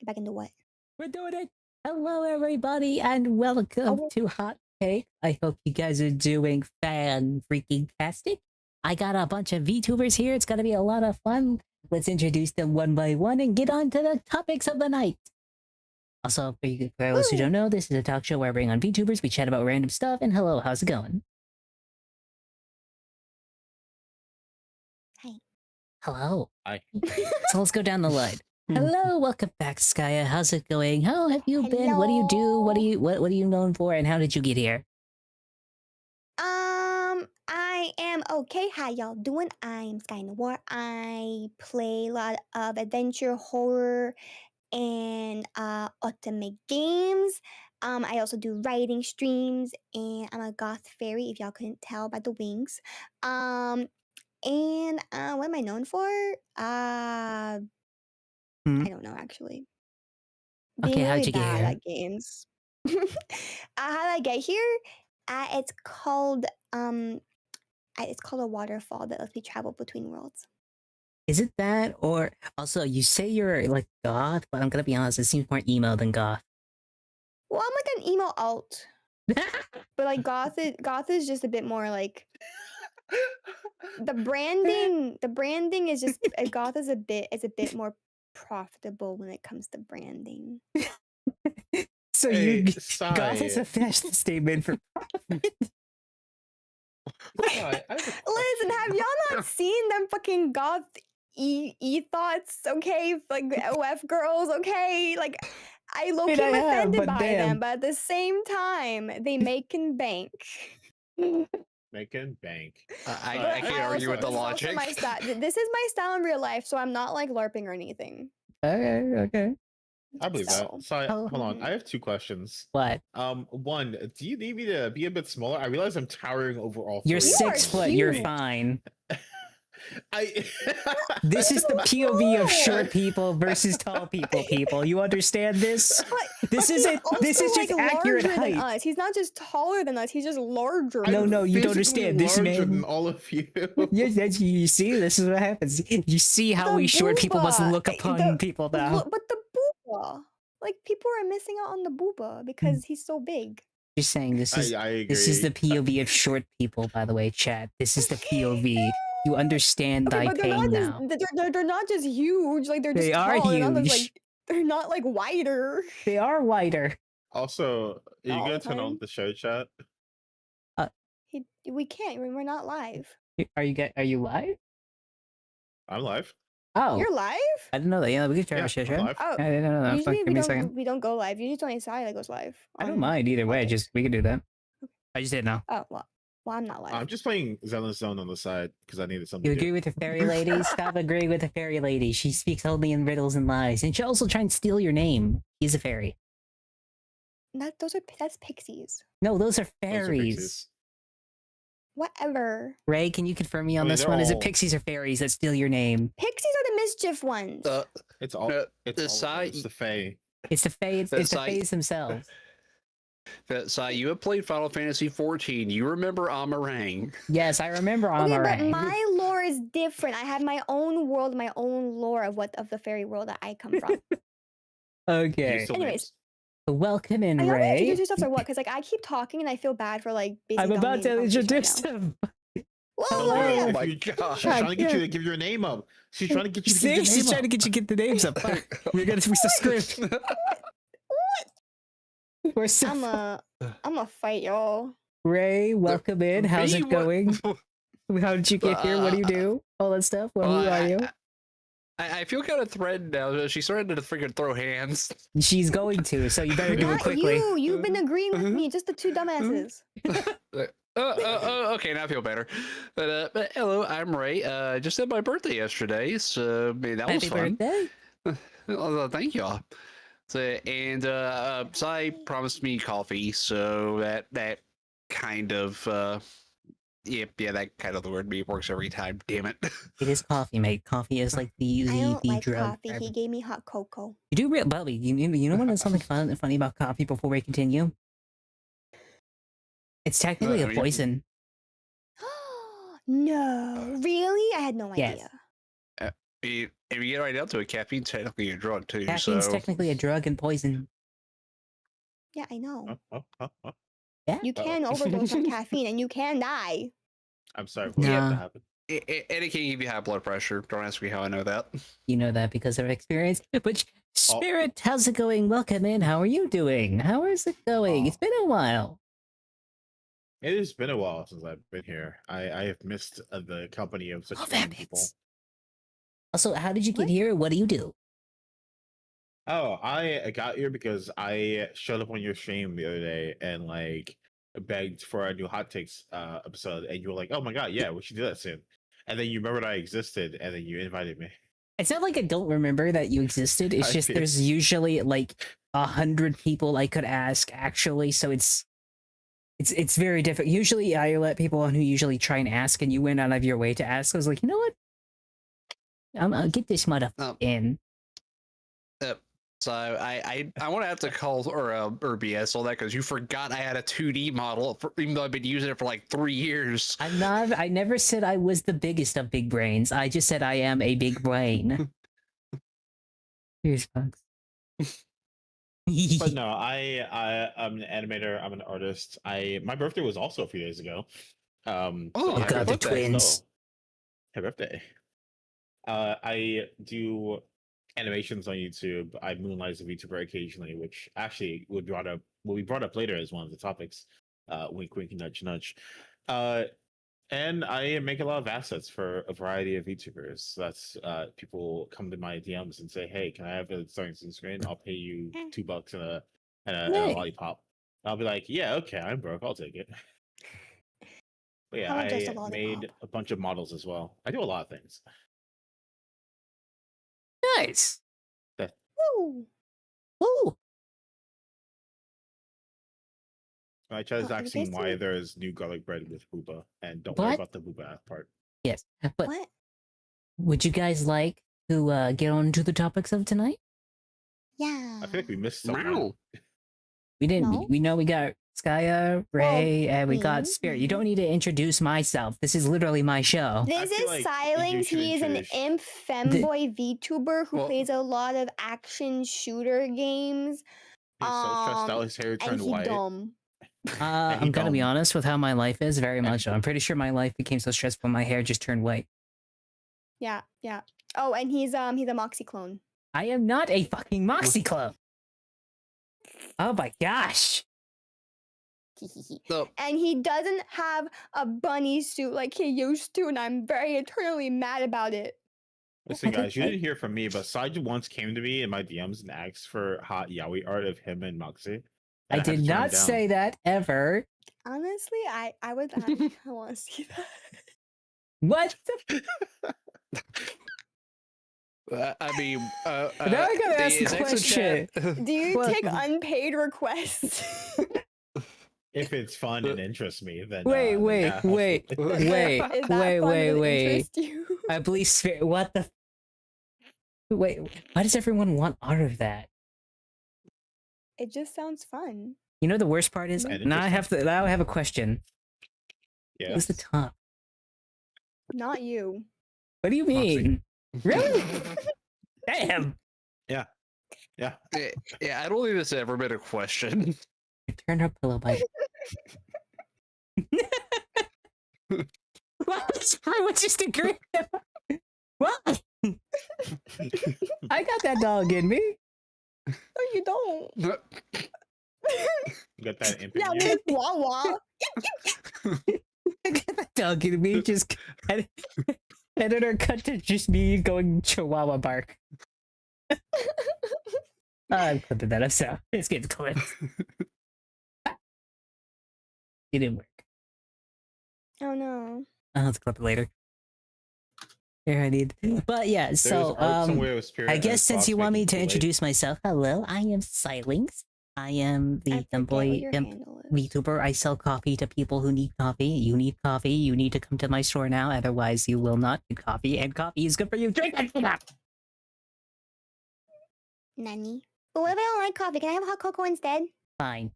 Get back into what? We're doing it! Hello, everybody, and welcome to Hot Take. I hope you guys are doing fan-freaking-tastic. I got a bunch of VTubers here. It's gonna be a lot of fun. Let's introduce them one by one and get on to the topics of the night. Also, for those who don't know, this is a talk show where I bring on VTubers, we chat about random stuff, and hello, how's it going? Hi. Hello. Hi. So let's go down the line. Hello, welcome back, Skya. How's it going? How have you been? What do you do? What are you known for? And how did you get here? I am okay. How y'all doing? I'm Sky Noir. I play a lot of adventure, horror, and ultimate games. I also do writing streams, and I'm a goth fairy. If y'all couldn't tell by the wings. And what am I known for? I don't know actually. Being Okay, how'd really you get bad here? at games. How did I get here? It's called a waterfall that lets me travel between worlds. Is it that, or also you say you're like goth, but I'm gonna be honest, it seems more emo than goth. Well, I'm like an emo alt, but like goth is just a bit more like the branding is just goth is a bit more profitable when it comes to branding. So Hey, goth is a fashion statement for profit. Listen, have y'all not seen them fucking goth e-thoughts? Okay, like OF girls. Okay, like I low-key am offended by them, but at the same time, they make and bank. Making bank. I can't argue with the logic. This is my style in real life, so I'm not like LARPing or anything. Okay. I believe that. So hold on, Mhm. I have two questions. What? One, do you need me to be a bit smaller? I realize I'm towering over all You're three. 6 foot. You're huge. fine. This is the POV of short people versus tall people. People, you understand this? This is just accurate height. Than us. He's not just taller than us. He's just larger. No, you don't understand. This larger man, than all of you. you see, this is what happens. You see how we short people must look upon people now. But the booba, like people are missing out on the booba because he's so big. Just saying, this is I agree. This is the POV of short people, by the way, chat. This is the POV. You understand thy pain now. They're not just huge. Like they're just They tall. are huge. They're not like wider. They are wider. Also, are you gonna turn on the show chat? We can't. We're not live. Are you live? I'm live. Oh, you're live? I didn't know that. Yeah, we can turn our show chat. Oh, I didn't know that. Usually we don't go live. Usually it's only Sai that goes live. I don't mind either way. We can do that. I just didn't know. Oh well, I'm not live. I'm just playing Zelda's Zone on the side because I needed something. You agree with the fairy lady? Stop agreeing with the fairy lady. She speaks only in riddles and lies, and she also trying to steal your name. He's a fairy. That's pixies. No, those are fairies. Whatever. Ray, can you confirm me on this one? Is it pixies or fairies that steal your name? Pixies are the mischief ones. It's all. It's the fae. It's the fae. It's the faes themselves. Sai, you have played Final Fantasy XIV. You remember Amarang. Yes, I remember Amarang. Okay, but my lore is different. I have my own world, my own lore of the fairy world that I come from. Okay. Anyways. Welcome in, Ray. Are you introduce yourself or what? Because like I keep talking and I feel bad for like basically. I'm about to introduce him. Whoa, oh my god! She's trying to get you to give your name up. She's trying to get you to give your name up. She's trying to get you to get the names up. We're gonna fix the script. I'm a fight y'all. Ray, welcome in. How's it going? How did you get here? What do you do? All that stuff. Who are you? I feel kind of threatened now. She's starting to freaking throw hands. She's going to, so you better do it quickly. You've been agreeing with me, just the two dumbasses. Okay, now I feel better. But hello, I'm Ray. Just had my birthday yesterday, so that was fun. Happy birthday! Thank y'all. So, Sai promised me coffee, so that kind of yeah, that kind of the word me works every time. Damn it! It is coffee, mate. Coffee is like the drug. Coffee. He gave me hot cocoa. You do real, Bubby. You know what? Something funny about coffee before we continue. It's technically a poison. No, really? I had no idea. If you get right down to it, caffeine's technically a drug too. Caffeine's so technically a drug and poison. Yeah, I know. Yeah. You can overdose on caffeine and you can die. I'm sorry. What Nah. that happened? and it can give you high blood pressure. Don't ask me how I know that. You know that because of experience. Which Spirit, how's it going? Welcome in. How are you doing? How is it going? It's been a while. It has been a while since I've been here. I have missed the company of such fun people. Also, how did you get here? What do you do? Oh, I got here because I showed up on your stream the other day and like begged for a new hot takes episode, and you were like, "Oh my god, yeah, we should do that soon." And then you remembered I existed, and then you invited me. It's not like I don't remember that you existed. It's I just feel- there's usually like 100 people I could ask actually, so it's very difficult. Usually I let people on who usually try and ask, and you went out of your way to ask. I was like, you know what? I'll get this motherfucker in. So I want to have to call or BS all that because you forgot I had a 2D model, even though I've been using it for like 3 years. I'm not. I never said I was the biggest of big brains. I just said I am a big brain. Here's bugs. But no, I'm an animator. I'm an artist. My birthday was also a few days ago. Oh, yeah, God, the twins. Happy birthday. I do animations on YouTube. I moonlight as a VTuber occasionally, which actually will be brought up later as one of the topics. Wink, wink, nudge, nudge. And I make a lot of assets for a variety of VTubers. That's people come to my DMs and say, "Hey, can I have a starting screen? I'll pay you $2 and a lollipop." I'll be like, "Yeah, okay, I'm broke. I'll take it." But yeah, How about just a I lollipop? made a bunch of models as well. I do a lot of things. Nice. Woo! Ooh. I tried Oh, asking why basically- there's new garlic bread with booba, and don't worry What? about the booba part. Yes, but What? would you guys like to get on to the topics of tonight? Yeah. I feel like we missed someone. Wow. We didn't. No? We know we got Skya, Ray, and we got me. Spirit. You don't need to introduce myself. This is literally my show. This feel is like Cylinks. you should He is an introduce- imp femboy VTuber who Well- plays a lot of action shooter games. He's so stressed out, his hair And turned he white. dumb. I'm gonna be dumb. honest with how my life is. Very much. So. I'm pretty sure my life became so stressful. My hair just turned white. Yeah, yeah. Oh, and he's a Moxie clone. I am not a fucking Moxie clone. Oh my gosh. So, And he doesn't have a bunny suit like he used to, and I'm very eternally mad about it. Listen, I think guys, you I- didn't hear from me, but Saj once came to me in my DMs and asked for hot yaoi art of him and Moxie. I and had to did turn him not down. say that ever. Honestly, I want to see that. What? I mean, Now I gotta ask the a Exo chat- Do you Well- take unpaid requests? If it's fun and interests me, then Wait, then wait, yeah, wait, absolutely. wait, Is that wait, fun? wait, Does it wait. interest you? I believe Spirit. What the? Wait, why does everyone want art of that? It just sounds fun. You know the worst part is And now I have to. Now I have a question. Yeah. Who's the top? Not you. What do you Moxie. mean? Really? Damn! Yeah. yeah, I don't think this has ever been a question. Turn her pillow by. What? Everyone just agreed. What? I got that dog in me. No, you don't. You got that imp in Yeah, you? Miss Wawa. I got that dog in me. Just editor cut to just me going Chihuahua bark. I'm clipping that up, so it's getting clipped. It didn't work. Oh no. I'll have to clip it later. Here I need. But yeah, There's so art somewhere with Spirit I and guess his since boss you want me making to Kool-Aid. introduce myself, hello, I am Cylinks. I am I the forget what Femboy your Imp handle is. VTuber. I sell coffee to people who need coffee. You need coffee. You need to come to my store now, otherwise you will not get coffee. And coffee is good for you. Drink it. Nanny. But what if I don't like coffee? Can I have hot cocoa instead? Fine.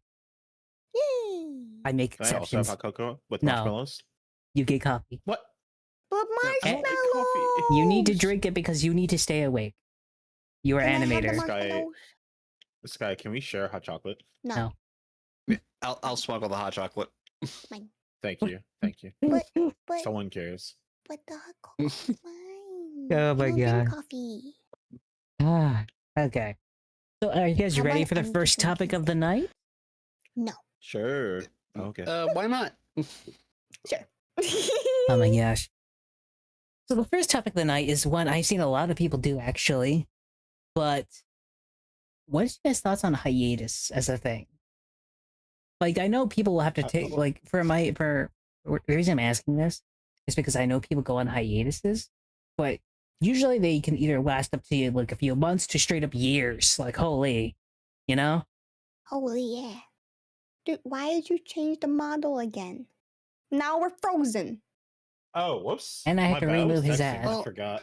Yay. I make Can I also have exceptions. hot cocoa with No. marshmallows? You get coffee. What? But I don't like marshmallows. coffee. You need to drink it because you need to stay awake. You are Can I have the animator. marshmallows? Sky, can we share hot chocolate? No. I'll smuggle the hot chocolate. Thank you. Thank you. But Someone cares. but the hot cocoa's mine. Oh I my don't drink God. coffee. Ah, okay. So are you guys How ready about for the energy first drink topic of the instead? night? No. Sure. Okay. Why not? Sure. Oh my gosh. So the first topic of the night is one I've seen a lot of people do actually, but what's your guys' thoughts on hiatus as a thing? Like I know people will have to take like the reason I'm asking this is because I know people go on hiatuses, but usually they can either last up to like a few months to straight up years. Like holy, you know? Holy yeah. Dude, why did you change the model again? Now we're frozen. Oh, whoops. And I had My to bad, remove was his texting, ass. I forgot.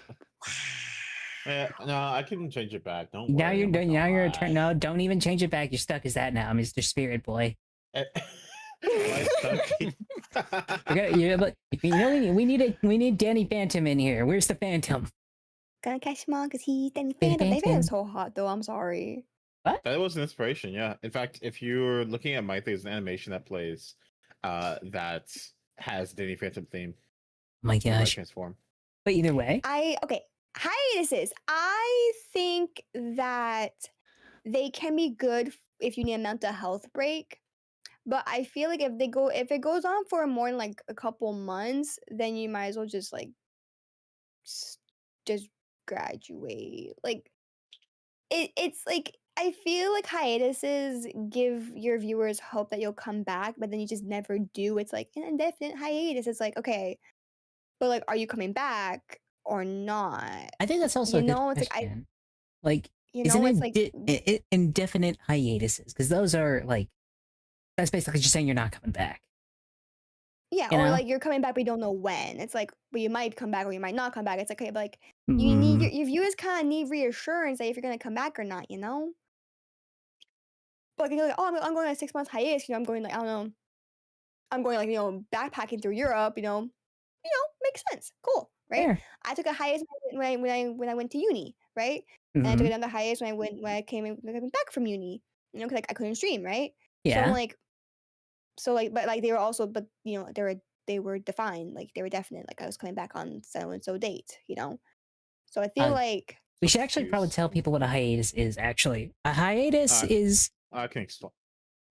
Yeah, no, I can change it back. Don't Now worry. you're I'm not done. gonna Now you're a lie. turn. No, don't even change it back. You're stuck as that now, Mr. Spirit Boy. Am I stuck? We need Danny Phantom in here. Where's the Phantom? Gonna catch him on because he's Danny Danny Phantom. Danny Phantom. Phantom's so hot though. I'm sorry. That was an inspiration, yeah. In fact, if you're looking at my thing, there's an animation that plays that has Danny Phantom theme. Oh my whenever I gosh. transform. But either way, Hiatuses. I think that they can be good if you need a mental health break. But I feel like if it goes on for more than like a couple months, then you might as well just like just graduate. Like it's like I feel like hiatuses give your viewers hope that you'll come back, but then you just never do. It's like an indefinite hiatus. It's like, okay, but like, are you coming back or not? I think that's also You a good know, it's like question. Like, you isn't know, it's it like indefinite hiatuses? Because those are like, that's basically just saying you're not coming back. yeah, You or know? like you're coming back, but you don't know when. It's like, well, you might come back or you might not come back. It's like, okay, but like you need your viewers kind of need reassurance that if you're gonna come back or not, you know. But like, you're like, oh, I'm going on a 6 month hiatus. You know, I'm going like I don't know, I'm going like backpacking through Europe. Makes sense. Cool, right? Fair. I took a hiatus when I went to uni, right? And I took another hiatus when I came back from uni. Because like I couldn't stream, right? So I'm Yeah. like, but like they were also, but they were defined, like they were definite. Like I was coming back on so and so date, So I feel like We should actually probably tell people what a hiatus is. Actually, a hiatus is I can explain.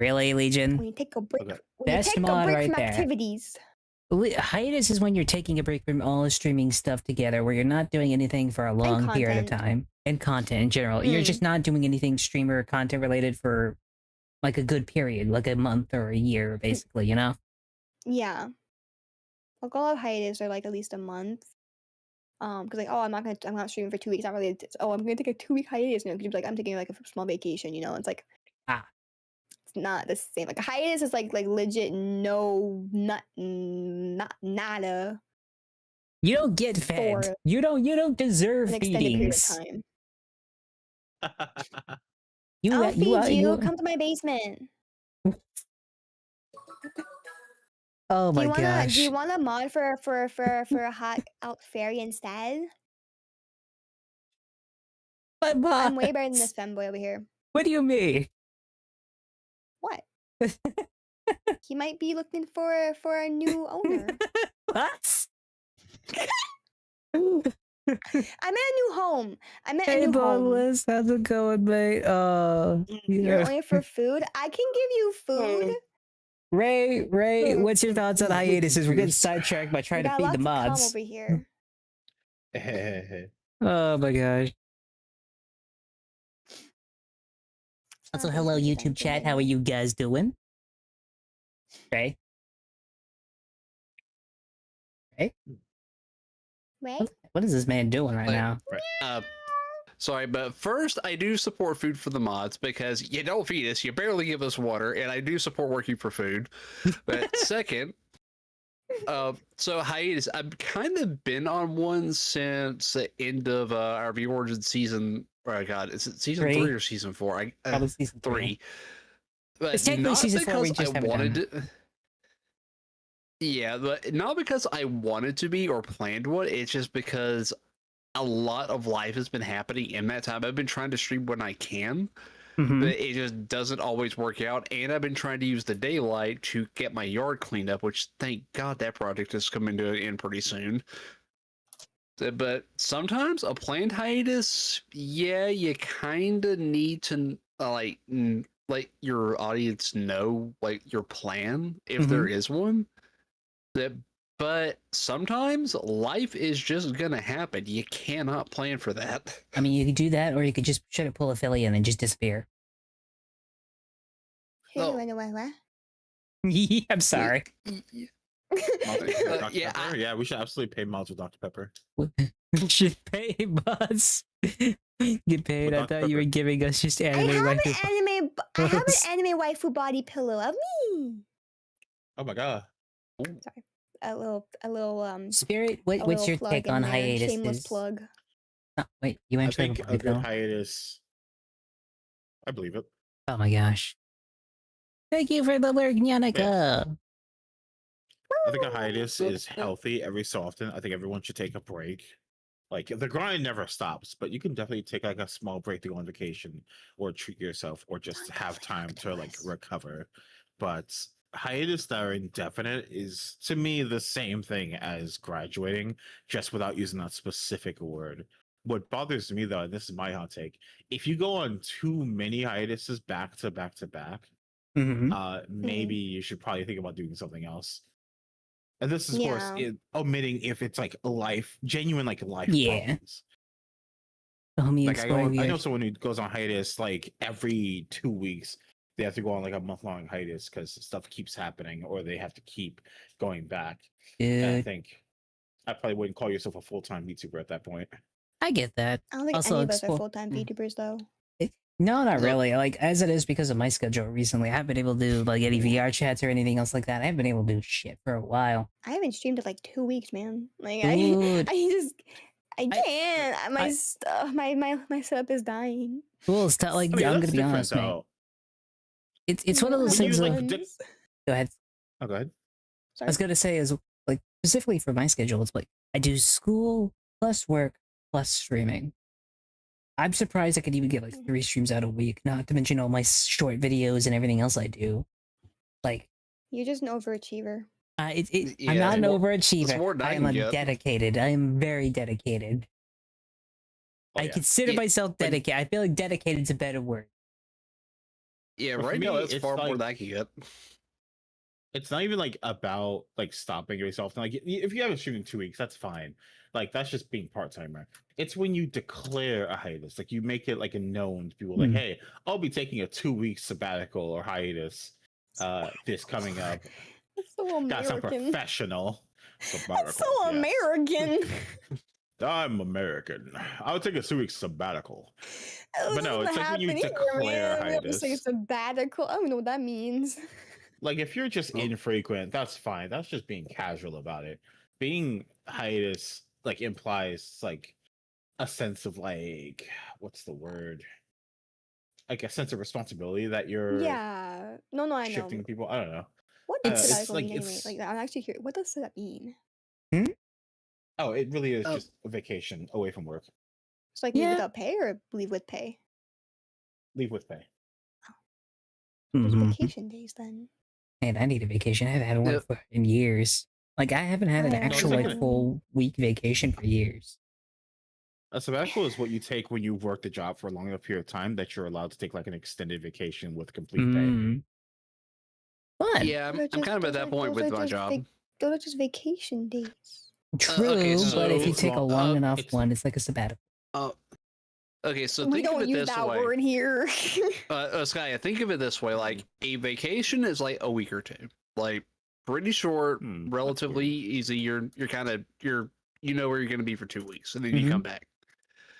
really Legion. when you take a break, Okay. when you Best take a mod break right from there. activities. Hiatus is when you're taking a break from all the streaming stuff together, where you're not doing anything for a long period of content. time, and content in general. You're just not doing anything streamer content related for like a good period, like a month or a year, basically. You know? Yeah. Like a lot of hiatus are like at least a month. Because like, oh, I'm not streaming for 2 weeks. Not really. I'm gonna take a 2 week hiatus. Because you'd be like, I'm taking like a small vacation. It's like, it's not the same. Like a hiatus is like legit. No, nada. You don't get fed. For You don't deserve an extended period of feedings. time. You Feed you. Come to my basement. Oh my gosh! Do you want a mod for a hot out fairy instead? But I'm way better than this femboy over here. What do you mean? What? He might be looking for a new owner. What? I meant a new home. I meant a Hey, new home. Boneless, how's it going, mate? You're only for food. I can give you food. Ray, what's your thoughts on hiatuses? We're getting sidetracked by trying to got feed lots the of cum mods. over here. Oh my gosh. Also, Oh, hello this is YouTube expensive, chat. by How the are way. you guys doing? Ray? Right? What is this man doing right Wait. now? Sorry, but first, I do support food for the mods because you don't feed us, you barely give us water, and I do support working for food. But second, so hiatus, I've kind of been on one since the end of our View Origin season. Oh God, is it season 3 or season 4? Probably season 3. But It's technically not season 4. We because just I haven't wanted done. to. Yeah, but not because I wanted to be or planned one. It's just because a lot of life has been happening in that time. I've been trying to stream when I can, but it just doesn't always work out. And I've been trying to use the daylight to get my yard cleaned up, which thank God that project is coming to an end pretty soon. But sometimes a planned hiatus, yeah, you kind of need to let your audience know like your plan if there is one. But sometimes life is just gonna happen. You cannot plan for that. I mean, you could do that, or you could just try to pull a Philly and then just disappear. Oh. I'm sorry. Yeah, we should absolutely pay Miles with Dr. Pepper. We should pay Buzz. Get paid. With I Dr. thought you were Pepper. giving us just I anime have waifu. I have an anime waifu body pillow of me. Oh my god. Sorry, a little Spirit, a what's little your plug take in on there. hiatus? Shameless plug. Oh, wait, you I actually think have a a good point, though? hiatus. I believe it. Oh my gosh. Thank you for the lyric, Yannicka. I think a hiatus is healthy every so often. I think everyone should take a break. Like the grind never stops, but you can definitely take like a small break to go on vacation or treat yourself or just have time to like recover. But hiatus that are indefinite is to me the same thing as graduating, just without using that specific word. What bothers me though, and this is my hot take, if you go on too many hiatuses back to back to back, maybe you should probably think about doing something else. And this is, of course, omitting if it's like genuine life problems. Like I know someone who goes on hiatus like every 2 weeks. They have to go on like a month-long hiatus because stuff keeps happening, or they have to keep going back. And I think I probably wouldn't call yourself a full-time VTuber at that point. I get that. I don't think Also, any of us are full-time VTubers though. No, not really. Like, as it is because of my schedule recently, I haven't been able to do like any VR chats or anything else like that. I haven't been able to do shit for a while. I haven't streamed in like 2 weeks, man. Like Dude. I can't. My stuff, my setup is dying. Well, it's like, I'm gonna be honest, mate. It's one of those things. Go ahead. Oh, go ahead. Sorry. I was gonna say is like specifically for my schedule, it's like I do school plus work plus streaming. I'm surprised I could even get like 3 streams out a week, not to mention all my short videos and everything else I do. Like, you're just an overachiever. I'm not an overachiever. I am dedicated. I am very dedicated. I consider myself dedicated. I feel like dedicated is a better word. Yeah, right now that's far more than I can get. It's not even like about like stopping yourself. Like if you haven't streamed in 2 weeks, that's fine. Like that's just being part-timer. It's when you declare a hiatus, like you make it like a known to people, like, hey, I'll be taking a 2-week sabbatical or hiatus this coming up. That's so American. That's not professional. That's so American. I'm American. I'll take a 2-week sabbatical. But no, it's like when you declare a hiatus. Say sabbatical. I don't know what that means. Like if you're just infrequent, that's fine. That's just being casual about it. Being hiatus like implies like a sense of like, what's the word? Like a sense of responsibility that you're I shifting know. People. I don't know. What does sabbatical mean anyway? Like I'm actually curious. What does that mean? Oh, it really is just a vacation away from work. It's like leave without pay or leave with pay? Leave with pay. There's vacation days then. Man, I need a vacation. I haven't had one in years. Like I haven't had an actual like full week vacation for years. A sabbatical is what you take when you've worked a job for a long enough period of time that you're allowed to take like an extended vacation with complete pay. Fun. Yeah, I'm kind of at that point with my job. Those are just vacation days. True, but if you take a long enough one, it's like a sabbatical. Okay, so we think don't of it use this that way. word here. Sky, think of it this way: like a vacation is like a week or two, like pretty short, relatively easy. You're kind of you know where you're going to be for 2 weeks, and then you come back.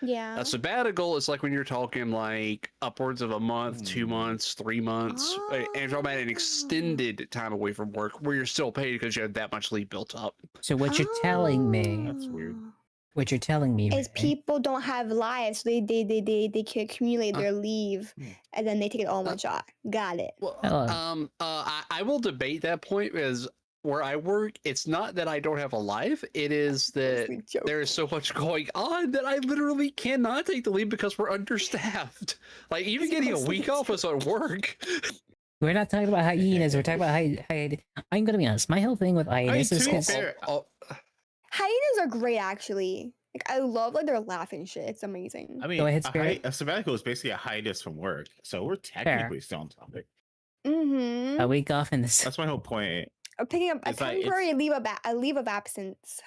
Yeah. A sabbatical is like when you're talking like upwards of a month, 2 months, 3 months, and you're talking about an extended time away from work where you're still paid because you had that much leave built up. So what you're telling me? That's weird. What you're telling me is people don't have lives, so they can accumulate their leave, and then they take it all in one shot. Got it. Well, I will debate that point because where I work, it's not that I don't have a life. It is that Sweet joke. there is so much going on that I literally cannot take the leave because we're understaffed. Like even getting a week off was at work. We're not talking about hyenas. We're talking about hiatus. I'm gonna be honest. My whole thing with hyenas to is be 'cause- fair, Hyenas are great, actually. Like, I love like their laughing shit. It's amazing. I mean, Go ahead, Spirit. a sabbatical is basically a hiatus from work, so we're technically still on topic. Mm-hmm. a week off in this. That's my whole point. I'm picking up a It's like, temporary leave of absence.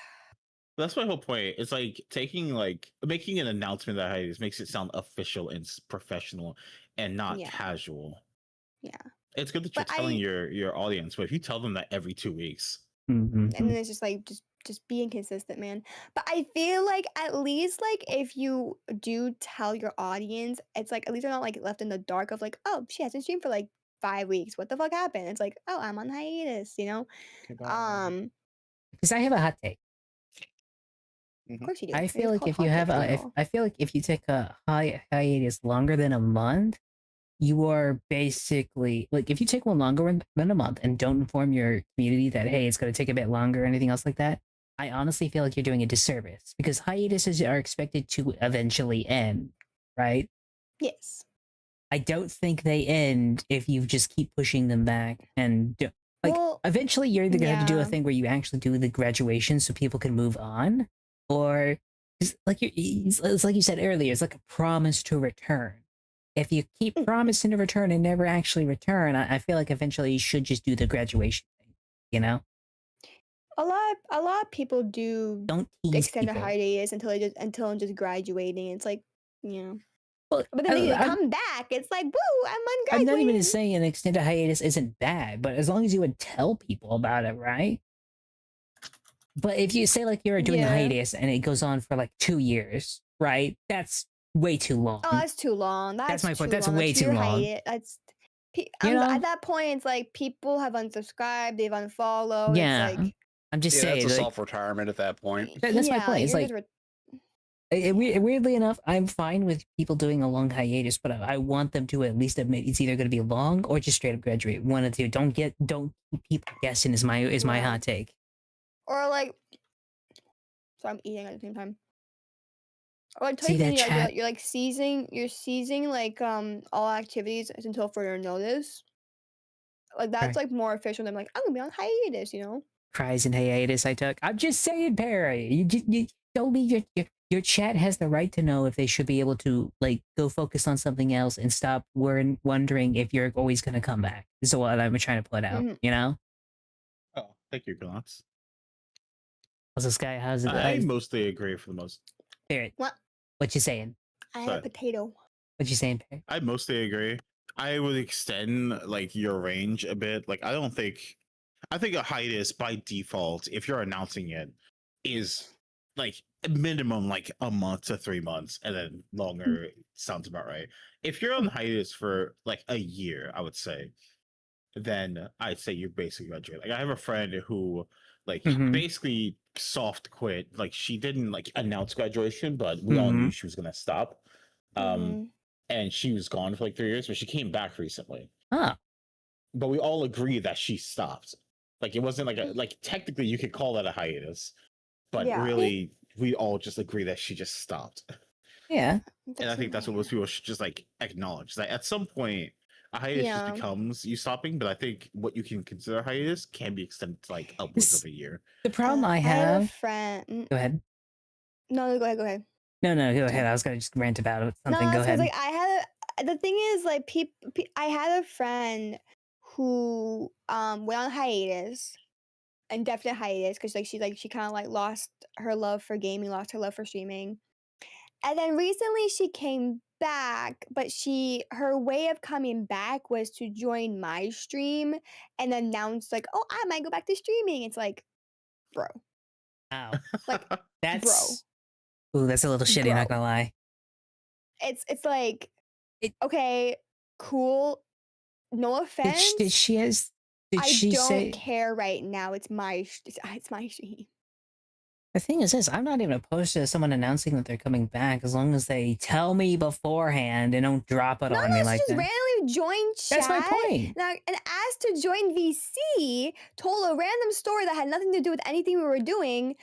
That's my whole point. It's like making an announcement that hiatus makes it sound official and professional and not Yeah. casual. Yeah. It's good that you're But telling your audience, but if you tell them that every 2 weeks, Mhm. And then it's just like just being consistent, man. But I feel like at least like if you do tell your audience, it's like at least they're not like left in the dark of like, oh, she hasn't streamed for like 5 weeks. What the fuck happened? It's like, oh, I'm on hiatus, you know? Because I have a hot take. Of course you do. I It's feel like called if you hot have takes, a, if girl. I feel like if you take a hiatus longer than a month, you are basically like if you take one longer than a month and don't inform your community that hey, it's going to take a bit longer or anything else like that. I honestly feel like you're doing a disservice because hiatuses are expected to eventually end, right? Yes. I don't think they end if you just keep pushing them back and like Well, eventually you're either going to have to do a yeah. thing where you actually do the graduation so people can move on, or it's like you said earlier, it's like a promise to return. If you keep promising to return and never actually return, I feel like eventually you should just do the graduation thing, you know? A lot of people do Don't tease extend their people. hiatus until just graduating. It's like, you know. Well, But then they I'm- come back. It's like, woo, I'm I'm not even ungraduated. saying an extended hiatus isn't bad, but as long as you would tell people about it, right? But if you say like you're doing a Yeah. hiatus and it goes on for like 2 years, right? That's way too long. Oh, that's too long. That's my point. too That's long. way A too 2-year long. hiatus, that's You know? at that point, it's like people have unsubscribed, they've unfollowed. Yeah, It's like, I'm just Yeah, saying. that's a like, self-retirement at that point. that's my yeah, point. It's you're like just weirdly enough, I'm fine with people doing a long hiatus, but I want them to at least admit it's either going to be long or just straight up graduate. One of the two. Don't keep people guessing. Is my Yeah. hot take. or like. So I'm eating at the same time. Or like See that typing, chat? you're seizing like all activities until further notice. Like that's Right. like more official than like I'm gonna be on hiatus, you know. Cries and hiatus I took. I'm just saying, Perry. You told me your chat has the right to know if they should be able to like go focus on something else and stop wondering if you're always going to come back. This is what I'm trying to put out. Mhm. You know? oh, thank you, Galax. What's this guy? How's it? I mostly agree for the most. Spirit. What? What you saying? I had Sorry. a potato. What you saying, Perry? I mostly agree. I would extend like your range a bit. Like I think a hiatus by default, if you're announcing it, is like a minimum like a month to 3 months, and then longer sounds about right. If you're on hiatus for like a year, I would say, then I'd say you're basically graduating. Like I have a friend who like Mhm. basically soft quit. Like she didn't like announce graduation, but we all knew she was gonna stop. Mhm. And she was gone for like 3 years, but she came back recently. Ah, But we all agree that she stopped. Like it wasn't like technically you could call that a hiatus, but Yeah. really we all just agree that she just stopped. yeah. And I think that's what most people should just like acknowledge. That at some point a hiatus Yeah. just becomes you stopping, but I think what you can consider a hiatus can be extended to like upwards of a year. The problem I had a have. friend. Go ahead. No, go ahead. No, go ahead. I was gonna just rant about something. No, Go so ahead. like the thing is like I had a friend who went on hiatus, indefinite hiatus, because like she kind of like lost her love for gaming, lost her love for streaming, and then recently she came back, but her way of coming back was to join my stream and announce like, oh, I might go back to streaming. It's like, bro, Ow. like That's. Ooh, that's a little shitty. Not Bro. gonna lie. it's like, okay, cool, no offense. Did she I don't say? care right now. It's my stream. The thing is this, I'm not even opposed to someone announcing that they're coming back as long as they tell me beforehand and don't drop it No, on me she like just that. randomly join That's my chat point. and asked to join VC, told a random story that had nothing to do with anything we were doing,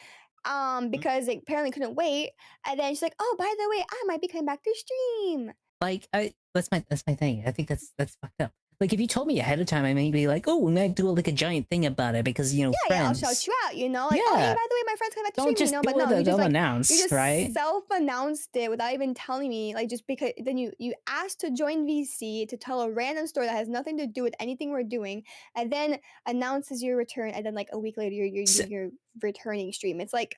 because it apparently couldn't wait. And then she's like, "Oh, by the way, I might be coming back to stream." Like, that's my thing. I think that's fucked up. Like, if you told me ahead of time, I may be like, oh, we might do like a giant thing about it because Yeah, friends. I'll shout you out. Like, "Oh, hey, Yeah. by the way, my friend's coming back to Don't stream." just But do no, it you just unannounced, right? self-announced it without even telling me. Like, just because then you asked to join VC to tell a random story that has nothing to do with anything we're doing, and then announces your return, and then like a week later you're returning stream. It's like,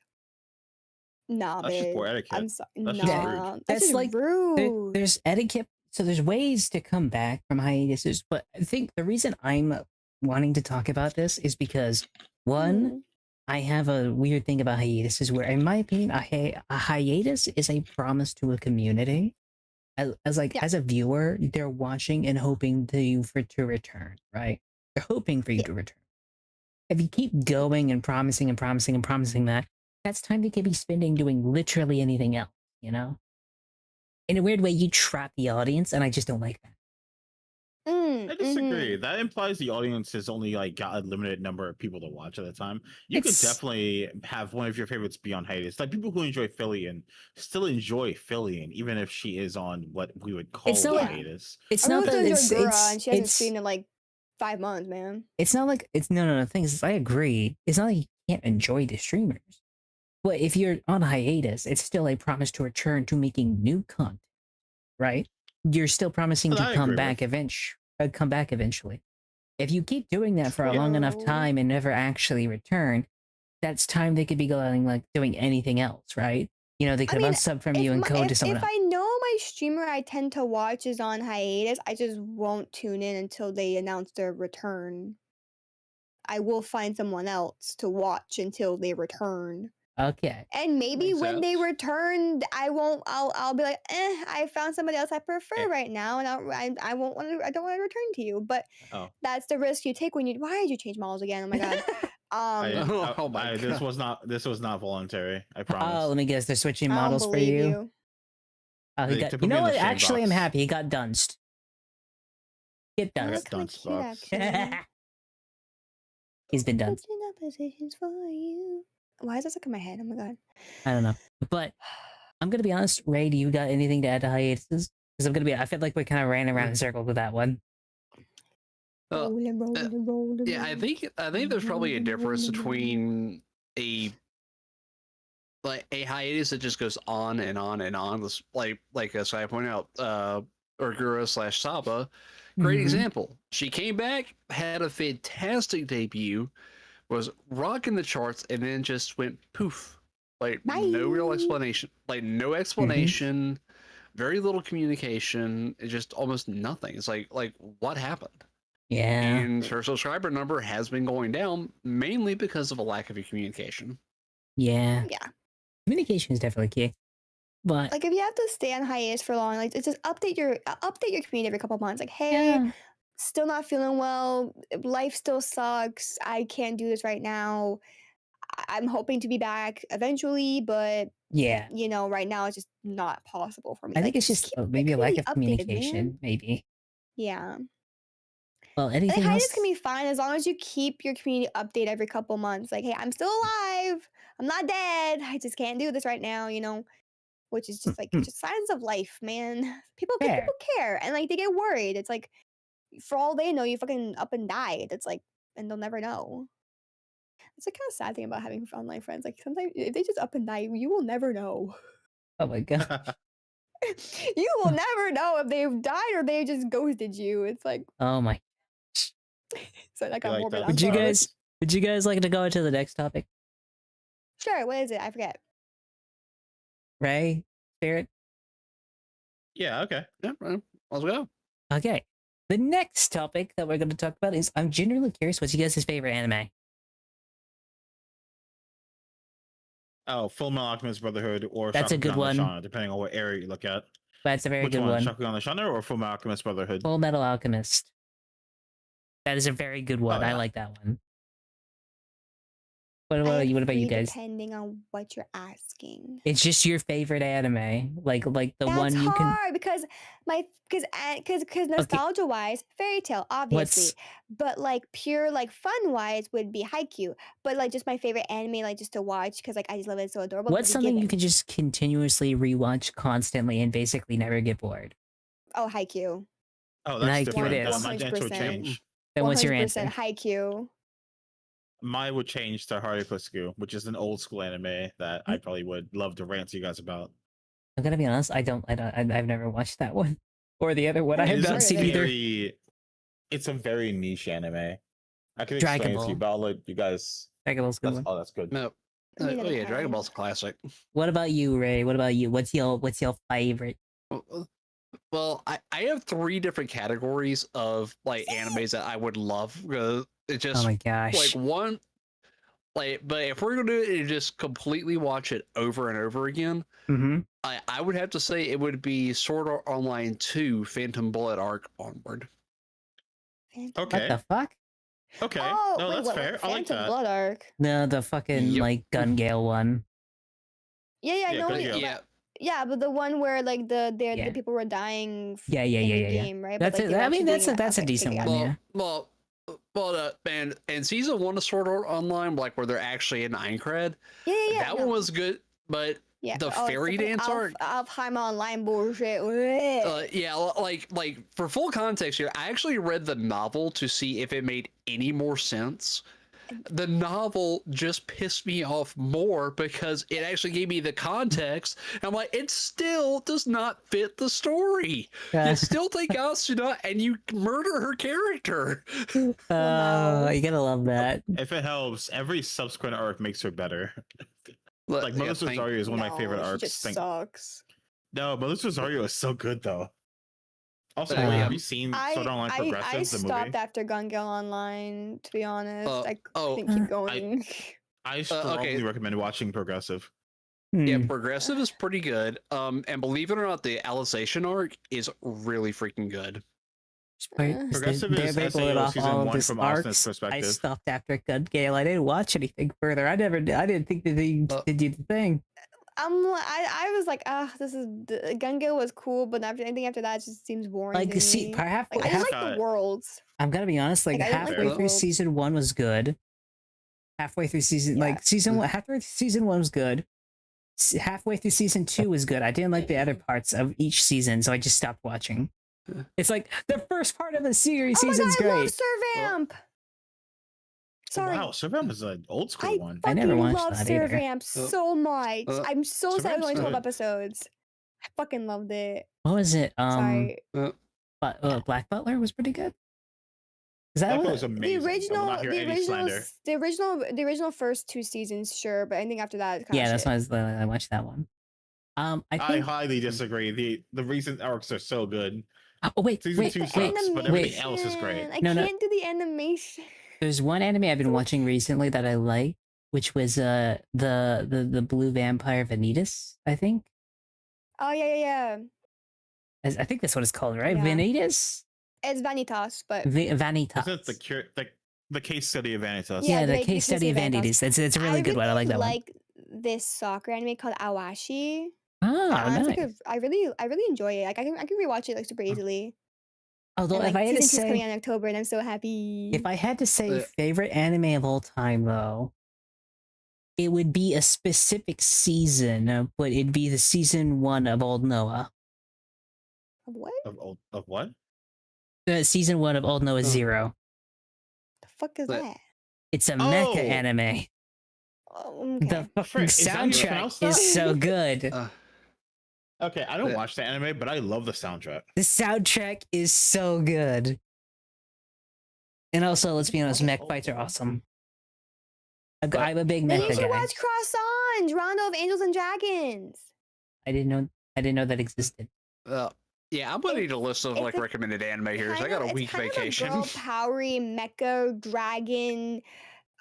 nah, That's just babe. poor etiquette. I'm sorry. That's just rude. Nah, that's That's just like rude. there's etiquette. So there's ways to come back from hiatuses, but I think the reason I'm wanting to talk about this is because one, I have a weird thing about hiatuses where, in my opinion, a hiatus is a promise to a community. As a viewer, they're watching and hoping to return, right? They're hoping for you to return. If you keep going and promising and promising and promising that, that's time they could be spending doing literally anything else, In a weird way, you trap the audience, and I just don't like that. I disagree. That implies the audience has only like got a limited number of people to watch at a time. You could definitely have one of your favorites be on hiatus. Like people who enjoy Fillion still enjoy Fillion, even if she is on what we would call hiatus. It's not that it's and she hasn't streamed in like 5 months, man. It's not like it's no. The thing is, I agree. It's not like you can't enjoy the streamers, but if you're on hiatus, it's still a promise to return to making new content, right? You're still promising to come back eventually. If you keep doing that for a long enough time and never actually return, that's time they could be going like doing anything else, right? They could unsub from you and go to someone else. If I know my streamer I tend to watch is on hiatus, I just won't tune in until they announce their return. I will find someone else to watch until they return. Okay. And maybe when they return, I'll be like, I found somebody else I prefer right now, and I don't want to return to you. But that's the risk you take when you. Why did you change models again? Oh my god. This was not voluntary. I promise. Oh, let me guess. They're switching models for you. Oh, he got. You know what? Actually, I'm happy. He got dunced. Get dunced. He's been dunced. Why is that stuck in my head? Oh my god. I don't know. But I'm gonna be honest, Ray, do you got anything to add to hiatuses? Because I feel like we kind of ran around in circles with that one. Yeah, I think there's probably a difference between a hiatus that just goes on and on and on. Like as I point out, Urgura/Saba, great example. She came back, had a fantastic debut, was rocking the charts, and then just went poof. No real explanation. Very little communication. It's just almost nothing. It's like what happened? Yeah. And her subscriber number has been going down mainly because of a lack of communication. Yeah. Communication is definitely key. But like if you have to stay on hiatus for long, like just update your community every couple of months. Like, hey, still not feeling well. Life still sucks. I can't do this right now. I'm hoping to be back eventually, but right now it's just not possible for me. I think it's just maybe a lack of communication, maybe. Yeah. Well, anything else? Hiatus can be fine as long as you keep your community update every couple months. Like, hey, I'm still alive. I'm not dead. I just can't do this right now, which is just just signs of life, man. People care and like they get worried. It's like for all they know, you fucking up and died. It's like, and they'll never know. It's a kind of sad thing about having online friends. Like sometimes if they just up and die, you will never know. Oh my god. You will never know if they've died or they just ghosted you. It's like, oh my. So like a morbid. Would you guys like to go into the next topic? Sure. What is it? I forget. Ray, Spirit. Yeah. Okay. Yeah. Let's go. Okay. The next topic that we're going to talk about is I'm genuinely curious. What's you guys' favorite anime? Oh, Fullmetal Alchemist Brotherhood or that's a good one. Shana, depending on what area you look at. That's a very good one. Shakugan no Shana or Fullmetal Alchemist Brotherhood? Fullmetal Alchemist. That is a very good one. I like that one. What I about have you? What about you three guys? depending on what you're asking. It's just your favorite anime, like the That's one you can. hard because nostalgia wise, fairy tale obviously, What's but like pure like fun wise would be Haikyuu. But like just my favorite anime like just to watch because like I just love it, it's so adorable. what's would be something you Given. can just continuously rewatch constantly and basically never get bored? Oh, Haikyuu. Oh, And that's Haikyuu different. it is. My answer would 100%. change. Then what's your 100% answer? Haikyuu. Mine would change to Harry which is an old school anime that I probably would love to rant to you guys about. I'm gonna be honest. I've never watched that one or the other one. I I've have never not heard seen of it. either. It's a very niche anime. I can Dragon explain it to you, Ball. but I'll let you guys. Dragon Ball's a good That's, one. oh, that's good. No. I mean, Oh never yeah, Dragon had. Ball's a classic. What about you, Ray? What about you? What's your favorite? Well, I have 3 different categories of like animes that I would love. It just Oh my gosh! like one, like, but if we're gonna do it and just completely watch it over and over again, Mm-hmm. I would have to say it would be Sword Art Online 2 Phantom Blood Arc onward. Phantom. Okay. What the fuck? Okay. Oh, No, wait, that's what? fair. I like Phantom that. Blood Arc. No, the fucking Yep. like Gun Gale one. Yeah, I Yeah, know. Gun it, Gale. Yeah. Yeah, but the one where like the Yeah. people were dying. Yeah. in the Yeah. game, right? That's but, like, it. they were I mean, actually that's a doing decent okay, one. yeah. Yeah. Man, and season 1 of Sword Art Online, like where they're actually in Aincrad, Yeah. that one was good, but Yeah. the oh, fairy fucking dance arc. Alfheim Online bullshit. Yeah, like for full context here, I actually read the novel to see if it made any more sense. The novel just pissed me off more because it actually gave me the context. And I'm like, it still does not fit the story. You still take Asuna and you murder her character. Oh, no. you gotta love that. If it helps, every subsequent arc makes her better. Like Yeah, Mother Rosario is one of my favorite she arcs. just sucks. No, Mother Rosario is so good though. Also, But, wait, yeah. have you seen Sword Art Online Progressive, I the stopped movie? after Gun Gale Online, to be honest. I oh, couldn't keep going. I strongly recommend watching Progressive. yeah, Hmm. Progressive is pretty good. And believe it or not, the Alicization arc is really freaking good. Progressive They're is basically SAO off season all of 1 this from Austin's arcs. I perspective. stopped after Gun Gale. I didn't watch anything further. I didn't think that they did do the thing. I was like, Gun Gale was cool, but anything after that just seems boring. Like, to see, me. perhaps Like, I just half- like the worlds. I'm gonna be honest. Like, Like, I didn't like halfway the through world. season 1 was good. Halfway through season, Yeah. like halfway through season 1 was good. Halfway through season 2 was good. I didn't like the other parts of each season, so I just stopped watching. It's like the first part of the series Oh my season's god, I love great. Sir Vamp. Sorry. Wow, Survivor is an old school I one. I never fucking watched love that Sir either. Vamp so much. I'm so Sir sad it was Vamp's only 12 good. episodes. I fucking loved it. What was it? Sorry. Black Butler was pretty good. Is that That what? was amazing. I will not hear any slander. The original first 2 seasons, sure, but I think after that, it's kinda Yeah, that's shit. why I watched that one. I I think. highly disagree. The recent arcs are so good. Oh wait, Season wait, 2 wait. sucks, but everything wait. else is great. I No, no. can't do the animation. There's one anime I've been watching recently that I like, which was the Blue Vampire Vanitas. I think. Oh yeah. I think that's what it's called, right? Yeah. Vanitas. It's Vanitas, but Vanitas. Isn't it the case study of Vanitas? Yeah, the the case study of Vanitas. It's a really good one. I like that one. like this soccer anime called Awashi. Oh, It's nice. like I really enjoy it. Like I can rewatch it like super easily. Although, And, if like, I had to season 2's coming say, out in October, and I'm so happy. if I had to say Uh, favorite anime of all time, though, it would be a specific season, but it'd be the season 1 of Old Noah. What Of what? Season 1 of Old Noah Oh. 0. the fuck is But- that? It's a Oh! mecha anime. Oh, okay. The fucking Frick, is that how you soundtrack pronounce is that? so good. Okay, I don't Yeah. watch the anime, but I love the soundtrack. The soundtrack is so good. And also, let's be honest, mech fights are awesome. I'm a big Then mecha you should guy. watch Croissant, Rondo of Angels and Dragons. I didn't know that existed. Yeah, I'm gonna need a list of it's like a recommended anime here. 'Cause I got a It's week kind vacation. Of a girl powery mecha dragon.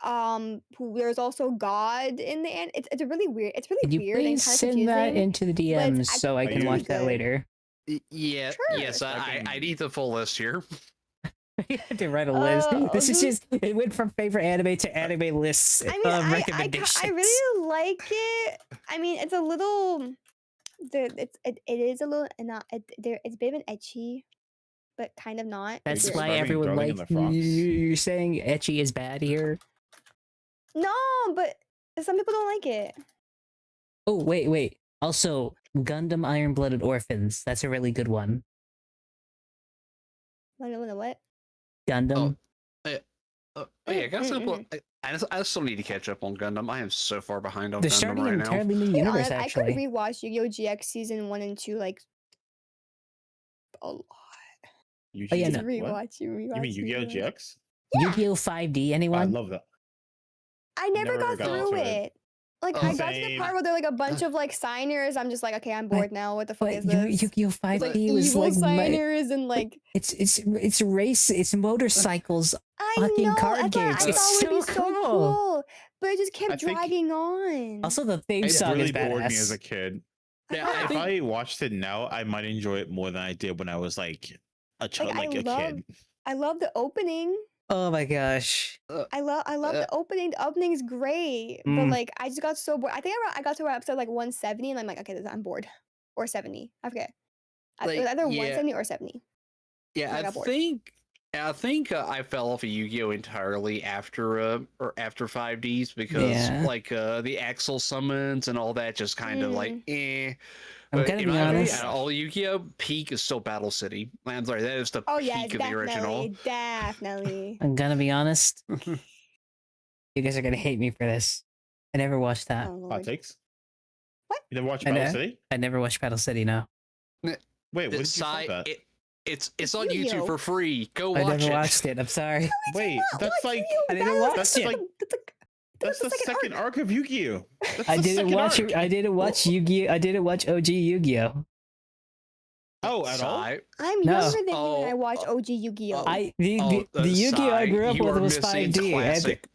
There's also God in the end. It's a really weird. It's really Could you weird and please kind of send confusing. that into the DMs so I Are can you- watch that good. later? Yeah, Sure. yes, I I can- need the full list here. You had to write a list. This is mhm. just, it went from favorite anime to anime lists I mean, recommendations. I really like it. I mean, it's a little. It is a little not. It's a bit of an etchy, but kind of not. That's You're why describing everyone Darling in like the Franxx. you're saying etchy is bad here. No, but some people don't like it. Oh wait. Also, Gundam Iron Blooded Orphans. That's a really good one. What? Gundam. Yeah, got some. I still need to catch up on Gundam. I am so far behind on They're Gundam starting right an now. entirely new To be universe, honest, I could actually. rewatch Yu-Gi-Oh! GX season 1 and 2 like a lot. Oh, yeah, Just no. rewatch You mean Yu-Gi-Oh! GX? Yu-Gi-Oh! 5D, I anyone? love that. I never got got through into it. it. Like Oh, I got to the same. part where they're like a bunch of like signers. I'm just like, okay, I'm bored now. What the fuck is But this? Yu-Gi-Oh! It's 5D like was evil like signers and like it's race, it's motorcycles. I fucking know. card That's why games. I It's thought it would be so so cool. cool, but it just I kept think- dragging on. Also, the theme It song really is bored me as a badass. kid. Yeah, thought- I If think I watched it now, I might enjoy it more than I did when I was like a child, Like, like a kid. I love the opening. Oh my gosh. I love the opening. The opening's great, but Mm. like I just got so bored. I think I got to episode like 170, and I'm like, okay, I'm bored, or 70. I forget. It was Like, either yeah. 170 or 70. Yeah, I I got bored. think I fell off of Yu-Gi-Oh entirely after 5Ds because Yeah. like the Axel summons and all that just kind of like eh. I'm But gonna in be my opinion, honest. out of all Yu-Gi-Oh, peak is still Battle City. I'm sorry, that is the Oh peak yeah, of the original. definitely. I'm gonna be honest. You guys are gonna hate me for this. I never watched that. Oh, Hot Lord. takes? What? You never watched I Battle know. City? I never watched Battle City. No, Wait, what did you Side- stop at? it's on Yu-Gi-Oh. YouTube for free. Go I watch never it. watched it. I'm sorry. Wait, that's like I didn't watch That's it. like- that's the second arc of Yu-Gi-Oh. That's I the didn't second watch. arc. I didn't watch Yu-Gi. I didn't watch OG Yu-Gi-Oh. Oh, at all? Side- I'm No. younger than you, and I Oh, watched OG Yu-Gi-Oh. I the Oh, Yu-Gi-Oh I Sai, grew up you with are was missing 5D. classic.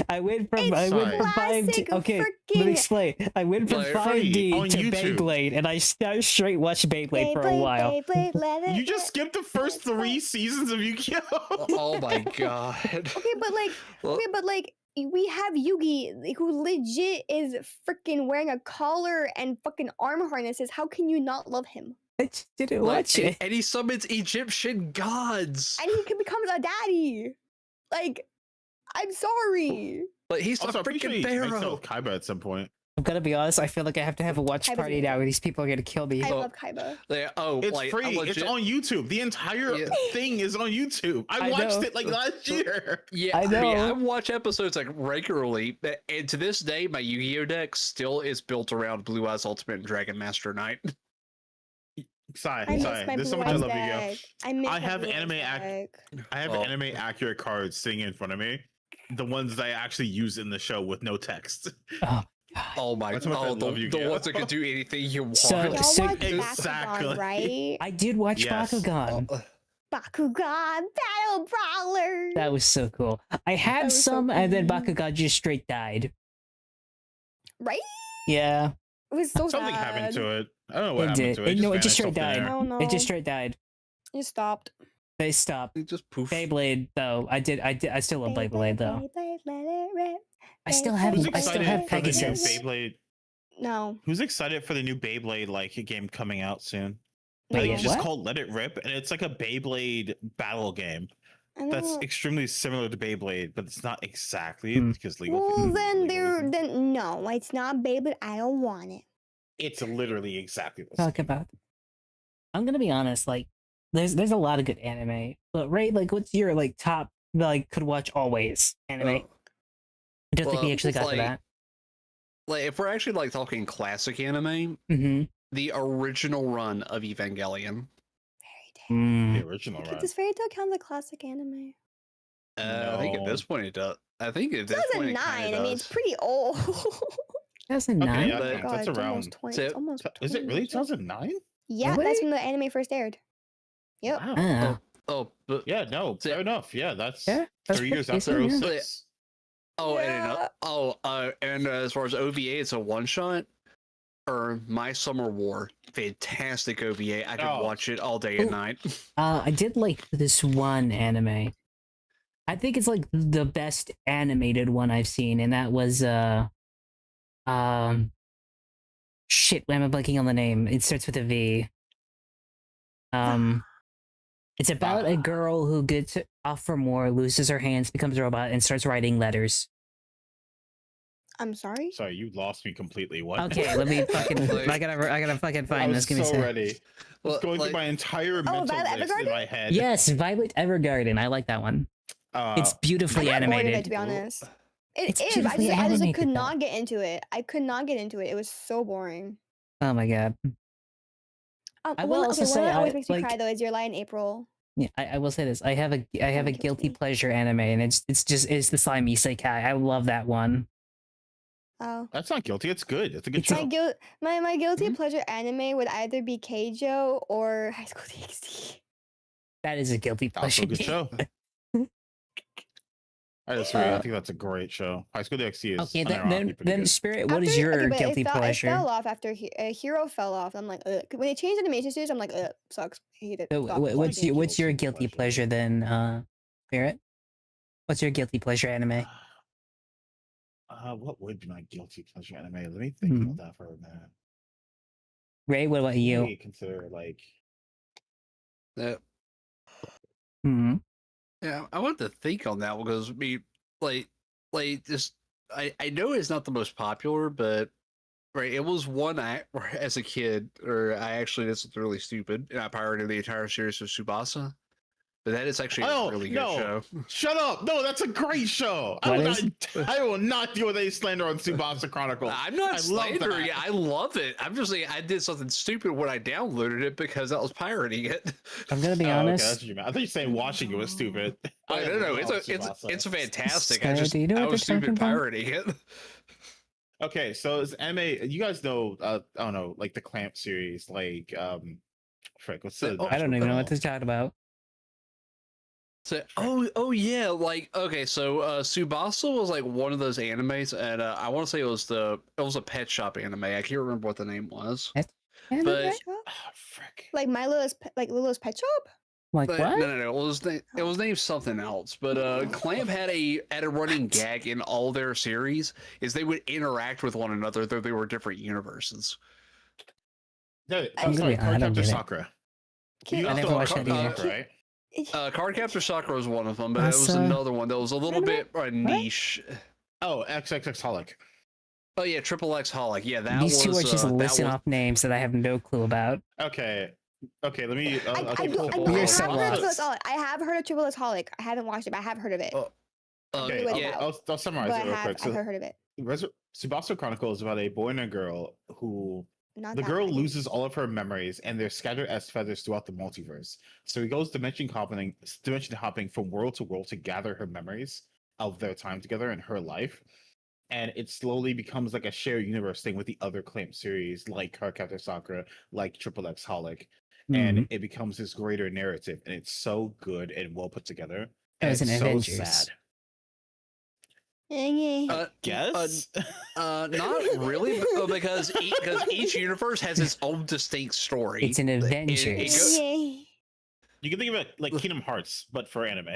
I went from It's I went from classic 5D. Okay, let me freaking explain. I went from Like, 5D on to YouTube. Beyblade, and I straight watched Beyblade for a while. Beyblade, let it You just rip. skipped the first That's 3 seasons of Yu-Gi-Oh. Oh my god. Okay, but like, Well, we have Yugi who legit is freaking wearing a collar and fucking arm harnesses. How can you not love him? I just didn't like, watch it. and he summons Egyptian gods. And he can become a daddy. Like, I'm sorry. But he's Also, a I'm pretty sure freaking he makes out pharaoh. with Kaiba at some point. I'm gonna be honest. I feel like I have to have a watch Kaiba's party really now, good. or these people are gonna kill me. I Oh, love Kaiba. It's like, free. I'm It's legit- on YouTube. The entire Yeah. thing is on YouTube. I I watched know. it like last year. Yeah, I know. I watch episodes like regularly, and to this day, my Yu-Gi-Oh deck still is built around Blue Eyes Ultimate and Dragon Master Knight. Sorry, I miss sorry. my There's so Blue much I Eyes love Yu-Gi-Oh. deck. I miss I my have Blue Eyes anime deck. I have Oh. anime accurate cards sitting in front of me. The ones that I actually use in the show with no text. Oh, Oh my That's how much I god, love the Yu-Gi-Oh. ones that can do anything you want. So- Y'all So- watch Exactly. Bakugan, right? I did watch Yes. Bakugan. Bakugan Battle Brawler. That was so cool. I had was so some, and then cool. Bakugan just straight died. Right? Yeah, It was so Something sad. happened to it. I don't know what it happened did. to it. No, it just vanished straight off thin died. air. I don't know. It just straight died. It stopped. They stopped. It just poof. Beyblade though. I still love Beyblade though. Beyblade, let it rip. I still have Who's I still excited have for the new Pegasus. Beyblade? No. Who's excited for the new Beyblade like game coming out soon? No. Like, yeah, it's just what? called Let It Rip, and it's like a Beyblade battle game I don't that's know. extremely similar to Beyblade, but it's not exactly Hmm. because legal. Well, then legalism. then no, it's not Beyblade. I don't want it. It's literally exactly the same. Talk about. I'm gonna be honest. Like, there's a lot of good anime, but Ray, like, what's your like top like could watch always anime? I don't think we well, actually got like- to that. Like, if we're actually like talking classic anime, Mm-hmm. the original run of Evangelion. Fairy Tail. The original run. Does Fairy Tail count as a classic anime? I think at No. this point it does. I think at this point it 2009. kind I of mean, it's does. pretty old. 2009. Okay, yeah, But- okay, God, that's it's around. almost 20. So- It's almost 20 Is it really years old. 2009? Yeah, Really? that's when the anime first aired. Yep. Wow. Ah, Oh, but Yeah, no, So- fair enough. Yeah, that's yeah, that's 3 years pretty after decent, yeah. 06. oh, Yeah. and as far as OVA, it's a one shot. Earn My Summer War. Fantastic OVA. I could watch it all day and night. I did like this one anime. I think it's like the best animated one I've seen, and that was shit, why am I blanking on the name? It starts with a V. It's about a girl who gets off for more, loses her hands, becomes a robot, and starts writing letters. I'm sorry. Sorry, you lost me completely. What? Okay, let me fucking. I gotta fucking find this. Give me a sec. ready. I was going through my entire mental Violet list in Evergarden? my head. Yes, Violet Evergarden. I like that one. It's beautifully I got bored of animated. it, to be honest. It's It is. beautifully I just like, could animated, though. not get into it. I could not get into it. It was so boring. Oh my god. I will also one say, that always I, makes me like- cry though is Your Lie in April. Yeah, I will say this. I have a guilty pleasure anime, and it's the Slime Isekai. I love that one. Oh. That's not guilty. It's good. It's a good It's show. My guilty Mm-hmm. pleasure anime would either be Keijo or High School DxD. That is a guilty pleasure. Also a good show. I disagree. I think that's a great show. High School DxD is Okay, unironically pretty then good. Spirit, what is your but guilty it pleasure? fell off after Hero fell off. I'm like, ugh. When they changed animation studios, I'm like, ugh, sucks. I hate it. So, Stop. what's your guilty guilty pleasure then, Spirit? What's your guilty pleasure anime? What would be my guilty pleasure anime? Let me think about that for a minute. Ray, what about you? Maybe consider like. Yeah, I want to think on that one because just I know it's not the most popular, but right, it was one act where as a kid, or I actually did something really stupid, and I pirated the entire series of Tsubasa. But that is actually a really good show. Shut up! No, that's a great show. I will not deal with any slander on Tsubasa Chronicle. I'm not slandering that. it. I love it. I'm just saying I did something stupid when I downloaded it because I was pirating it. I'm gonna be Okay, honest. that's what you meant. I thought you were saying watching it was stupid. No, it's fantastic. Sarah, do you know I what was they're talking stupid about? pirating it. Okay, so it's anime. You guys know, I don't know, like the Clamp series, like frick, what's the? I don't even know what this. this talking about. So, oh yeah, like okay, so Tsubasa was like one of those animes, and I want to say it was a Pet Shop anime. I can't remember what the name was. Pet But Frick. like Lolo's Pet Shop. Like but, what? No. It was named something else. But Clamp had a running gag in all their series is they would interact with one another, though they were different universes. No, I'm sorry, gonna be- I don't Cardcaptor get it. Sakura. Can't- I never watched that either. Sakura, right? Cardcaptor Sakura was one of them, but it was Asa- another one that was a little bit niche. Oh, XXX Holic. Oh yeah, Triple X Holic. Yeah, that These two was, are just that listing was- off names that I have no clue about. Okay, let me. I Okay, have cool. You're heard so of lost. Triple X Holic. I have heard of Triple X Holic. I haven't watched it, but I have heard of it. Okay, Wait, yeah. I'll summarize But it real quick. I've heard of it. Tsubasa Chronicle is about a boy and a girl who Not the that girl one. loses all of her memories and they're scattered as feathers throughout the multiverse. So he goes dimension hopping from world to world to gather her memories of their time together in her life. And it slowly becomes like a shared universe thing with the other Clamp series, like Cardcaptor Sakura, like Triple X Holic. And it becomes this greater narrative, and it's so good and well put together. And As it's an so Avengers. sad. Guess. Not really, because each universe has its own distinct story. It's an Avengers. You can think of it like Kingdom Hearts, but for anime.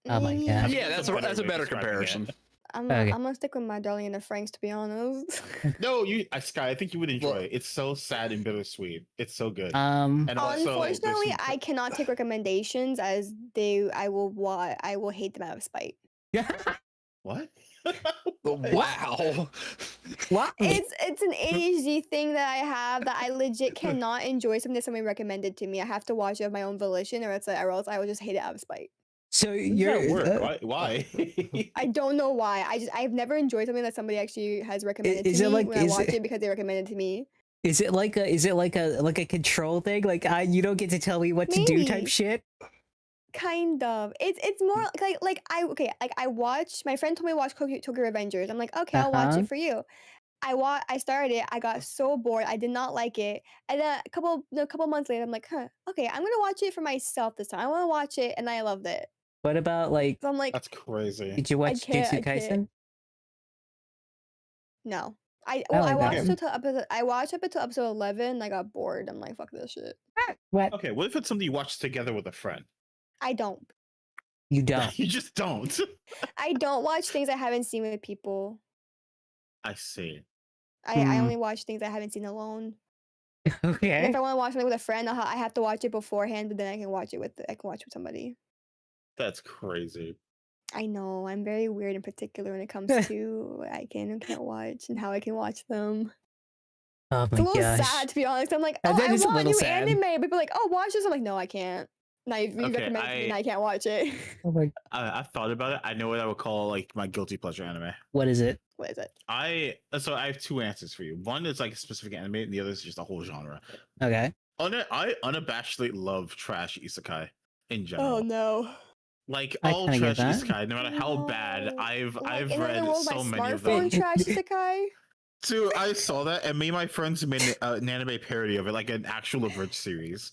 Oh my god. Yeah, that's a better comparison. I'm Okay. gonna stick with my Darling in the Franxx, to be honest. No, Sky, I think you would enjoy it. It's so sad and bittersweet. It's so good. And also, like, there's Unfortunately, some- I cannot take recommendations as I will hate them out of spite. What? Wow. What? It's an ADHD thing that I have that I legit cannot enjoy something that somebody recommended to me. I have to watch it of my own volition, or else I will just hate it out of spite. So How does you're that work? Why? I don't know why. I've never enjoyed something that somebody actually has recommended is to it me like- when I is watch it- it because they recommended it to me. Is it like a control thing? Like you don't get to tell me what to do type Maybe. shit? Kind of. It's more I watched. My friend told me to watch Tokyo Revengers. I'm like, okay, I'll watch Uh-huh. it for you. I started it. I got so bored. I did not like it. And then a couple months later, I'm like, okay, I'm gonna watch it for myself this time. I want to watch it, and I loved it. What about like? So I'm like, That's crazy. Did you watch can't- Jujutsu I can't. Kaisen? no. I like that. watched up until episode 11. I got bored. I'm like, fuck this shit. What? Okay, what if it's something you watch together with a friend? I don't. You don't. You just don't. I don't watch things I haven't seen with people. I see. I only watch things I haven't seen alone. And Okay. if I want to watch something with a friend, I have to watch it beforehand, but then I can watch it with somebody. That's crazy. I know I'm very weird in particular when it comes to I can and can't watch and how I can watch them. Oh It's a my little gosh. sad to be honest. I'm like, That oh, I is a want little new sad. anime. People are like, oh, watch this. I'm like, no, I can't. Now you Okay, recommend it to me and I can't watch it. Oh my. I've thought about it. I know what I would call like my guilty pleasure anime. What is it? What is it? I have two answers for you. One is like a specific anime, and the other is just a whole genre. Okay. I unabashedly love trash isekai in general. Oh no. Like I all kinda get trash that. isekai, no matter how bad, No. I've Like, in read other words, so my many of smartphone them. trash isekai. So I saw that, and me and my friends made an anime parody of it, like an actual abridged series.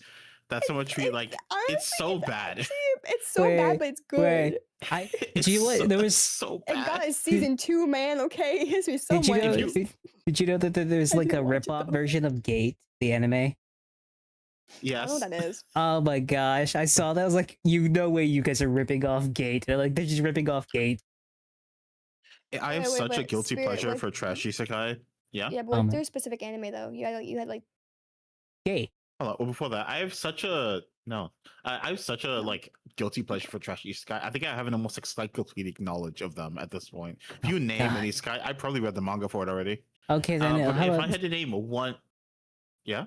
That's how much we like. Honestly, It's so bad. Actually, it's so bad, but it's good. It's Do you what? There was. so It bad. got a season 2, man. Okay, it has me so Did you much. know? you- Did you know that there's I like a didn't watch it, rip-off though. version of Gate, the anime? I Yes. don't know what that is. Oh my gosh! I saw that. I was like, no way, you guys are ripping off Gate. They're just ripping off Gate. I have Wait, such a wait, guilty Spirit, pleasure what- for trash isekai. Yeah. Yeah, but Oh what's my- their specific anime though? You had like Gate. Hold on. Well, before that, I have such a like guilty pleasure for trash isekai. I think I have an almost encyclopedic knowledge of them at this point. If you name God. an isekai, I probably read the manga for it already. Okay, then But how if I about had to name one, yeah.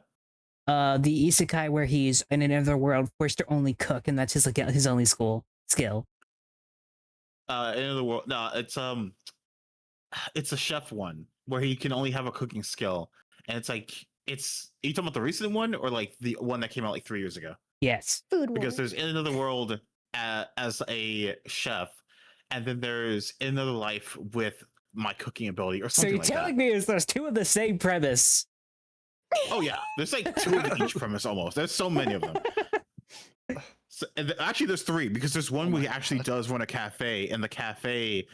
the isekai where he's in another world forced to only cook, and that's his only skill. In other world, no, it's a chef one where he can only have a cooking skill, and it's like are you talking about the recent one or like the one that came out like 3 years ago? Yes. Food Because Wars. there's in another world as a chef, and then there's in another life with my cooking ability or So something you're like telling that. me there's two of the same premise? Oh yeah, there's like two of each premise almost. There's so many of them. So, actually, there's three because there's one where he actually does run a cafe, and the cafe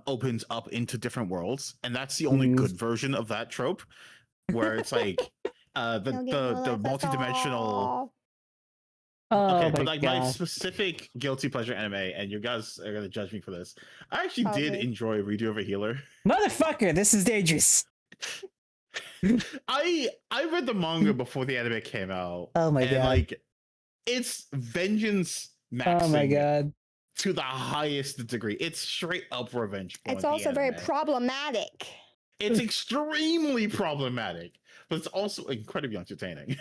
opens up into different worlds, and that's the only good version of that trope, where it's like the multidimensional. Oh Okay, my but like my gosh. specific guilty pleasure anime, and you guys are gonna judge me for this. I actually did Probably. enjoy Redo of a Healer. Motherfucker, this is dangerous. I read the manga before the anime came out. Oh my and God. like it's vengeance maxing Oh my god. to the highest degree. It's straight up revenge porn. It's the also very anime. problematic. It's extremely problematic, but it's also incredibly entertaining.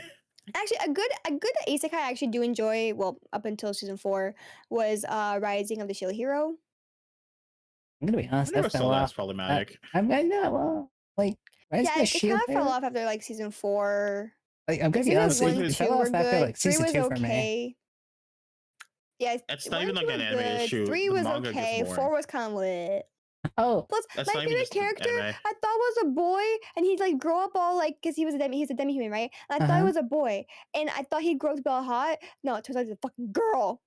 Actually, a good isekai I actually do enjoy. Well, up until season 4 was Rising of the Shield Hero. I'm gonna be I honest, never that fell saw that off. as problematic. I know, well, like, Rise of Yeah, the it Shield kind of fell Hero? off after like season 4. Like, I'm gonna be Season honest, 1, it 2 fell were off after good. like 3 season was 2 for me. okay. Yeah, It's 1 not even and 2 like were an anime good. issue. 3 The was manga gets okay. boring. 4 was kind of lit. Oh, Plus, That's my not even favorite just an character anime. I thought was a boy, and he'd like grow up all like because he's a demi-human, right? And I thought he Uh-huh. was a boy, and I thought he'd grow up to be all hot. No, it turns out he's a fucking girl.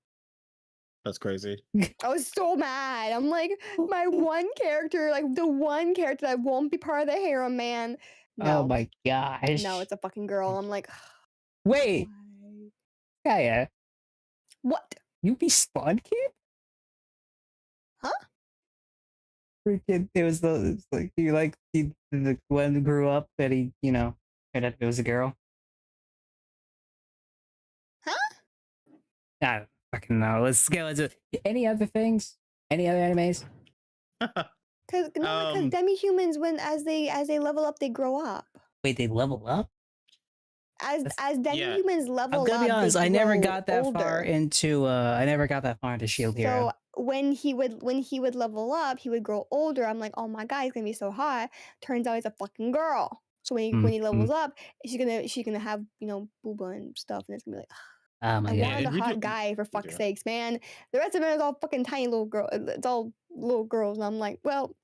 That's crazy. I was so mad. I'm like, my one character, like the one character that won't be part of the harem, man. No, oh my gosh. no, it's a fucking girl. I'm like, Wait, why? Gaia, What? you be Spawn Kid? Huh? Freaking, it's like, the one who grew up that he, turned out it was a girl. Huh? I don't fucking know. Let's go into any other things? Any other animes? Because Um, demi-humans, when as they level up, they grow up. Wait, they level up? As demi-humans level I'm up, gonna be honest, they I never grow got that older. far into Shield Hero. So when he would level up, he would grow older. I'm like, oh my god, he's gonna be so hot. Turns out he's a fucking girl. So when he levels up, she's gonna have booba and stuff, and it's gonna be like, Oh my I god. wanted a we hot do- guy for we fuck's do. sakes, man. The rest of it is all fucking tiny little girl. It's all little girls, and I'm like, well,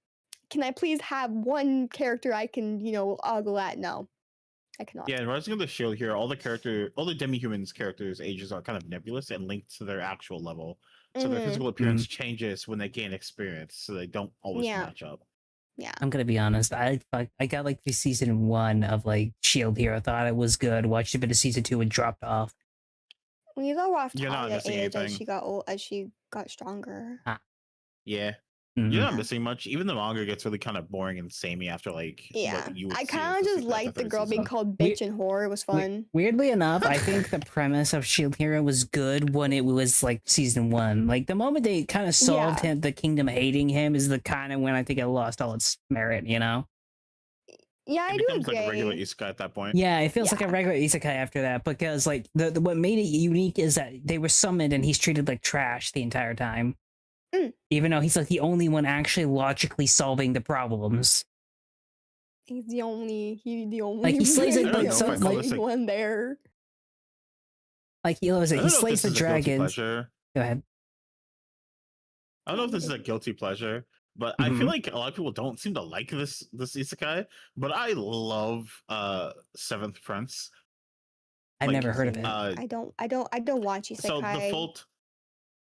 can I please have one character I can ogle at? No, I cannot. Yeah, in Rising of the Shield here, all the demi-humans characters' ages are kind of nebulous and linked to their actual level. So their Mhm. physical appearance changes when they gain experience, so they don't always Yeah. match up. Yeah. I'm gonna be honest. I got like the season 1 of like Shield Hero. Thought it was good. Watched a bit of season 2 and dropped off. When you go off You're not Talia missing age as anything. she got old, as she got stronger. Yeah. Mhm. You're not missing much. Even the manga gets really kind of boring and samey after like Yeah, what you would I see kind as of the just se- liked the third girl being season. called bitch and whore. It was fun. Weirdly enough, I think the premise of Shield Hero was good when it was like season 1. Like the moment they kind of solved Yeah. him, the kingdom hating him, is the kind of when I think it lost all its merit. You know? Yeah, I It do becomes like a regular agree. isekai at that point. Yeah, it feels like a Yeah. regular isekai after that because like the what made it unique is that they were summoned and he's treated like trash the entire time. Mm. Even though he's like the only one actually logically solving the problems. He's the only Like, he slays it, I don't but know some- if I call this like like, one there. Like he loves I it. don't He know if slays this the is a guilty dragons. pleasure. Go ahead. I don't know if this is a guilty pleasure, but I feel like a lot of people don't seem to like this isekai. But I love Seventh Prince. I've Like, never heard of it. I don't watch isekai. So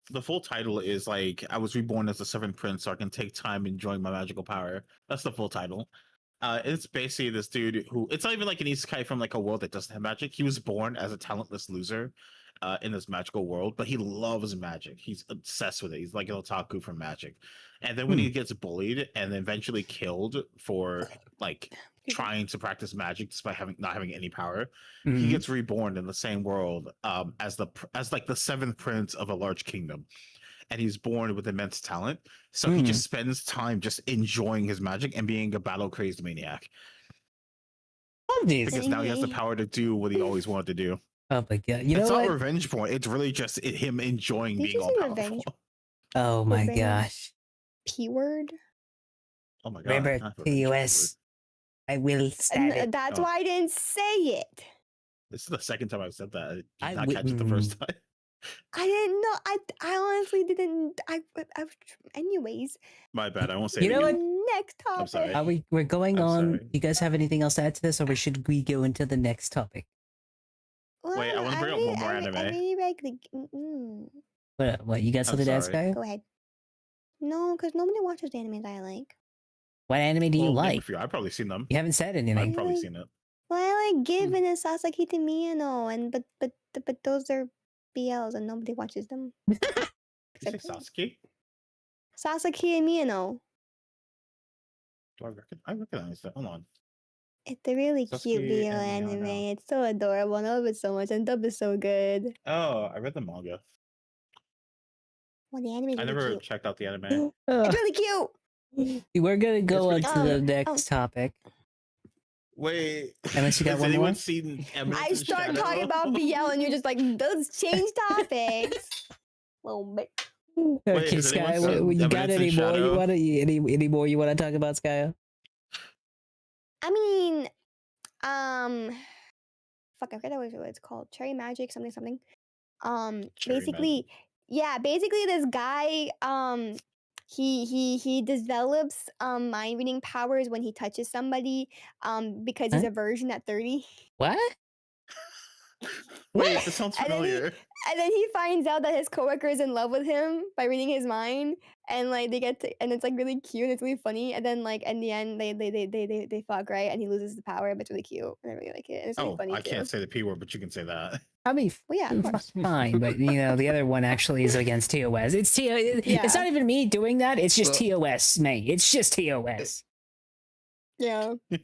the full title is like I was reborn as the Seventh Prince, so I can take time enjoying my magical power. That's the full title. It's basically this dude who it's not even like an isekai from like a world that doesn't have magic. He was born as a talentless loser in this magical world, but he loves magic. He's obsessed with it. He's like an otaku for magic. And then when he gets bullied and eventually killed for like trying to practice magic despite not having any power, he gets reborn in the same world as like the seventh prince of a large kingdom. And he's born with immense talent. So he just spends time just enjoying his magic and being a battle crazed maniac. Because now he has the power to do what he always wanted to do. Oh my god! You It's know not what? revenge porn. It's really just him enjoying Did being you all say powerful. revenge? Oh my Revenge. gosh! P word. Oh my god! Remember not revenge TOS? I will stab it. That's Oh. why I didn't say it. This is the second time I've said that. I did I not catch it the first time. I didn't know. I honestly didn't. Anyways. My bad. I won't say You it know again. what? Next topic. sorry. We're going I'm on. sorry. Do you guys have anything else to add to this, or should we go into the next topic? Well, Wait, I wanna bring up one more I anime. really like the. What you got I'm something to add, sorry. Sky? Go ahead. No, because nobody watches the animes I like. What anime do you Well, name a like? few. I've probably seen them. You haven't said anything. I've probably seen it. Well, I like Given and Sasaki to Miyano, and but those are BLs and nobody watches them. Did you say Except for Sasuke? Sasaki and Miyano. I recognize that. Hold on. It's a really cute Sasuke BL and anime. Miyano. It's so adorable. I love it so much, and dub is so good. Oh, I read the manga. Well, the anime is I really never cute. checked out the anime. Ugh. It's really cute. We're gonna go on pretty to the cute. next topic. Wait. Unless you got has one anyone more? seen Eminence I in start Shadow? talking about BL, and you're just like, let's change topics. Little bit. Okay, has anyone Sky, seen you got Eminence in any more? You Shadow? want any more you want to talk about, Sky? I mean, fuck, I forget what it's called. Cherry Magic, something. Cherry Basically, yeah, basically this guy, he develops mind reading powers when he touches somebody, because he's Huh? a virgin at 30. What? Wait, this sounds And then he- familiar. And then he finds out that his coworker is in love with him by reading his mind, and like they get to, and it's like really cute and it's really funny. And then like in the end, they fuck, right, and he loses the power, but it's really cute and I really like it. And it's really Oh, funny I too. can't say the P word, but you can say that. I mean, Well, yeah, of course. fine, but you know the other one actually is against TOS. It's It's Yeah. not even me doing that. It's just Well- TOS, mate. It's just TOS. Yeah, but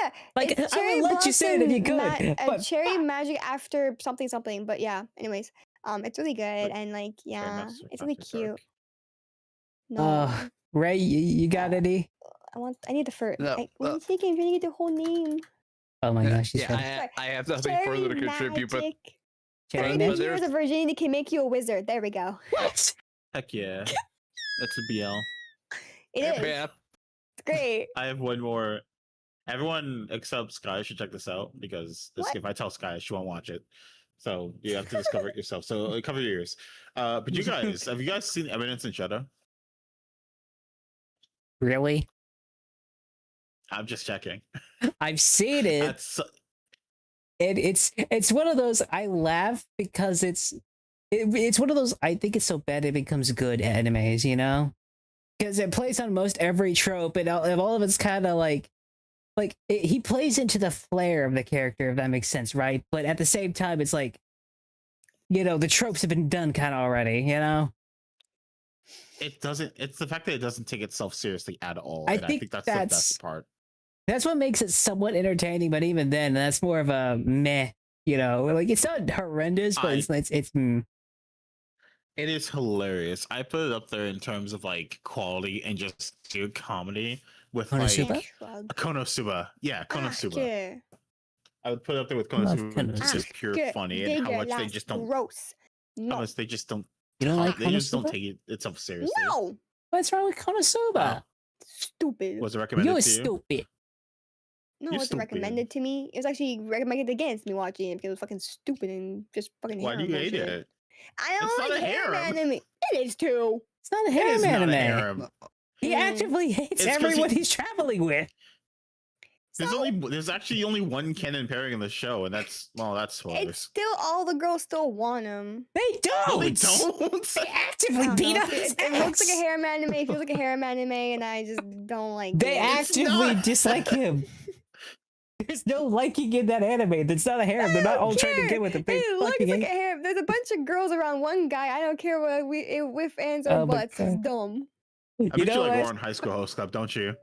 yeah, Like it's I Cherry would let you say it if you Blossom could, but Cherry Magic after something. But yeah, anyways, it's really good and like yeah, Master it's really After cute. Dark. No, Ray, you got Uh, any? I need the first. No, What are you taking? I'm trying to get the whole name. Oh my gosh, she's yeah, ready. I have nothing Cherry further to contribute, but Magic. Cherry 30 Magic? years of virginity can make you a wizard. There we go. What? Heck yeah. That's a BL. It is. yeah, It's great. I have one more. Everyone except Sky should check this out because What? if I tell Sky, she won't watch it. So you have to discover it yourself. So cover your ears. But you guys, have you guys seen Eminence in Shadow? Really? I'm just checking. I've seen it. That's It's one of those I laugh because it's one of those I think it's so bad it becomes good animes, you know? because it plays on most every trope, and all of it's kind of like he plays into the flair of the character, if that makes sense, right? But at the same time, it's like, the tropes have been done kind of already, It doesn't. It's the fact that it doesn't take itself seriously at all, I and I think think that's the best part. That's what makes it somewhat entertaining, but even then, that's more of a meh. Like it's not horrendous, but it's. It is hilarious. I put it up there in terms of like quality and just sheer comedy with Konosuba? like Konosuba. Yeah, Konosuba. Yeah. I would put it up there with Konosuba. It's just pure funny and how much they just don't. Gross. How much they just don't. You don't like They just don't Konosuba? take itself seriously. No. What's wrong with Konosuba? Stupid. Was it recommended You're to you? stupid. No, You're it wasn't stupid. recommended to me. It was actually recommended against me watching it because it was fucking stupid and just fucking Why do harem you hate bullshit. it? I It's don't not like a harem harem. anime. It is too. It's not a It harem is not anime. a harem. He actively hates It's 'cause everyone he's traveling with. There's actually only one canon pairing in the show, and that's It's spoilers. still all the girls still want him. They don't. No, they don't. They actively beat up his It looks like a ass. harem anime. It feels like a harem anime, and I just don't like They it. actively not. dislike him. There's no liking in that anime. That's not a harem. They're not all trying to get with him. It looks like a harem. There's a bunch of girls around one guy. I don't care what with ends or Oh my butts. It's God. dumb. I bet you like what? Warren High School Host Club, don't you?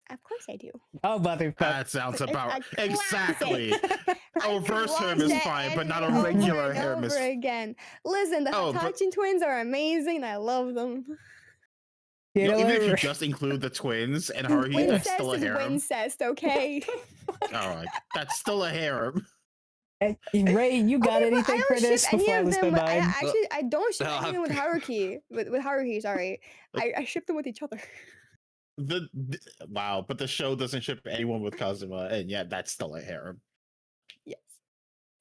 Of course I do. Oh, motherfucker. That sounds It's about a exactly. classic. A reverse Watch harem is that fine, but not a anime over regular and harem is. over again. Listen, the Oh, but- Hitachi twins are amazing. And I love them. You know Even if you what? just include the twins and Haruhi, that's Wincest still a is harem. Wincest, okay? Alright, that's still a harem. Ray, you got Okay, but anything I for don't this ship any before I of lose my them. I mind? actually I don't ship No, any of them with Haruhi. With Haruhi, sorry. I ship them with each other. Wow, but the show doesn't ship anyone with Kazuma, and yet that's still a harem. Yes.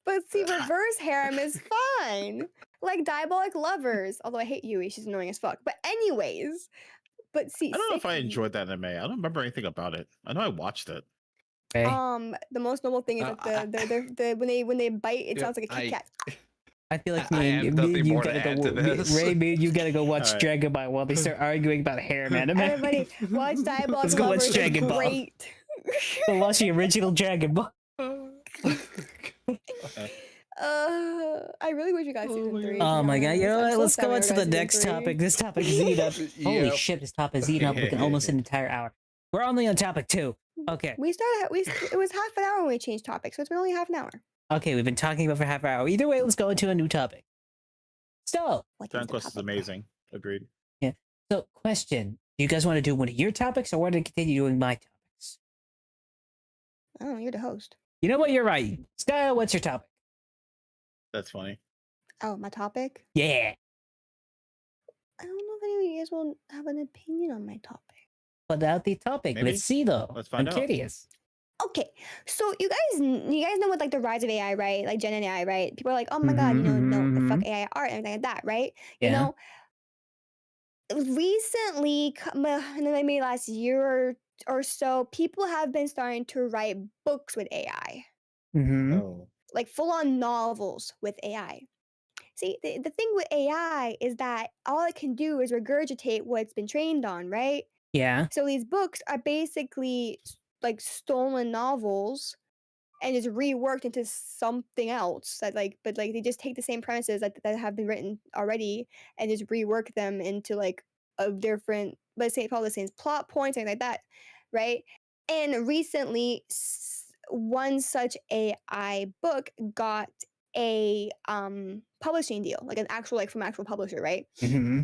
But see, reverse harem is fine. Like Diabolic Lovers. Although I hate Yui, she's annoying as fuck. But anyways. But see, I don't know if I Six- enjoyed that anime. I don't remember anything about it. I know I watched it. Ray, the most noble thing is that the when they bite, it Yeah, sounds like a Kit Kat. I feel like I me have and nothing you more to gotta add go. to this. Ray, me and you gotta go watch Alright. Dragon Ball while they start arguing about harem anime. Everybody, watch Diabolic Let's go watch Lovers. It's Dragon Ball. great. Go watch the original Dragon Ball. I really wish we got season 3. Oh my god! You know I'm what? so Let's sad go we on never to got the season next 3. topic. This topic is eating up. Holy Yep. shit! This topic is eating up like almost an entire hour. We're only on topic 2. Okay. It was half an hour when we changed topics, so it's been only half an hour. Okay, we've been talking about for half an hour. Either way, let's go into a new topic. So, What is Dragon the Quest is topic? amazing. Agreed. question: do you guys want to do one of your topics, or want to continue doing my topics? Oh, you're the host. You know what? You're right. Sky, what's your topic? That's funny. Oh, my topic? Yeah. I don't know if any of you guys will have an opinion on my topic. Put out the topic. Maybe. Let's see though. Let's find I'm out. curious. Okay, so you guys know what like the rise of AI, right? Like Gen AI, right? People are like, oh my god, no, the fuck AI art and everything like that, right? Yeah. You know, recently, in the maybe last year or so, people have been starting to write books with AI, Mm-hmm. Oh. like full-on novels with AI. See, the thing with AI is that all it can do is regurgitate what it's been trained on, right? Yeah. So these books are basically like stolen novels and just reworked into something else that but they just take the same premises that have been written already and just rework them into like a different, let's say probably the same plot points and like that, right? And recently one such AI book got a publishing deal, like an actual from actual publisher, right? Mm-hmm.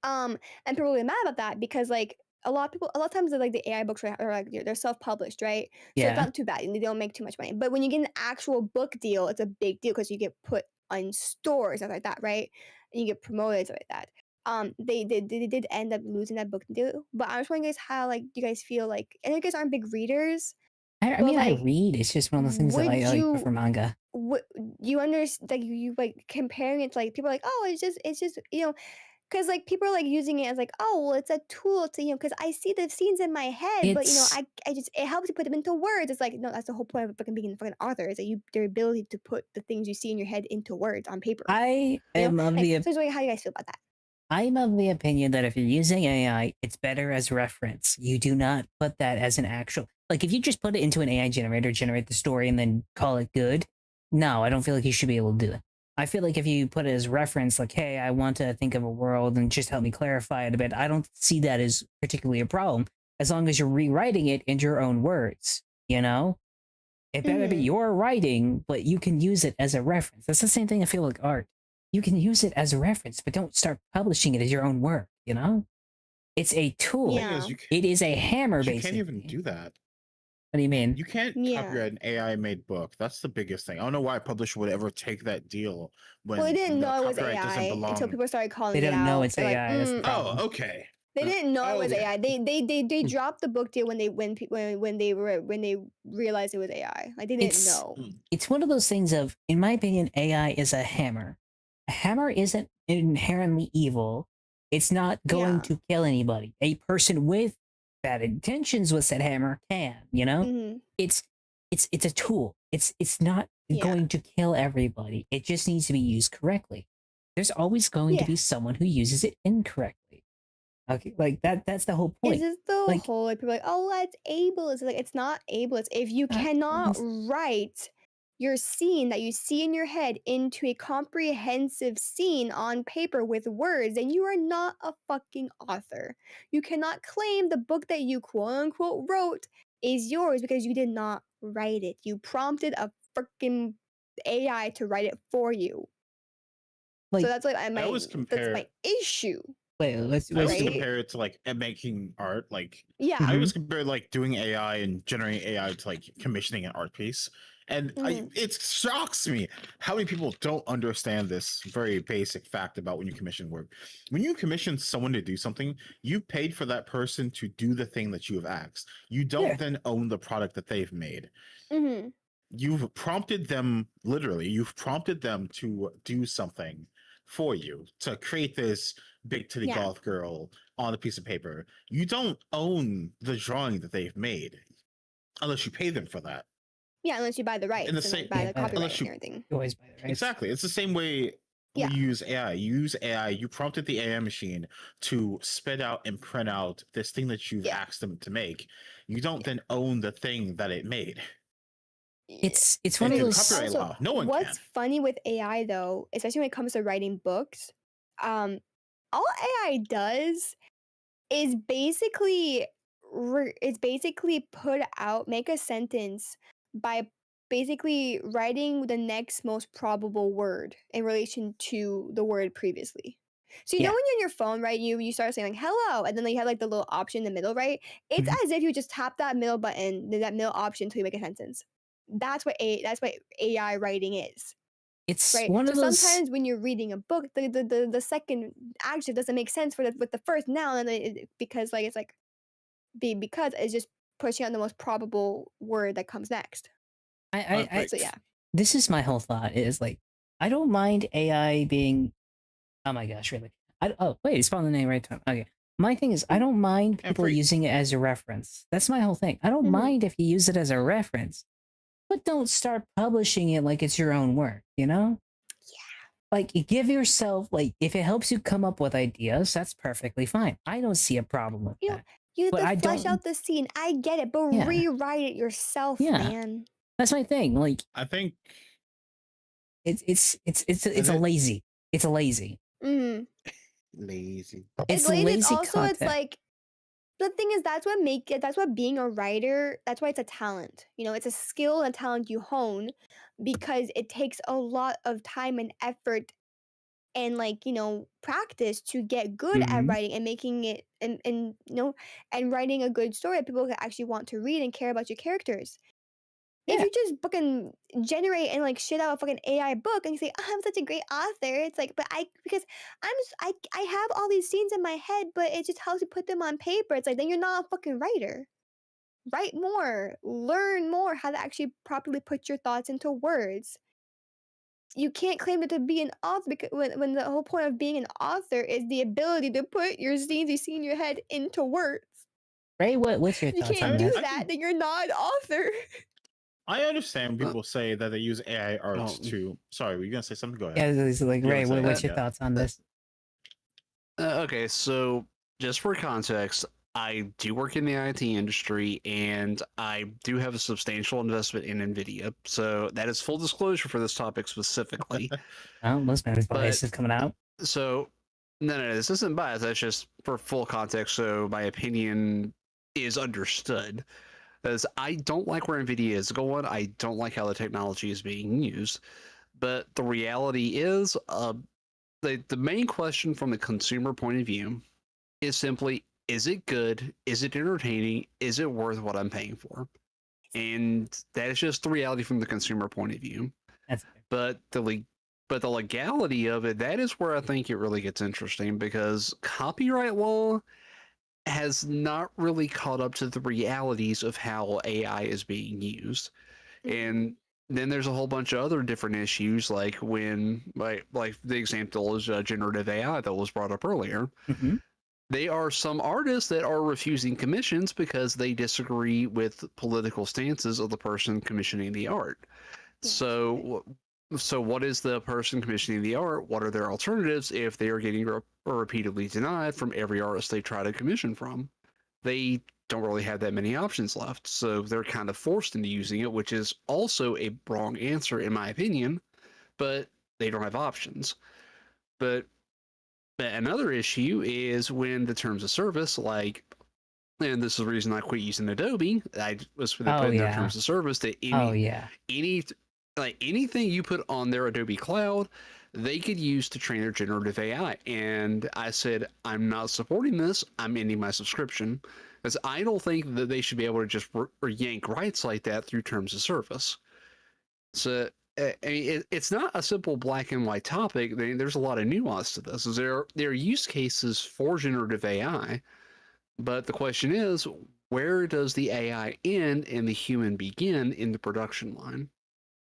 And people are really mad about that because like a lot of times like the AI books are like they're self-published, right? So Yeah. it's not too bad and they don't make too much money. But when you get an actual book deal, it's a big deal because you get put on stores stuff like that, right? And you get promoted stuff like that. They did end up losing that book deal. But I'm just wondering guys how like you guys feel like, and you guys aren't big readers. I But, mean, I like, read. It's just one of those things that would I like you- prefer manga. What you understand, like you like comparing it to like people are like, oh, it's just because like people are like using it as like, oh well, it's a tool to because I see the scenes in my head, but It's- I just it helps you put them into words. It's like no, that's the whole point of fucking being a fucking author is that their ability to put the things you see in your head into words on paper. I you know? am of Like, the so it's like, how do you guys feel about that? I'm of the opinion that if you're using AI, it's better as reference. You do not put that as an actual, like if you just put it into an AI generator, generate the story, and then call it good. No, I don't feel like you should be able to do it. I feel like if you put it as reference, like, hey, I want to think of a world and just help me clarify it a bit, I don't see that as particularly a problem as long as you're rewriting it in your own words, you know? It better be your writing, but you can use it as a reference. That's the same thing I feel like art. You can use it as a reference, but don't start publishing it as your own work, you know? It's a tool. The thing is, It is a hammer, you basically. can't even do that. What do you mean? You can't copyright an AI-made book. That's the biggest thing. I don't know why a publisher would ever take that deal when Well, they didn't the know it was copyright doesn't AI belong. until people started calling They it don't out. know it's They're like, AI. That's the problem. Oh, okay. They didn't know it was okay. AI. They dropped the book deal when they realized it was AI. Like they didn't know. It's one of those things of, in my opinion, AI is a hammer. A hammer isn't inherently evil. It's not going to kill anybody. A person with bad intentions with that hammer can, you know? It's a tool. It's not going to kill everybody. It just needs to be used correctly. There's always going to be someone who uses it incorrectly. Okay, like that's the whole point. Is this the whole like people are like, oh, that's ableist? Like it's not ableist. If you cannot write your scene that you see in your head into a comprehensive scene on paper with words, then you are not a fucking author. You cannot claim the book that you quote unquote wrote is yours because you did not write it. You prompted a freaking AI to write it for you. Like, so that's like that's my issue. Wait, I always compare it to like making art. Like, I always compare like doing AI and generating AI to like commissioning an art piece. And it shocks me how many people don't understand this very basic fact about when you commission work. When you commission someone to do something, you paid for that person to do the thing that you have asked. You don't then own the product that they've made. You've prompted them, literally, you've prompted them to do something for you, to create this big titty goth girl on a piece of paper. You don't own the drawing that they've made unless you pay them for that. Yeah, unless you buy the rights and buy the copyright and everything. You always buy the rights. Exactly. It's the same way we use AI. You use AI, you prompted the AI machine to spit out and print out this thing that you've asked them to make. You don't then own the thing that it made. It's one of those copyright law. No one What's funny with AI though, especially when it comes to writing books, all AI does is basically make a sentence by basically writing the next most probable word in relation to the word previously. So you know when you're on your phone, right? You start saying like hello, and then you have like the little option in the middle, right? It's as if you just tap that middle button, that middle option until you make a sentence. That's what AI writing is. It's right. one of those. Sometimes when you're reading a book, the second adjective doesn't make sense with the first noun, and because it's just pushing out the most probable word that comes next. This is my whole thought is like, I don't mind AI being, oh my gosh, really? Wait, it's found the name right time. Okay. My thing is, I don't mind people using it as a reference. That's my whole thing. I don't mind if you use it as a reference, but don't start publishing it like it's your own work, you know? Yeah. Like, give yourself, like, if it helps you come up with ideas, that's perfectly fine. I don't see a problem with that. You have to flesh out the scene. I get it, but rewrite it yourself, man. That's my thing. Like, I think it's a lazy. It's a lazy. Lazy. It's lazy. Also, it's like, the thing is, that's what being a writer, that's why it's a talent. You know, it's a skill and a talent you hone because it takes a lot of time and effort and practice to get good at writing and making it and writing a good story that people actually want to read and care about your characters. If you just fucking generate and shit out a fucking AI book and you say, oh, I'm such a great author, it's like, but I have all these scenes in my head, but it just helps you put them on paper. It's like, then you're not a fucking writer. Write more, learn more how to actually properly put your thoughts into words. You can't claim to be an author because when the whole point of being an author is the ability to put your scenes you see in your head into words. Ray, what's your thoughts on that? You can't do that, then you're not an author. I understand people say that they use AI arts to. Sorry, were you gonna say something? Go ahead. Yeah, it's like Ray. What's your thoughts on this? Okay, so just for context, I do work in the IT industry and I do have a substantial investment in NVIDIA. So that is full disclosure for this topic specifically. Oh, most man's But bias is coming out. so, no, this isn't bias. That's just for full context. So my opinion is understood. Because I don't like where NVIDIA is going. I don't like how the technology is being used. But the reality is, the main question from the consumer point of view is simply, is it good? Is it entertaining? Is it worth what I'm paying for? And that is just the reality from the consumer point of view. That's But the legality of it, that is where I think it really gets interesting, because copyright law has not really caught up to the realities of how AI is being used. And then there's a whole bunch of other different issues, like when, like the example is generative AI that was brought up earlier. mm-hmm. There are some artists that are refusing commissions because they disagree with political stances of the person commissioning the art. So, what is the person commissioning the art? What are their alternatives if they are getting repeatedly denied from every artist they try to commission from? They don't really have that many options left, so they're kind of forced into using it, which is also a wrong answer in my opinion, but they don't have options. But another issue is when the terms of service, like, and this is the reason I quit using Adobe, I was put in their terms of service that anything you put on their Adobe Cloud, they could use to train their generative AI. And I said, I'm not supporting this. I'm ending my subscription, because I don't think that they should be able to just yank rights like that through terms of service. So I mean, it's not a simple black and white topic. There's a lot of nuance to this. There are use cases for generative AI, but the question is, where does the AI end and the human begin in the production line?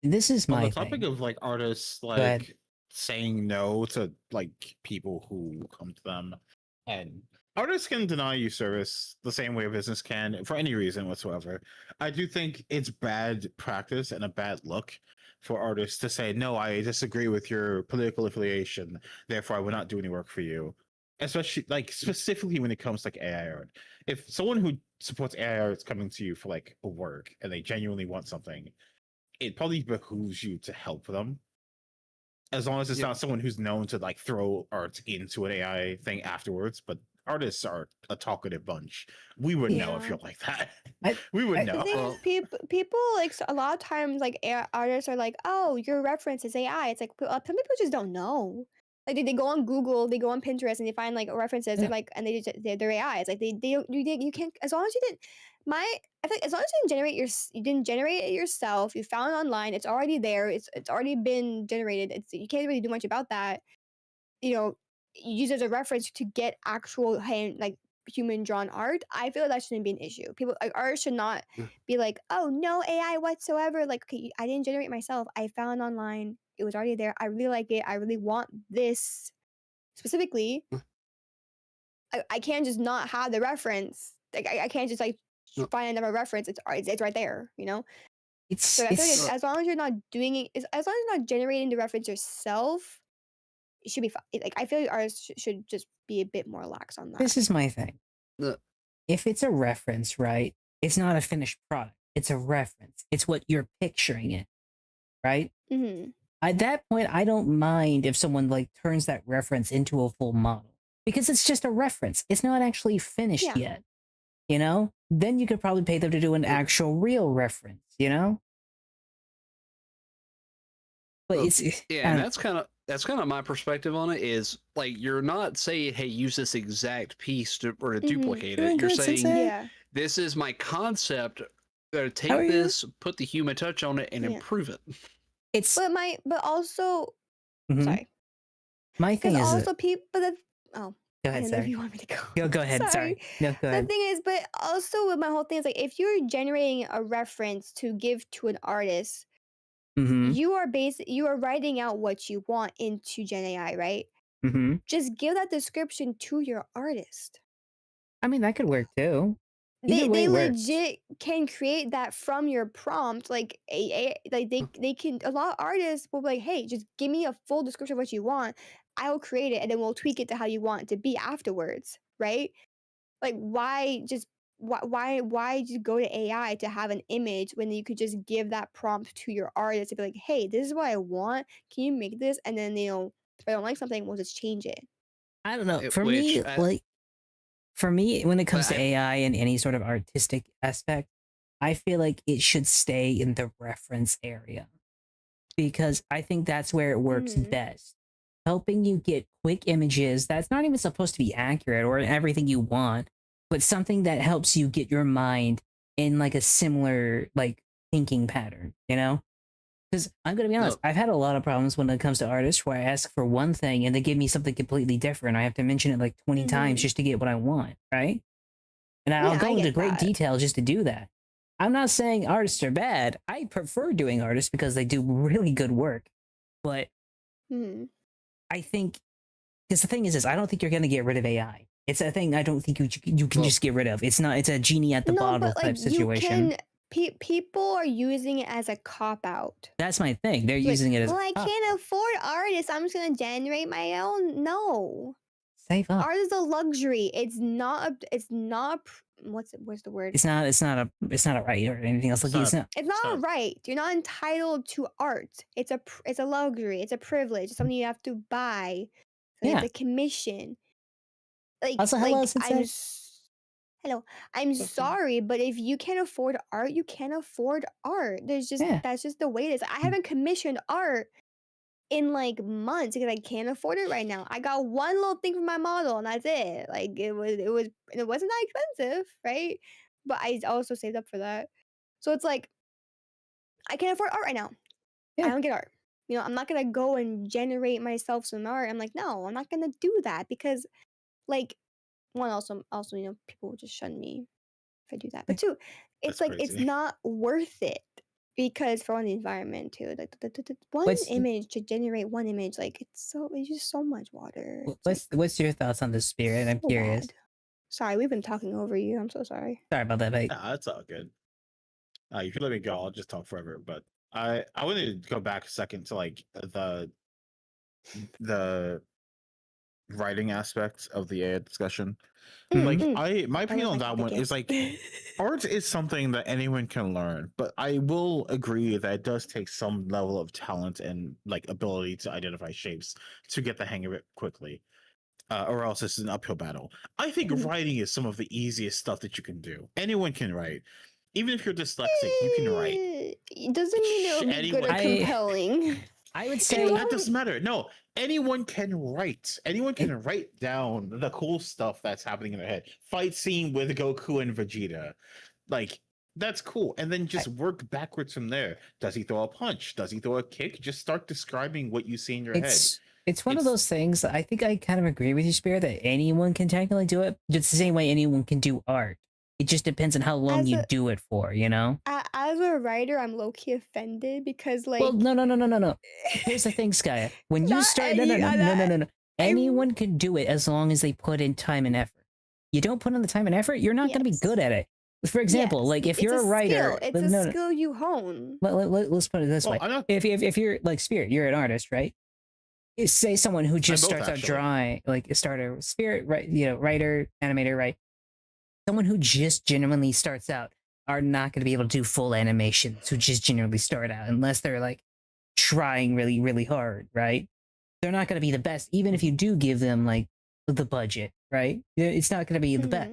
This is On my the topic thing. of like artists like saying no to like people who come to them, and artists can deny you service the same way a business can for any reason whatsoever. I do think it's bad practice and a bad look for artists to say, no, I disagree with your political affiliation, therefore I will not do any work for you. Especially like specifically when it comes to like AI art. If someone who supports AI art is coming to you for like a work and they genuinely want something, it probably behooves you to help them, as long as it's not someone who's known to like throw art into an AI thing afterwards. But artists are a talkative bunch. We would know if you're like that. We would know. The thing is, people like a lot of times like artists are like, oh, your reference is AI. It's like some people just don't know. Like they go on Google, they go on Pinterest, and they find like references, and like, and they're AI. It's like you can't, as long as you didn't. I think as long as you didn't generate it yourself, you found it online, it's already there, it's already been generated. You can't really do much about that. You know, use it as a reference to get actual hand like human drawn art. I feel like that shouldn't be an issue. People like art should not be like, oh, no AI whatsoever. Like, okay, I didn't generate myself. I found online. It was already there. I really like it. I really want this specifically. I can't just not have the reference. Like I can't just like find another reference. It's right there. You know. So I feel like as long as you're not doing it, as long as you're not generating the reference yourself, it should be fine. Like I feel like artists should just be a bit more lax on that. This is my thing. If it's a reference, right? It's not a finished product. It's a reference. It's what you're picturing it, right? Mm-hmm. At that point, I don't mind if someone like turns that reference into a full model, because it's just a reference. It's not actually finished yet. You know? Then you could probably pay them to do an actual real reference, you know? But and that's kind of my perspective on it. Is like, you're not saying, hey, use this exact piece to duplicate it. You're saying, this is my concept. Take this, put the human touch on it, and improve it. But also, sorry. My thing is also people. Go ahead, sorry. If you want me to go. Go ahead. Sorry. No, go ahead. The thing is, but also with my whole thing is like, if you're generating a reference to give to an artist, you are writing out what you want into Gen AI, right? Just give that description to your artist. I mean, that could work too. They legit can create that from your prompt. Like they can, a lot of artists will be like, hey, just give me a full description of what you want. I'll create it and then we'll tweak it to how you want it to be afterwards, right? Like why just go to AI to have an image when you could just give that prompt to your artist to be like, hey, this is what I want. Can you make this? And then if I don't like something, we'll just change it. I don't know. For Which me, when it comes but to AI and any sort of artistic aspect, I feel like it should stay in the reference area because I think that's where it works Mhm. best. Helping you get quick images that's not even supposed to be accurate or everything you want, but something that helps you get your mind in like a similar like thinking pattern, you know? Because I'm gonna be honest, no, I've had a lot of problems when it comes to artists where I ask for one thing and they give me something completely different. I have to mention it like 20 times Mhm. just to get what I want, right? And I'll Yeah, I go into get great that. detail just to do that. I'm not saying artists are bad. I prefer doing artists because they do really good work. But Mhm. I think, because the thing is this, I don't think you're gonna get rid of AI. It's a thing I don't think you can well, just get rid of. It's not. It's a genie at the No, bottle but like type you situation. can people are using it as a cop out. That's my thing. They're Like, using it as well, a I cop. can't afford artists. I'm just gonna generate my own. No. Save up. Art is a luxury. It's not what's the word? It's not. It's not a. It's not a right or anything else. Like it's not. It's not a right. You're not entitled to art. It's a luxury. It's a privilege. It's something you have to buy. So you have Yeah. to commission. Also, hello, I'm Sensei. hello. I'm So- sorry, but if you can't afford art, you can't afford art. Yeah. That's just the way it is. I haven't commissioned art in like months because I can't afford it right now. I got one little thing for my model and that's it. Like and it wasn't that expensive, right? But I also saved up for that. So it's like I can't afford art right now. I Yeah. don't get art. I'm not gonna go and generate myself some art. I'm like, no, I'm not gonna do that because like one also, people will just shun me if I do that. But two, it's That's like it's crazy. not worth it because for one the environment too. Like the one What's image to generate one image, like it's just so much water. It's like what's your thoughts on the spirit? I'm so curious. bad. Sorry, we've been talking over you. I'm so sorry. Sorry about that, mate. Nah, that's all good. You can let me go. I'll just talk forever. But I wanted to go back a second to like the writing aspect of the AI discussion. Like my opinion on that one is like art is something that anyone can learn, but I will agree that it does take some level of talent and like ability to identify shapes to get the hang of it quickly. Or else it's an uphill battle. I think writing is some of the easiest stuff that you can do. Anyone can write. Even if you're dyslexic, you can write. It doesn't mean it'll be good or compelling. I would say that doesn't matter. No, anyone can write. Anyone can write down the cool stuff that's happening in their head. Fight scene with Goku and Vegeta. Like, that's cool. And then just work backwards from there. Does he throw a punch? Does he throw a kick? Just start describing what you see in your head. It's one of those things. I think I kind of agree with you, Spirit, that anyone can technically do it. Just the same way anyone can do art. It just depends on how long you do it for, you know? As a writer, I'm low-key offended because like well, no. Here's the thing, Skya. When you start no. Anyone can do it as long as they put in time and effort. You don't put in the time and effort, you're not going to be good at it. For example, like if you're a writer, it's a skill you hone. Let's put it this way. If you're like Spirit, you're an artist, right? Say someone who just starts out drawing, like start a Spirit, right? Writer, animator, right? Someone who just genuinely starts out are not going to be able to do full animations. Who just genuinely start out unless they're like trying really, really hard, right? They're not going to be the best, even if you do give them like the budget, right? It's not going to be the best.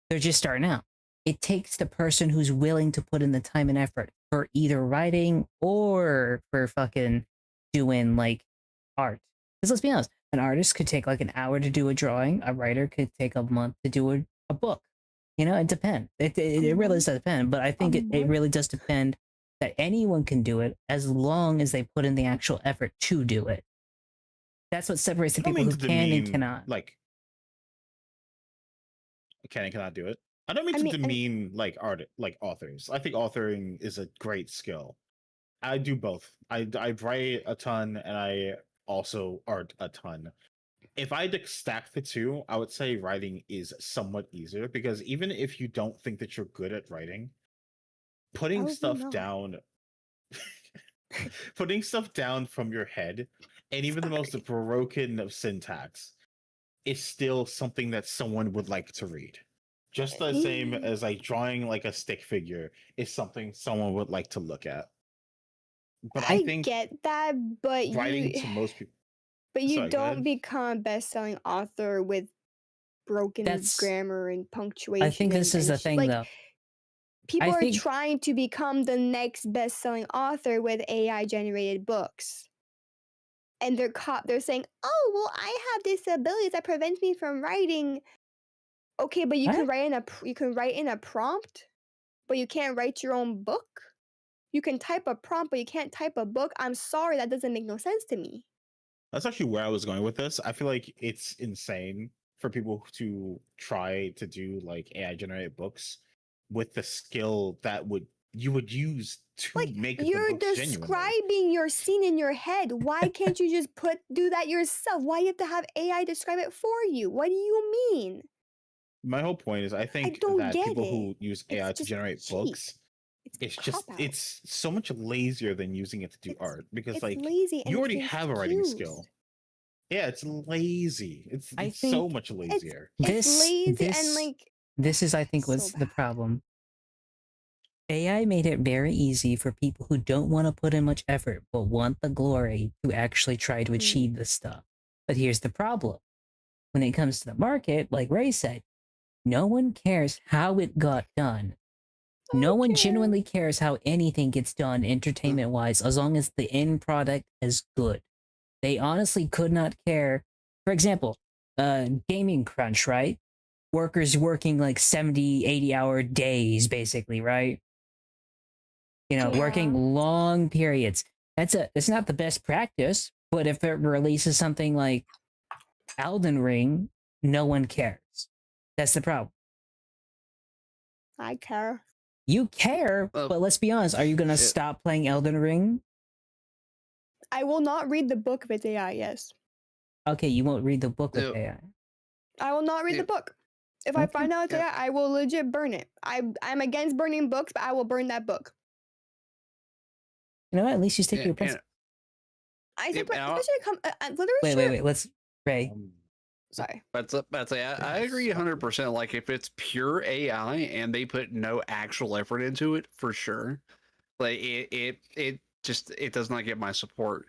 They're just starting out. It takes the person who's willing to put in the time and effort for either writing or for fucking doing like art. Because let's be honest, an artist could take like an hour to do a drawing. A writer could take a month to do a book. It depends. It really does depend. But I think it really does depend that anyone can do it as long as they put in the actual effort to do it. That's what separates the people who can and cannot. Like, can and cannot do it. I don't mean to demean like art, like authors. I think authoring is a great skill. I do both. I write a ton and I also art a ton. If I had to stack the two, I would say writing is somewhat easier because even if you don't think that you're good at writing, putting stuff down putting stuff down from your head And even the most Sorry. broken of syntax is still something that someone would like to read. Just the same as like drawing like a stick figure is something someone would like to look at. But I think get that, but writing to most people. but you Sorry, go don't ahead. become a best-selling author with broken That's- grammar and punctuation. I think this is the thing, like, though. people I are think- trying to become the next best-selling author with AI generated books. And they're saying, "Oh, well, I have disabilities that prevent me from writing." Okay, but you What? can write in a prompt, but you can't write your own book. You can type a prompt, but you can't type a book. I'm sorry, that doesn't make no sense to me. That's actually where I was going with this. I feel like it's insane for people to try to do like AI generated books with the skill that you would use to Like, make the you're books genuinely. describing your scene in your head. Why can't you just do that yourself? Why you have to have AI describe it for you? What do you mean? My whole point is I think don't that get people it. who use AI It's to just generate cheap. books, it's so much lazier than using it to do art because It's like lazy and you it's already an have a writing excuse. skill. Yeah, it's lazy. It's I so think much lazier. It's lazy and like this is, I think, so was the bad. problem. AI made it very easy for people who don't want to put in much effort but want the glory to actually try to achieve this stuff. But here's the problem. When it comes to the market, like Ray said, no one cares how it got done. No one genuinely cares how anything gets done entertainment wise as long as the end product is good. They honestly could not care. For example, gaming crunch, right? Workers working like 70, 80-hour days, basically, right? You know, working long periods. It's not the best practice, but if it releases something like Elden Ring, no one cares. That's the problem. I care. You care, but let's be honest, are you gonna stop playing Elden Ring? I will not read the book if it's AI, yes. Okay, you won't read the book with AI. I will not read the book. If I find out it's AI, I will legit burn it. I'm against burning books, but I will burn that book. You know what? At least you stick to your principles. Wait. Let's Ray. Sorry. That's I agree 100%. Like if it's pure AI and they put no actual effort into it, for sure. Like it does not get my support.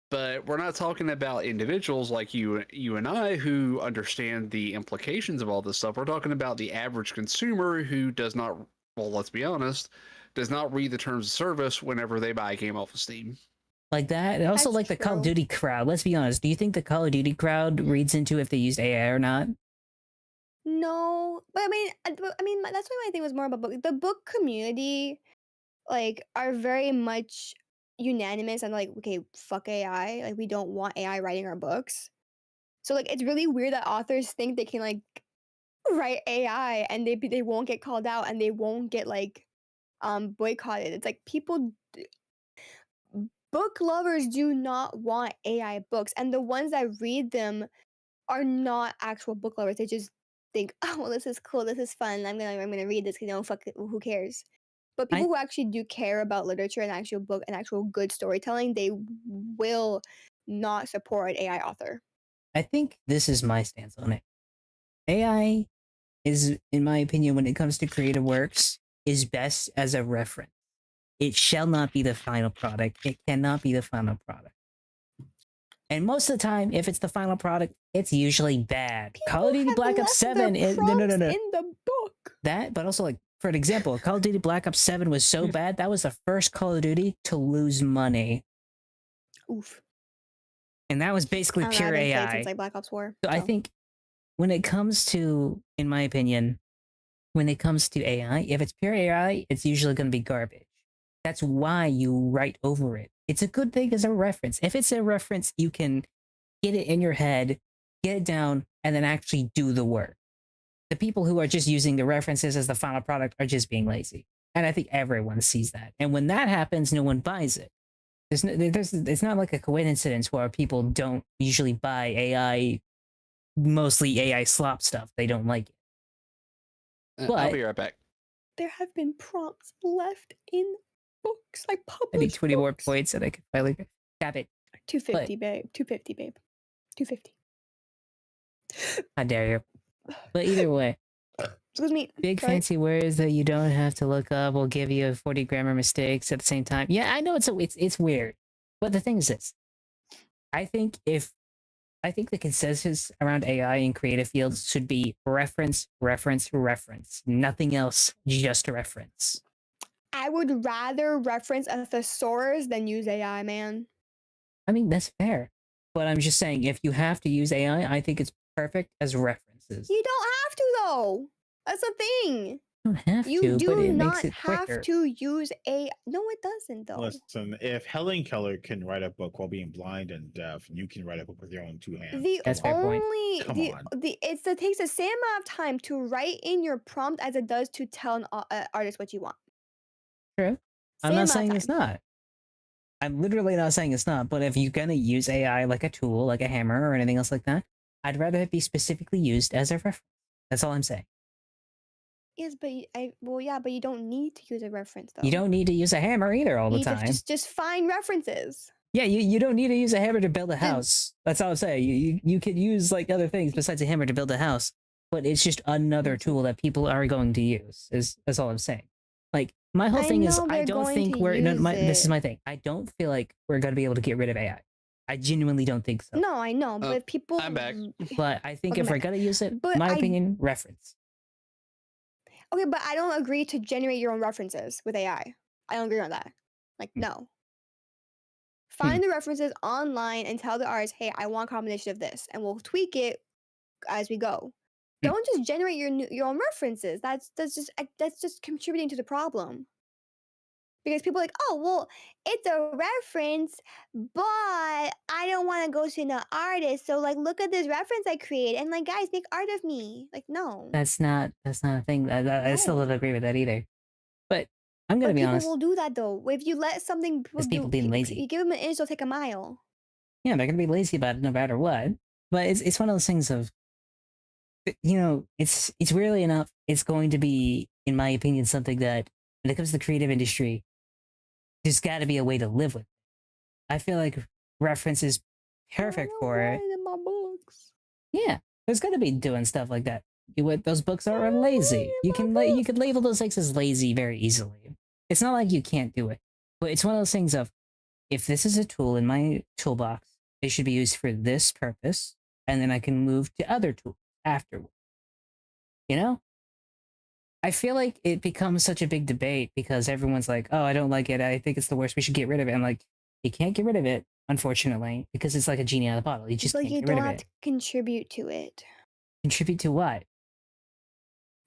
But we're not talking about individuals like you and I who understand the implications of all this stuff. We're talking about the average consumer who does not, well, let's be honest, does not read the terms of service whenever they buy a game off of Steam. Like that. And also, like the Call of Duty crowd. Let's be honest. Do you think the Call of Duty crowd reads into if they used AI or not? No, but I mean, that's why my thing was more about book. The book community, like, are very much unanimous and like, okay, fuck AI. Like, we don't want AI writing our books. So like, it's really weird that authors think they can like write AI and they won't get called out and they won't get like boycotted. It's like book lovers do not want AI books, and the ones that read them are not actual book lovers. They just think, oh, well, this is cool, this is fun. I'm gonna read this because fuck it, who cares? But people who actually do care about literature and actual book and actual good storytelling, they will not support an AI author. I think this is my stance on it. AI is, in my opinion, when it comes to creative works, is best as a reference. It shall not be the final product. It cannot be the final product. And most of the time, if it's the final product, it's usually bad. Call of Duty Black Ops 7 is no. in the book. That, but also like for an example, Call of Duty Black Ops 7 was so bad that was the first Call of Duty to lose money. Oof. And that was basically pure AI. Since like Black Ops 4. So I think when it comes to, in my opinion, when it comes to AI, if it's pure AI, it's usually going to be garbage. That's why you write over it. It's a good thing as a reference. If it's a reference, you can get it in your head, get it down, and then actually do the work. The people who are just using the references as the final product are just being lazy. And I think everyone sees that. And when that happens, no one buys it. It's not like a coincidence where people don't usually buy AI, mostly AI slop stuff. They don't like it. But I'll be right back. There have been prompts left in books, like published I need 20 more books. points and I could finally cap it. 250, babe. 250, babe. 250. How dare you? But either way, Excuse me. big Sorry. fancy words that you don't have to look up will give you 40 grammar mistakes at the same time. Yeah, I know it's weird. But the thing is this. I think the consensus around AI in creative fields should be reference, reference, reference. Nothing else, just reference. I would rather reference a thesaurus than use AI, man. I mean, that's fair. But I'm just saying, if you have to use AI, I think it's perfect as references. You don't have to, though. That's the thing. You don't have You to, do but it not makes it have quicker. to use a. No, it doesn't, though. Listen, if Helen Keller can write a book while being blind and deaf, you can write a book with your own two hands. That's fair point. Come on. It takes the same amount of time to write in your prompt as it does to tell an artist what you want. True. I'm not saying it's not. I'm literally not saying it's not, but if you're gonna use AI like a tool, like a hammer or anything else like that, I'd rather it be specifically used as a reference. That's all I'm saying. Yes, but but you don't need to use a reference, though. You don't need to use a hammer either all the time. Just find references. Yeah, you don't need to use a hammer to build a house. That's all I'm saying. You could use like other things besides a hammer to build a house, but it's just another tool that people are going to use. That's all I'm saying. Like my whole thing is, I don't think this is my thing. I don't feel like we're gonna be able to get rid of AI. I genuinely don't think so. No, I know, but people. I'm back. But I think if we're gonna use it, my opinion, reference. Okay, but I don't agree to generate your own references with AI. I don't agree on that. Like, no. Find the references online and tell the artist, hey, I want a combination of this, and we'll tweak it as we go. Don't just generate your own references. That's just contributing to the problem. Because people are like, oh, well, it's a reference, but I don't want to go to an artist. So, like, look at this reference I created. And, like, guys, make art of me. Like, no. That's not a thing. I still don't agree with that either. But I'm going to be honest. People will do that, though. If you let something people being lazy. You give them an inch, they'll take a mile. Yeah, they're going to be lazy about it no matter what. But it's one of those things of, it's weirdly enough, it's going to be, in my opinion, something that, when it comes to the creative industry, there's got to be a way to live with it. I feel like reference is perfect for it. In my books. Yeah, there's got to be doing stuff like that. Those books are lazy. You could label those things as lazy very easily. It's not like you can't do it, but it's one of those things of, if this is a tool in my toolbox, it should be used for this purpose, and then I can move to other tools afterward. I feel like it becomes such a big debate because everyone's like, oh, I don't like it. I think it's the worst. We should get rid of it. I'm like, you can't get rid of it, unfortunately, because it's like a genie out of the bottle. You just can't get rid of it. You don't have to contribute to it. Contribute to what?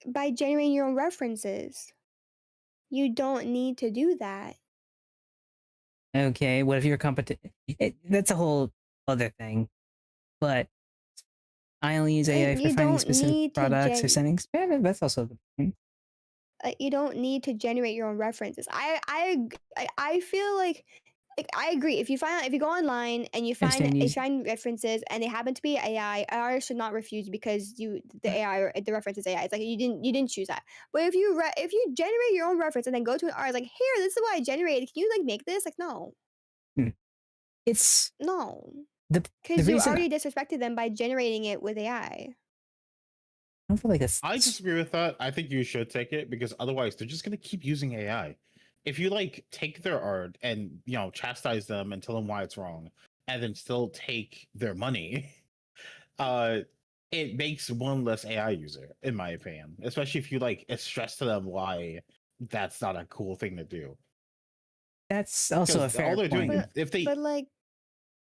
By generating your own references. You don't need to do that. Okay, what if you're competent? That's a whole other thing. But I only use AI for finding specific products or settings. Yeah, that's also the thing. You don't need to generate your own references. I feel like I agree. If you go online and you find references and they happen to be AI, artists should not refuse because the AI or the reference is AI. It's like you didn't choose that. But if you generate your own reference and then go to an artist like, here, this is what I generated. Can you like make this? Like, no. It's no. Because you already disrespected them by generating it with AI. I don't feel like I disagree with that. I think you should take it because otherwise they're just gonna keep using AI. If you like take their art and chastise them and tell them why it's wrong, and then still take their money, it makes one less AI user, in my opinion. Especially if you like stress to them why that's not a cool thing to do. That's also a fair all they're point. doing if they, but like,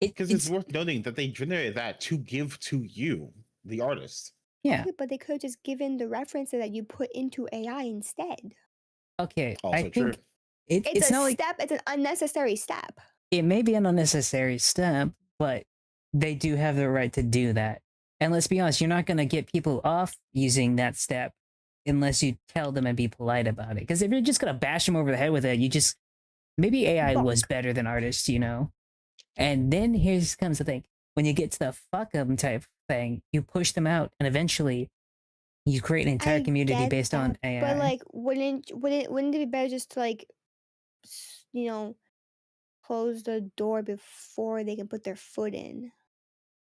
because it's worth noting that they generated that to give to you, the artist. Yeah, but they could have just given the references that you put into AI instead. Okay, also I true. think it's not step. It's an unnecessary step. It may be an unnecessary step, but they do have the right to do that. And let's be honest, you're not going to get people off using that step unless you tell them and be polite about it. Because if you're just going to bash them over the head with it, maybe AI was better than artists, And then here comes the thing. When you get to the fuck them type thing, you push them out, and eventually you create an entire community based on AI. But like, wouldn't it be better just to like, close the door before they can put their foot in.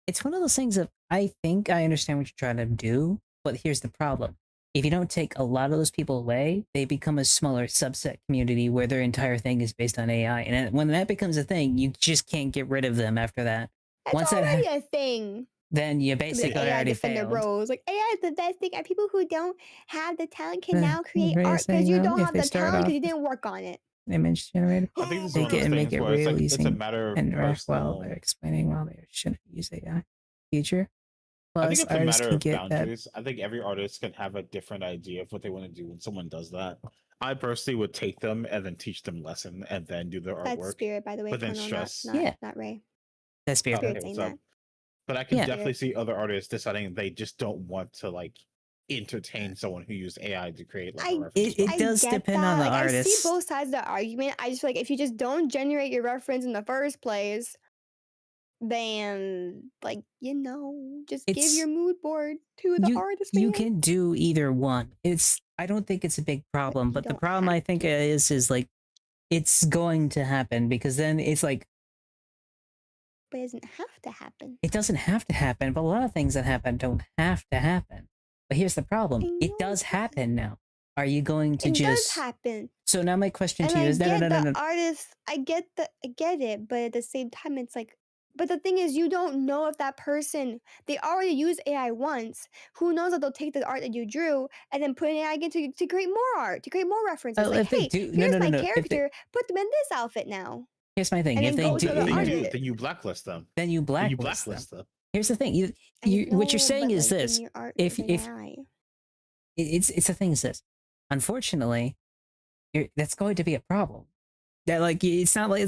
It's one of those things that I think I understand what you're trying to do, but here's the problem. If you don't take a lot of those people away, they become a smaller subset community where their entire thing is based on AI. And when that becomes a thing, you just can't get rid of them after that. That's Once already a thing. then you To be basically like AI already defender failed. bros. Like AI is the best thing, and people who don't have the talent can now create Ray is art because saying, you don't if have they the start talent off because you didn't work on it. image generator, I think this is take one of it those and make things it where it's real like it's a using matter of and draft well. personal. They're explaining well they shouldn't use AI. Future. I think Plus, it's a artists matter can of get that. boundaries. I think every artist can have a different idea of what they want to do when someone does that. I personally would take them and then teach them lesson and then do their That's artwork. Spirit, by the way. But then Kono, stress. not Ray. That's Oh, Spirit. Spirit okay, saying what's up? that. But I can Yeah. definitely see other artists deciding they just don't want to like entertain someone who used AI to create like a reference. It I does get depend that. on the Like, I see artist. both sides of the argument. I just feel like if you just don't generate your reference in the first place, then like just give your mood board to the artist. You man. can do either one. I don't think it's a big problem, but the don't problem I think is like it's going to happen because then it's like But it doesn't have to happen. it doesn't have to happen, but a lot of things that happen don't have to happen. But here's the problem. It does happen now. Are you going to It just does happen. So now my question And to you I is get no. the artist. I get it, but at the same time, it's like. But the thing is, you don't know if that person they already used AI once. Who knows if they'll take the art that you drew and then put an AI again to create more art, to create more references. Like, if they hey, do, here's my no. character. Put them in this outfit now. Here's my thing. And If then they go do, to the artist. then you blacklist them. Then you blacklist them. Here's the thing. What you're know, saying but, is like, this. then your art If is AI. it's the thing is this. Unfortunately, that's going to be a problem. That like it's not like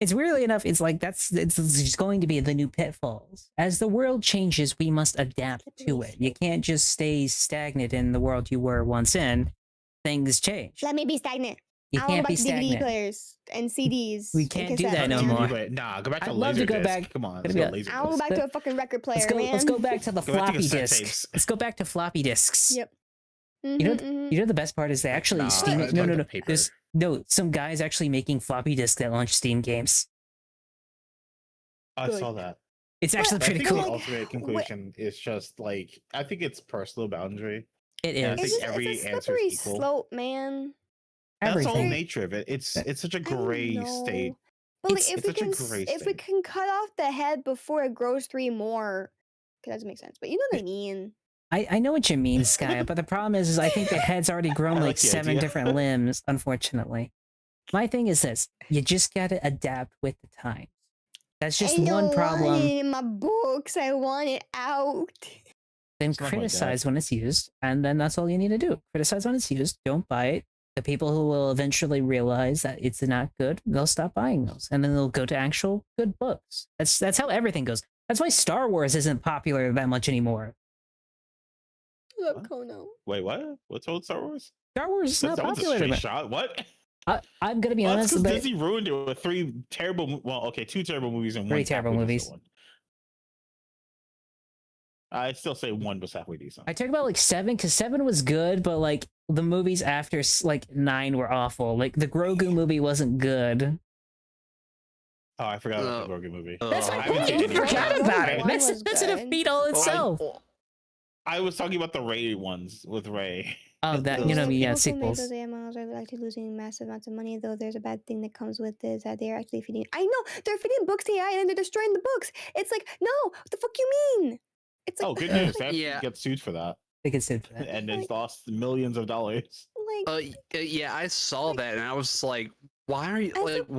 it's weirdly enough. It's like it's just going to be the new pitfalls. As the world changes, we must adapt to it. You can't just stay stagnant in the world you were once in. Things change. Let me be stagnant. You can't be DVD stagnant. players and CDs. We can't do that no more. Nah, go back to I'd love to go back. Come on, let's go laser I'll go back to a fucking record player, man. Let's go back to the Go back to floppy cassette disk. tapes. Let's go back to floppy disks. Yep. You know the best part is they actually Nah, Steam. it's No, like no, the no. paper. There's some guys actually making floppy disks that launch Steam games. I Good. saw that. It's actually But I pretty think cool. the ultimate conclusion is just like I think it's personal boundary. It And I is. think It's every a answer is slippery equal. slope, man. That's the whole Everything. nature of it. It's such a gray I state. know. But like, It's- if it's we such a can, gray if we state. can cut off the head before it grows 3 more, okay, that doesn't make sense. But you know what I mean. I know what you mean, Sky, but the problem is I think the head's already grown I like like the 7 idea. different limbs, unfortunately. My thing is this. You just gotta adapt with the times. That's just I one don't want problem. it in my books. I want it out. Then Stuff like criticize when it's used, and then that's all you need to do. Criticize when it's used. Don't buy it. The people who will eventually realize that it's not good, they'll stop buying those, and then they'll go to actual good books. That's how everything goes. That's why Star Wars isn't popular that much anymore. Love What? Kono. Wait, what? What's old Star Wars? Star Wars is not That was a popular straight anymore. shot. What? I'm gonna be Well, that's honest, because but Disney ruined it with 3 terrible. Well, okay, 2 terrible movies and 1 Three terrible halfway movies. decent one. I still say 1 was halfway decent. I talk about like 7 because 7 was good, but like the movies after like 9 were awful. Like the Grogu movie wasn't good. Oh, I forgot about the Grogu movie. That's I my haven't point. seen You any of forgot them. about it. One That's was a good. defeat all itself. I was talking about the Ray ones with Ray. Oh, that Those- yeah, People who make sequels. those AI models are likely losing massive amounts of money, though there's a bad thing that comes with this, that they're actually feeding. I know they're feeding books to AI and then they're destroying the books. It's like, no, what the fuck you mean? It's like, Oh, good news! They have Yeah. to get sued for that, They could sit for that. and it's lost millions of dollars. like Yeah, I saw that and I was like, why are you I like? thought-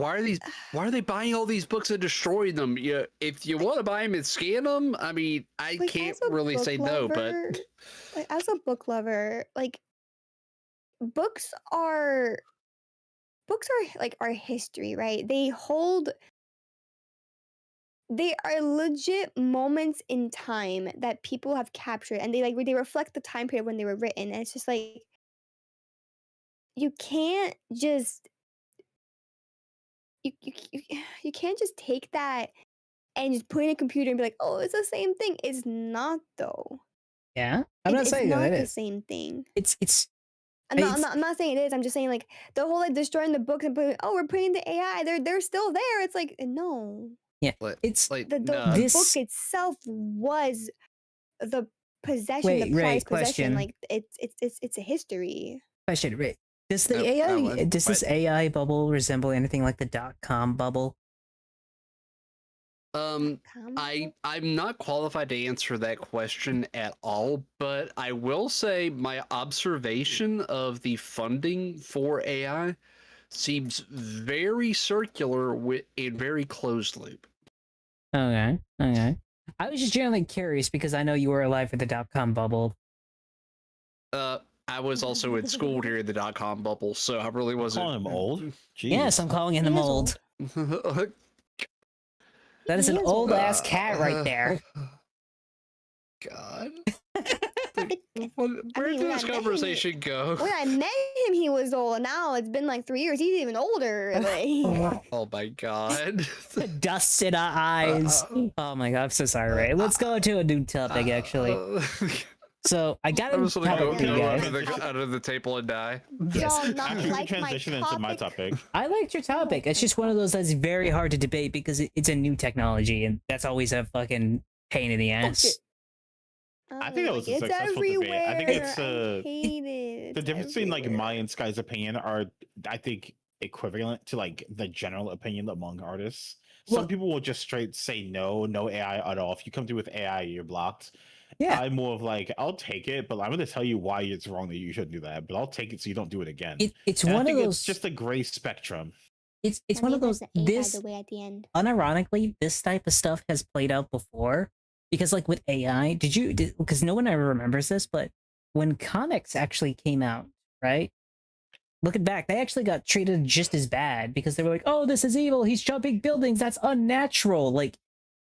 Why are they buying all these books and destroying them? Yeah, if you want to buy them and scan them, I mean, I like, can't as a really book say no, lover- but like as a book lover, like books are like our history, right? They are legit moments in time that people have captured, and they reflect the time period when they were written. And it's just like you can't just you can't just take that and just put it in a computer and be like, oh, it's the same thing. It's not though. Yeah, I'm not It's saying not that it the is. same thing. It's I'm not saying it is. I'm just saying like the whole like destroying the books and putting, oh, we're putting the AI. They're still there. It's like no. Yeah, Like, it's like The no. book itself was the possession, the Wait, Ray, prized possession. question. Like it's a history. Question, Ray. Does the No, AI no, does this AI bubble resemble anything like the .com bubble? I'm not qualified to answer that question at all, but I will say my observation of the funding for AI seems very circular with a very closed loop. Okay. I was just generally curious because I know you were alive for the .com bubble. I was also in school during the .com bubble, so I really wasn't. Calling him old? Jeez. Yes, I'm calling in the He is mold. old. That is He an is old old. ass cat right there. God. When Where I did this met him, conversation go? when I met him, he was old. Now it's been like 3 years. He's even older. Like, Oh my God. The dust in our eyes. Oh my God, I'm so sorry, Ray. Let's go to a new topic, actually. So I got I'm a just gonna topic for you go guys. under the table and die. y'all not Actually, like my transition into my topic. topic. I liked your topic. It's just one of those that's very hard to debate because it's a new technology, and that's always a fucking pain in the ass. I think that was a it's successful everywhere. debate. I think it's I hate it. the It's difference between like everywhere. my and Sky's opinion are, I think, equivalent to like the general opinion among artists. Some Well- people will just straight say no AI at all. If you come through with AI, you're blocked. Yeah. I'm more of like, I'll take it, but I'm going to tell you why it's wrong that you shouldn't do that. But I'll take it so you don't do it again. It's And I one of think those. it's just a gray spectrum. It's And one he of those. does the A, This by the way, at the end. unironically, this type of stuff has played out before because, like with AI, because no one ever remembers this, but when comics actually came out, right? Looking back, they actually got treated just as bad because they were like, "Oh, this is evil. He's jumping buildings. That's unnatural." Like,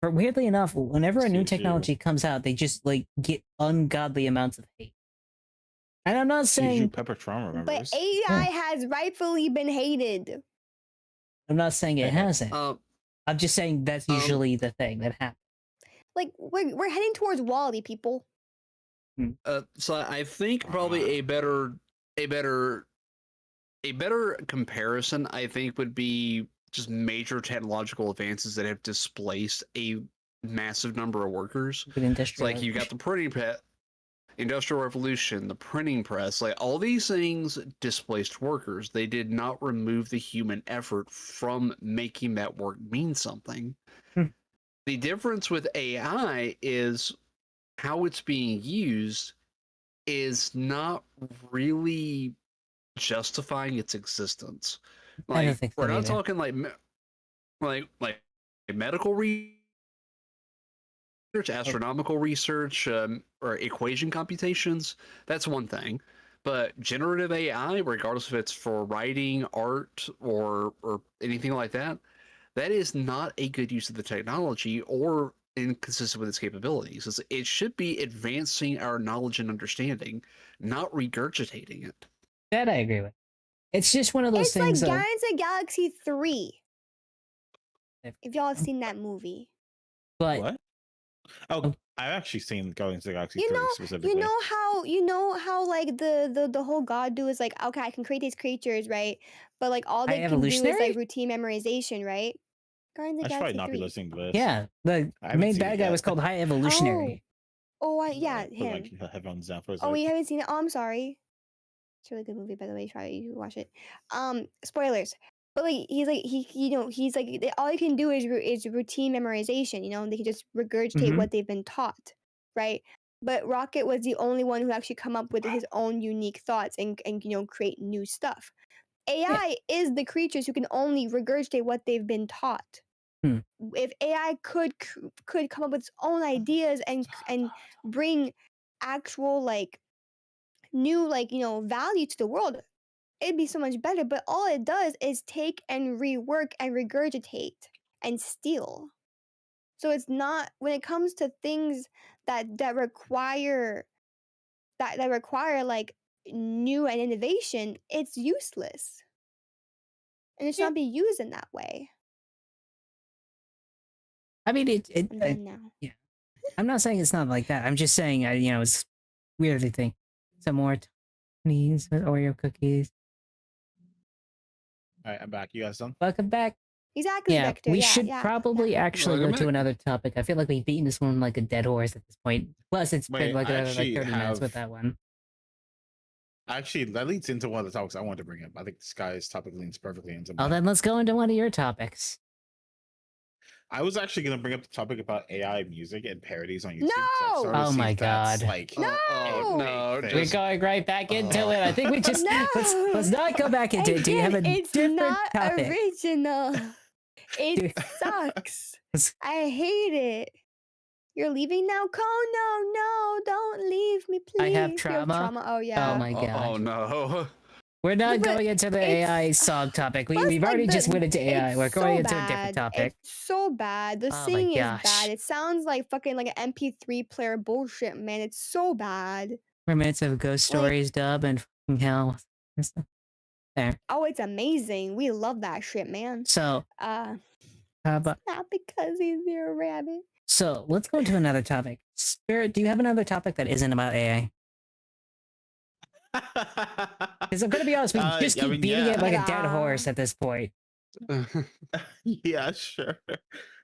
but weirdly enough, whenever a new Excuse you. technology comes out, they just like get ungodly amounts of hate. And I'm not Juju saying Pepper Tron But remembers. AI has rightfully been hated. I'm not saying it hasn't. I'm just saying that's usually the thing that happens. Like we're heading towards Wall-E, people. So I think probably a better comparison, I think, would be just major technological advances that have displaced a massive number of workers. It's like you got the printing press, Industrial Revolution, the printing press, like all these things displaced workers. They did not remove the human effort from making that work mean something. The difference with AI is how it's being used is not really justifying its existence. I don't Like think we're so not either. talking like medical research, astronomical research, or equation computations. That's one thing. But generative AI, regardless if it's for writing, art, or anything like that, that is not a good use of the technology or inconsistent with its capabilities. It should be advancing our knowledge and understanding, not regurgitating it. That I agree with. It's just one of those It's like things. Guardians of the Galaxy 3. If- If y'all have seen that movie. But What? Oh, I've actually seen Guardians of the Galaxy 3 specifically. You know how like the whole God do is like, okay, I can create these creatures, right? But like all they can do is High-evolutionary? like routine memorization, right? Guardians I of the should probably Galaxy not 3. be listening to this. yeah, the I haven't main seen bad it guy yet. was called High Evolutionary. Yeah, Put him. my headphones down for a Oh, second. you haven't seen it? Oh, I'm sorry. It's a really good movie, by the way. You watch it. Spoilers. But like he's like he's like all you can do is routine memorization. They can just regurgitate Mhm. what they've been taught, right? But Rocket was the only one who actually come up with his own unique thoughts and create new stuff. AI is the creatures who can only regurgitate what they've been taught. Hmm. If AI could come up with its own ideas and bring actual like new value to the world, it'd be so much better. But all it does is take and rework and regurgitate and steal. So it's not, when it comes to things that require like new and innovation, it's useless. And it should not be used in that way. I mean, I'm done now. yeah. I'm not saying it's not like that. I'm just saying, it's weirdly thing. Some more Brownies with Oreo cookies. All right, I'm back. You guys done? Welcome back. Exactly, Yeah, Vector. we Yeah, should yeah, probably actually Welcome go to back. another topic. I feel like we've beaten this one like a dead horse at this point. Plus, it's been Wait, like I another like actually 30 minutes with have. that one. Actually, that leads into one of the topics I wanted to bring up. I think this guy's topic leads perfectly into Oh, mine. then let's go into one of your topics. I was actually going to bring up the topic about AI music and parodies on YouTube. No! So I Oh to see my if that's, God. like, No! Oh, no. We're We're Just, going right back into it. I think we just No! let's not go back into it. Do you have a Again, it's different not topic? original. It Dude. sucks. Let's- I hate it. You're leaving now, Cole? No, don't leave me, please. I have You trauma? Oh yeah. Oh my oh God. no. We're not But going into the it's- AI song topic. Plus, We've like, already just went into AI. it's We're going so into a different bad. topic. It's so bad. The Oh my singing is gosh. bad. It sounds like fucking like an MP3 player bullshit, man. It's so bad. 4 minutes of Ghost Like- Stories dub and fucking hell. and stuff. There. Oh, it's amazing. We love that shit, man. So, Uh, how about not because he's your rabbit. so let's go into another topic. Spirit, do you have another topic that isn't about AI? Because I'm gonna be honest, we just keep beating it like a dead horse at this point. Yeah, sure.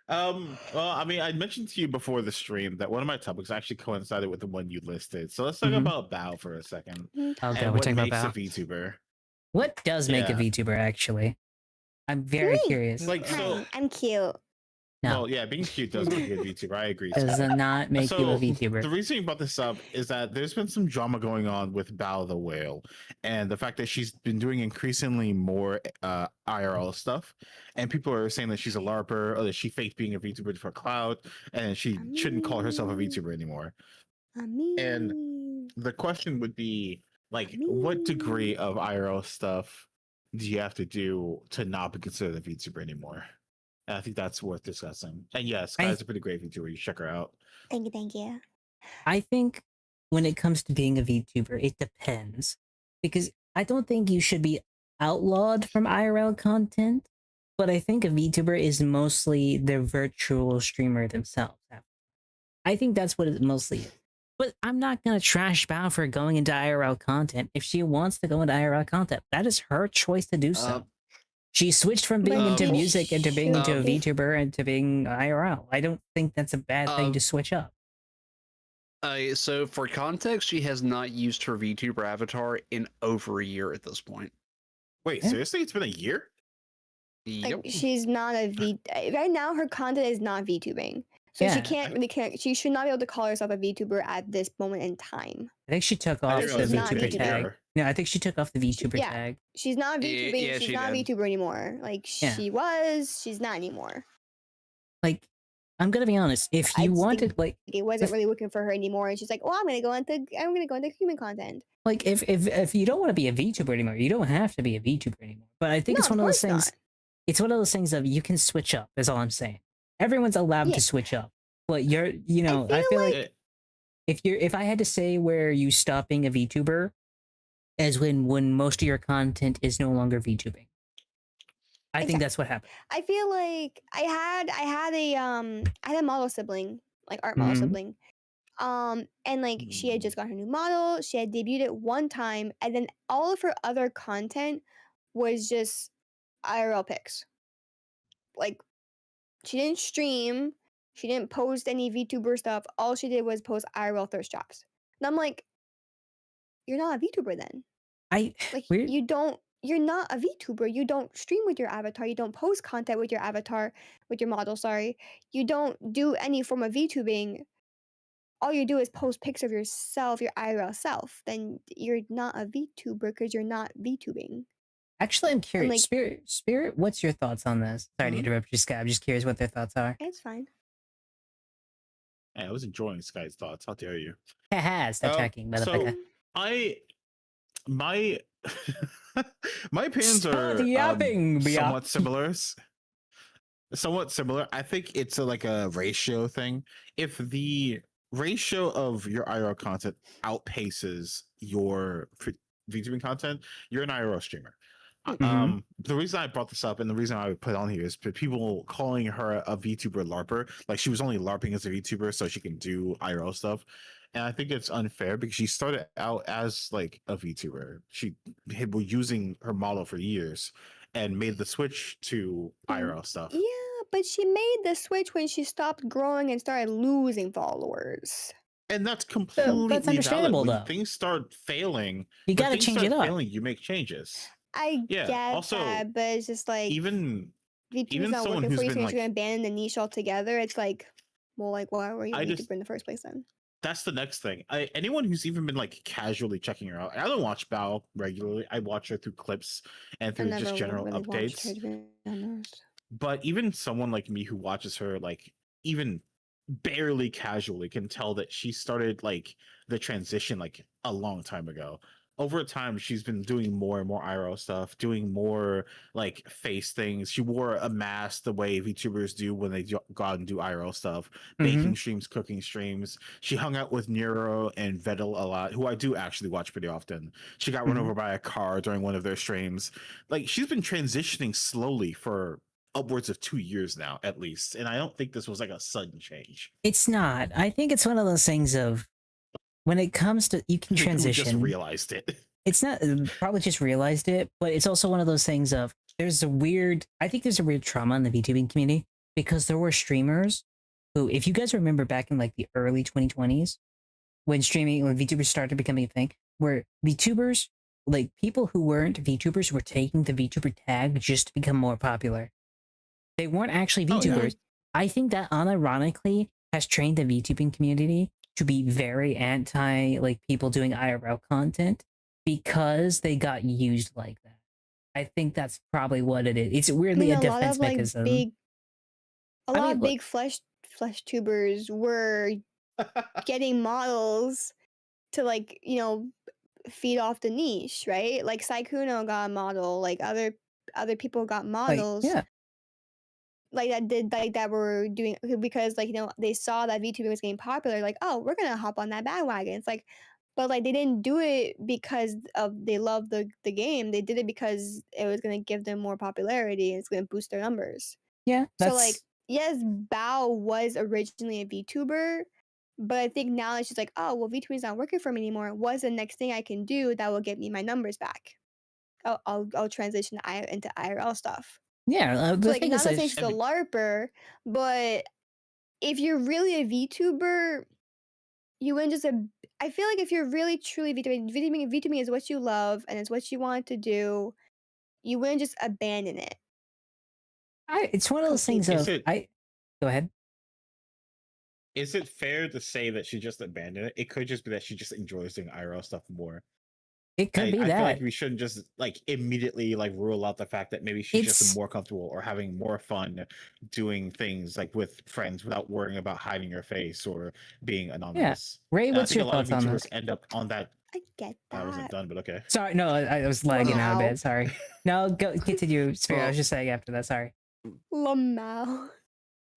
Well, I mean, I mentioned to you before the stream that one of my topics actually coincided with the one you listed. So let's talk Mhm. about Bao for a second. Oh god, And we're what talking makes about a VTuber? what does make a Yeah. VTuber actually? I'm very Me. curious. Like, so, Hi, I'm cute. No, well, yeah, being cute does make you a VTuber. I agree. does not make you a So, VTuber. the reason you brought this up is that there's been some drama going on with Bao the Whale, and the fact that she's been doing increasingly more IRL stuff, and people are saying that she's a LARPer or that she faked being a VTuber for clout, and she shouldn't call herself a VTuber anymore. I mean, The question would be, like, what degree of IRL stuff do you have to do to not be considered a VTuber anymore? And I think that's worth discussing. And yes, Sky's a pretty great VTuber. You check her out. thank you. I think when it comes to being a VTuber, it depends. Because I don't think you should be outlawed from IRL content, but I think a VTuber is mostly the virtual streamer themselves. I think that's what it mostly is. But I'm not going to trash Bao for going into IRL content. If she wants to go into IRL content, that is her choice to do so. She switched from being But into it music into being into a should be- VTuber into being IRL. I don't think that's a bad thing to Um, switch up. So for context, she has not used her VTuber avatar in over a year at this point. Wait, Yeah. seriously? It's been a year? Yep. Like, she's not a V. Right now, her content is not VTubing, so Yeah. she can't. She should not be able to call herself a VTuber at this moment in time. I think she took I off didn't the realize she's not it's been a VTuber tag. year. No, I think she took off the VTuber yeah. tag. She's not Yeah, VTubing. yeah, she's she not a did. VTuber anymore. Like Yeah. she was. She's not anymore. Like, I'm gonna be honest. If I you just wanted, think- like, It wasn't really working for her anymore, and she's like, "Oh, I'm gonna go into human content." if you don't want to be a VTuber anymore, you don't have to be a VTuber anymore. But I think No, it's one of those course things. not. It's one of those things of you can switch up. Is all I'm saying. Everyone's allowed Yeah. to switch up. But I feel like if I had to say where you stop being a VTuber, as when most of your content is no longer VTubing. I think that's what happened. I feel like I had a model sibling, like art model Mhm. sibling. And like she had just got her new model, she had debuted it one time, and then all of her other content was just IRL pics. Like she didn't stream, she didn't post any VTuber stuff. All she did was post IRL thirst traps. And I'm like, you're not a VTuber then. Like Weird. you're not a VTuber. You don't stream with your avatar. You don't post content with your avatar, with your model, sorry. You don't do any form of VTubing. All you do is post pics of yourself, your IRL self. Then you're not a VTuber because you're not VTubing. Actually, I'm curious. like- Spirit, what's your thoughts on this? Sorry to Mhm. interrupt you, Scott. I'm just curious what their thoughts are. It's fine. Hey, I was enjoying Sky's thoughts. How dare you? Haha, stop talking, motherfucker. My my opinions Stop are yapping, somewhat similar. Somewhat similar. I think it's like a ratio thing. If the ratio of your IRL content outpaces your VTubing content, you're an IRL streamer. Mhm. The reason I brought this up and the reason I would put it on here is people calling her a VTuber LARPer. Like she was only LARPing as a VTuber so she can do IRL stuff. and I think it's unfair because she started out as like a VTuber. She had been using her model for years and made the switch to IRL stuff. Yeah, but she made the switch when she stopped growing and started losing followers. And that's That's completely valid. understandable, When though. things start failing, You when gotta things change start it up. failing, you make changes. I Yeah. get Also, that, but it's just like even VTuber's not someone working who's for you, been so you're like, gonna abandon the niche altogether. It's like, well, like why were you a I VTuber just in the first place then? that's the next thing. Anyone who's even been like casually checking her out. I don't watch Bao regularly. I watch her through clips and I through just never general really watched her, updates. to be honest. But even someone like me who watches her like even barely casually can tell that she started like the transition like a long time ago. Over time, she's been doing more and more IRL stuff, doing more like face things. She wore a mask the way VTubers do when they go out and do IRL stuff, baking streams, cooking streams. She hung out with Nero and Vettel a lot, who I do actually watch pretty often. She got run over by a car during one of their streams. Like she's been transitioning slowly for upwards of 2 years now, at least. And I don't think this was like a sudden change. It's not. I think it's one of those things of when it comes to you can I think we just transition. realized it. It's not probably just realized it, but it's also one of those things of I think there's a weird trauma in the VTubing community because there were streamers who, if you guys remember back in like the early 2020s, when VTubers started becoming a thing, where VTubers, like people who weren't VTubers were taking the VTuber tag just to become more popular. They weren't actually VTubers. I think that unironically has trained the VTubing community to be very anti like people doing IRL content because they got used like that. I think that's probably what it is. It's weirdly a defense mechanism. A lot of big flesh tubers were getting models to like, feed off the niche, right? Like Saikuno got a model, like other people got models. Like, yeah. Like that were doing because like they saw that VTubing was getting popular, like, oh, we're gonna hop on that bandwagon. It's like, but like they didn't do it because they love the game. They did it because it was gonna give them more popularity and it's gonna boost their numbers. Yeah. So like, yes, Bao was originally a VTuber, but I think now it's just like, oh well, VTubing is not working for me anymore. What's the next thing I can do that will get me my numbers back? I'll transition into IRL stuff. Yeah, so like, not saying she's a LARPer, but if you're really a VTuber, you wouldn't just. I feel like if you're really truly VTubing is what you love and it's what you want to do, you wouldn't just abandon it. It's one of those things of go ahead. Is it fair to say that she just abandoned it? It could just be that she just enjoys doing IRL stuff more. It could be I that. feel like we shouldn't just like immediately like rule out the fact that maybe she's just more comfortable or having more fun doing things like with friends without worrying about hiding her face or being anonymous. Yeah. Ray, what's your thoughts on this? End up on that. I get that. I wasn't done, but okay. Sorry, no, I was lagging out a bit. Sorry. No, continue. Spirit, I was just saying after that. Sorry. Lamau.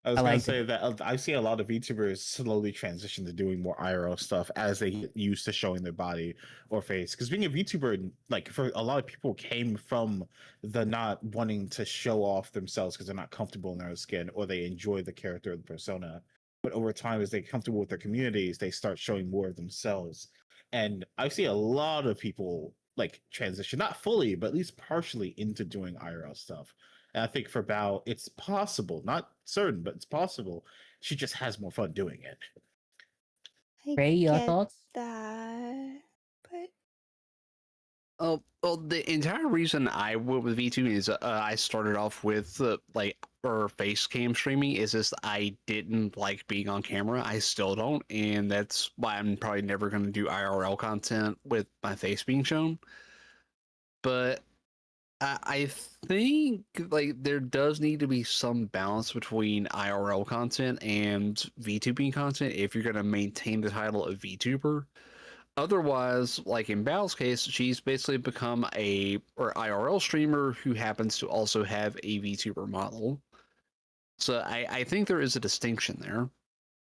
I was going to say that I see a lot of VTubers slowly transition to doing more IRL stuff as they get used to showing their body or face. Because being a VTuber, like for a lot of people, came from the not wanting to show off themselves because they're not comfortable in their own skin or they enjoy the character or the persona. But over time, as they get comfortable with their communities, they start showing more of themselves. And I see a lot of people like transition, not fully, but at least partially into doing IRL stuff. And I think for Bao, it's possible, not certain, but it's possible. She just has more fun doing it. Ray, your thoughts? That, but well, the entire reason I went with V2 is I started off with face cam streaming. Is just I didn't like being on camera. I still don't, and that's why I'm probably never going to do IRL content with my face being shown. But I think like there does need to be some balance between IRL content and VTubing content if you're going to maintain the title of VTuber. Otherwise, like in Bao's case, she's basically become a IRL streamer who happens to also have a VTuber model. So I think there is a distinction there.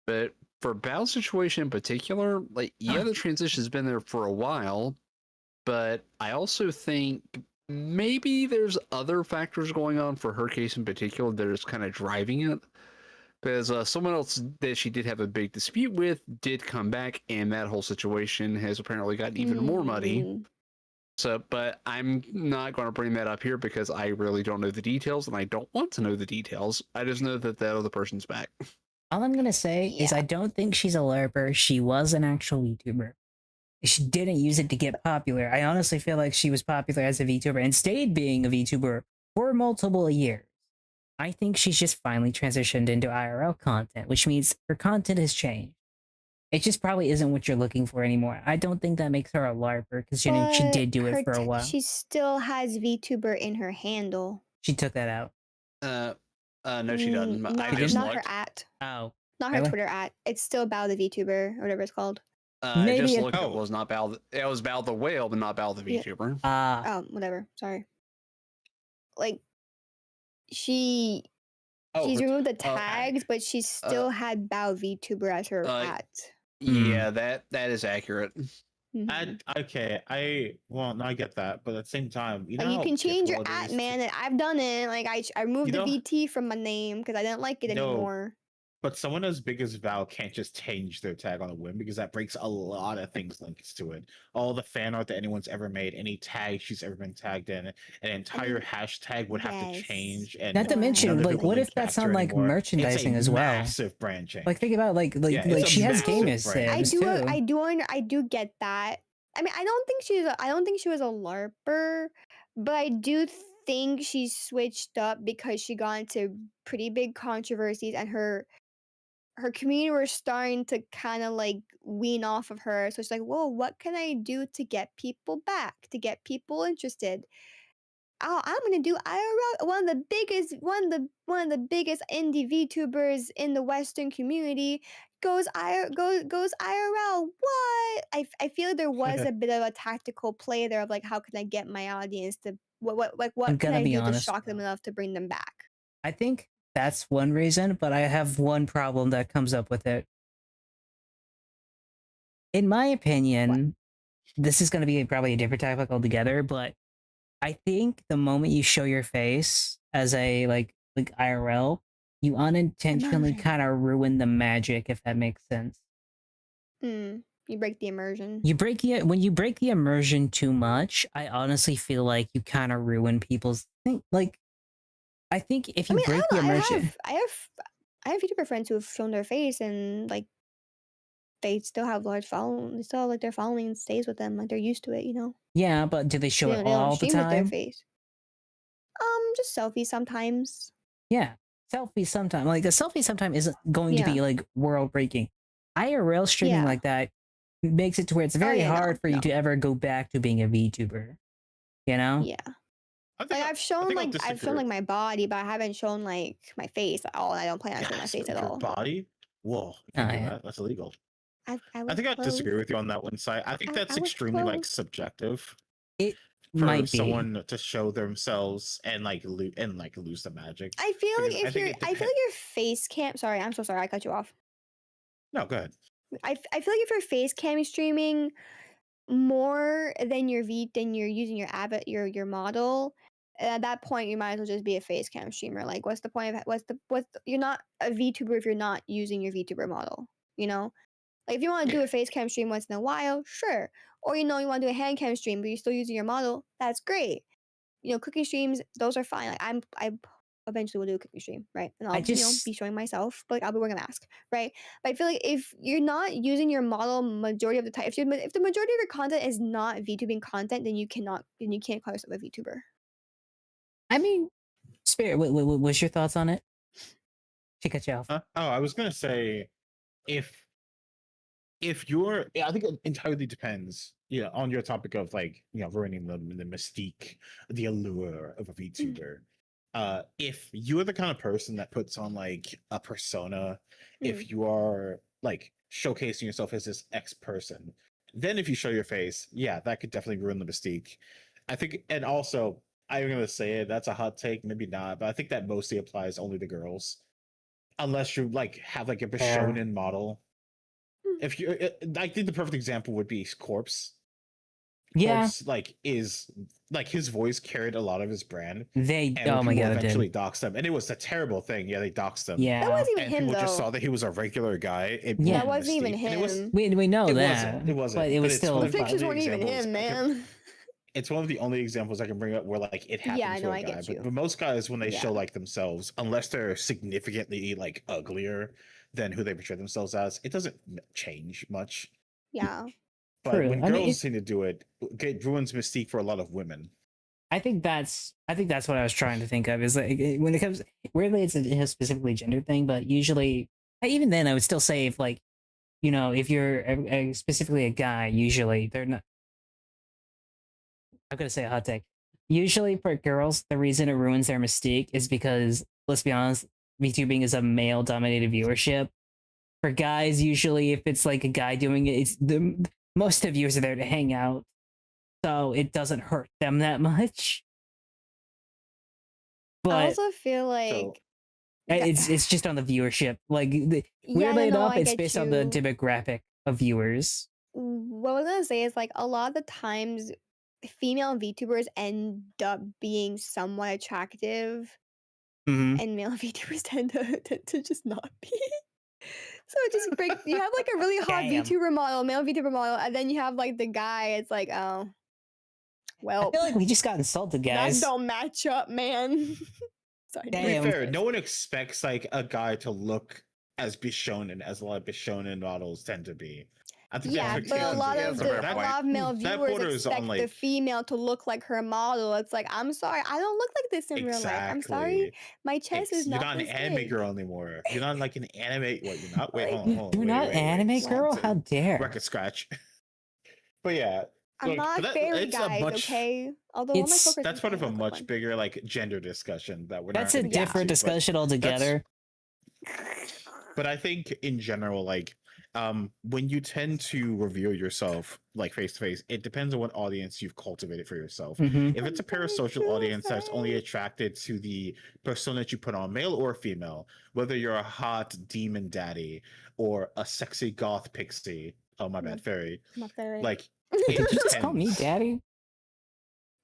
But for Bao's situation in particular, like the transition's been there for a while, but I also think maybe there's other factors going on for her case in particular that is kind of driving it. because someone else that she did have a big dispute with did come back, and that whole situation has apparently gotten even more muddy. Mm. So, but I'm not going to bring that up here because I really don't know the details, and I don't want to know the details. I just know that that other person's back. All I'm gonna say is Yeah. I don't think she's a LARPer. She was an actual VTuber. She didn't use it to get popular. I honestly feel like she was popular as a VTuber and stayed being a VTuber for multiple years. I think she's just finally transitioned into IRL content, which means her content has changed. It just probably isn't what you're looking for anymore. I don't think that makes her a LARPer because she But did do it her for a while. she still has VTuber in her handle. She took that out. No, she doesn't. I Not, just not her looked. at. Oh, Not her really? Twitter at. It's still Bao the VTuber or whatever it's called. I Maybe just it- looked. It was not Bao. It was Bao the whale, but not Bao the Yeah. VTuber. Oh, whatever. Sorry. Like she's removed the tags, but she still had Bao VTuber as her at. Yeah, that is accurate. Mhm. Well, no, I get that, but at the same time, you know, Like, you how can change your difficult it at, is man, and I've done it. Like I removed the know- VT from my name because I didn't like it No. anymore. But someone as big as Val can't just change their tag on a whim because that breaks a lot of things linked to it. All the fan art that anyone's ever made, any tag she's ever been tagged in, an entire hashtag would have to yes. change. And Not to But- mention, none of it like, will what link if that's back to on her like anymore. merchandising It's as a well? massive brand change. Like, think about like Yeah, it's a she has massive gamers brand. I Sims do too. I do get that. I mean, I don't think she was a LARPer, but I do think she switched up because she got into pretty big controversies and her community were starting to kind of like wean off of her. So she's like, "Whoa, what can I do to get people back, to get people interested?" Oh, I'm gonna do IRL. One of the biggest indie VTubers in the Western community goes IRL. What? I feel like there was a bit of a tactical play there of like, how can I get my audience to what I'm can gonna I be do to honest, shock them enough to bring them back? I think that's one reason, but I have one problem that comes up with it. In my opinion, this is going to be probably a different topic altogether, but I think the moment you show your face as a like IRL, you unintentionally Immersion. kind of ruin the magic, if that makes sense. You break the immersion. When you break the immersion too much, I honestly feel like you kind of ruin people's thing. Like, I think if you break the immersion, I have VTuber friends who have shown their face and like they still have large following. They still have, like, their following stays with them. Like, they're used to it, you know. yeah, but do they show They it don't, they don't all the stream with their time? face. Just selfies sometimes. Yeah, selfie sometimes. Like a selfie sometimes isn't going to be like world breaking. IRL streaming Yeah. like that makes it to where it's very yeah, no, hard for you no. to ever go back to being a VTuber. You know? Yeah. Like I've shown like my body, but I haven't shown like my face at all. And I don't plan on showing my face at Your all. body? Whoa, you can't do that. That's illegal. I think I disagree with you on that one side. I think that's I was extremely like close. subjective It for might be. someone to show themselves and like lose the magic. I feel like Because if you're, I feel like your face cam. Sorry, I'm so sorry. I cut you off. No, go ahead. I feel like if you're face cam streaming more than you're using your model, at that point you might as well just be a face cam streamer. Like, what's the point of you're not a VTuber if you're not using your VTuber model, you know? Like, if you want to do a face cam stream once in a while, sure. Or, you know, you want to do a hand cam stream, but you're still using your model, that's great. You know, cooking streams, those are fine. Like, I eventually will do a cooking stream, right? And I'll, you know, be showing myself, but like, I'll be wearing a mask, right? But I feel like if you're not using your model majority of the time, if the majority of your content is not VTubing content, then you can't call yourself a VTuber. I mean, Spirit, what's your thoughts on it? To cut you off. I was gonna say if you're, I think it entirely depends, on your topic of like, ruining the mystique, the allure of a VTuber. If you're the kind of person that puts on like a persona, if you are like showcasing yourself as this X person, then if you show your face, yeah, that could definitely ruin the mystique. I think, and also, I'm gonna say it, that's a hot take, maybe not, but I think that mostly applies only to girls, unless you like have like a shonen model. If you, I think the perfect example would be Corpse. Yeah, Corpse is his voice carried a lot of his brand, they. and when Oh my people god, it eventually did. doxed him, and it was a terrible thing. Yeah, they doxed him, That Yeah, wasn't even and him people just though. saw that he was a regular guy. It Yeah. That ruined wasn't even Mystique, and it was. him. we know It that, wasn't. It wasn't. but it was it's one still. The of the pictures only weren't even examples him, I can. man. It's one of the only examples I can bring up where it happened Yeah, I to know, a I guy. get you. But most guys, when they Yeah. show themselves, unless they're significantly uglier than who they portray themselves as, it doesn't change much. Yeah. But True. when I mean, girls seem to do it, it ruins Mystique for a lot of women. I think that's what I was trying to think of is when it comes weirdly it's a specifically gender thing, but usually even then I would still say if if you're specifically a guy, usually they're not. I'm gonna say a hot take. Usually for girls, the reason it ruins their mystique is because let's be honest, VTubing is a male dominated viewership. For guys, usually if it's like a guy doing it, it's most of viewers are there to hang out, so it doesn't hurt them that much. I But also feel like it's just on the viewership. yeah, Weirdly no, enough, I it's get based on the you. demographic of viewers. What I was gonna say is a lot of the times female VTubers end up being somewhat attractive Hmm. and male VTubers tend to just not be. So it just you have a really hot Damn. VTuber model, male VTuber model, and then you have the guy, it's oh I well, feel like we just got insulted, that guys. don't match up, man. Sorry. To be Damn. fair, no one expects a guy to look as Bishonen as a lot of Bishonen models tend to be. I think Yeah, that's but a expected. lot Yeah, of that's a fair a point. lot of male That viewers borders on, expect the female to look like her model. It's I'm sorry, I don't look like this in real life. I'm sorry, Exactly. my chest is You're not not an this anime big. girl anymore. You're not an anime. What you're not? Wait, Like, hold on, hold on. You're wait, not wait, wait. anime girl? What? How dare? Record scratch. But yeah, I'm not fairy it's guys, a much. okay? Although all my It's- coworkers That's are part of fairy, a that's much fun. bigger gender discussion that we're That's not. a gonna get different into, but discussion altogether. But I think in general, when you tend to reveal yourself face to face, it depends on what audience you've cultivated for yourself. Mhm. If it's a parasocial audience that's only attracted to the persona that you put on, male or female, whether you're a hot demon daddy or a sexy goth pixie, oh my bad, fairy, I'm a fairy. Did you just call me daddy?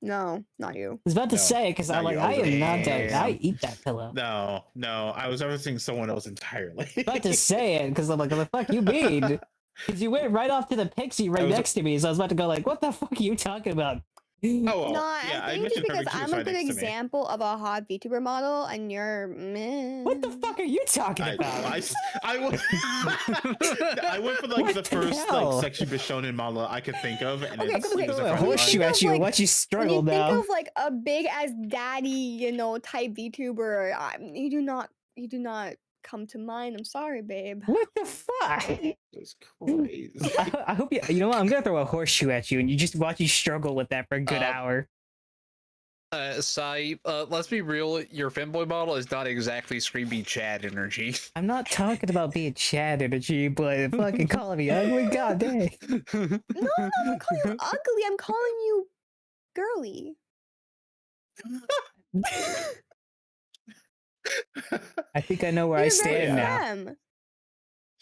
No, not you. I was about to No, say because not I you. I am not daddy. I Damn. eat that pillow. No, I was referencing someone else entirely. I was about to say it because I'm what the fuck you mean? Because you went right off to the pixie right next to me, so I was about to go what the fuck are you talking about? Oh, well, No, yeah, I think mentioned just because Perfect Two I'm right a good next to me. example of a hot VTuber model, and you're meh. What the fuck are you talking about? I went for What the the first hell? sexy Bishonen model I could think of, and Okay, it's okay, it was okay. a When you Horseshoe think at of, you. like- Watch you When you struggle think now. of a big as daddy, type VTuber, you do not come to mind. I'm sorry, babe. What the fuck? Jesus Christ. I hope you. You know what? I'm gonna throw a horseshoe at you, and you just watch you struggle with that for a good hour. Sai, let's be real. Your femboy model is not exactly screamy Chad energy. I'm not talking about being Chad energy, but fucking calling me ugly. God dang. No, I'm not calling you ugly. I'm calling you girly. I think I know where I You're stand very now. femme.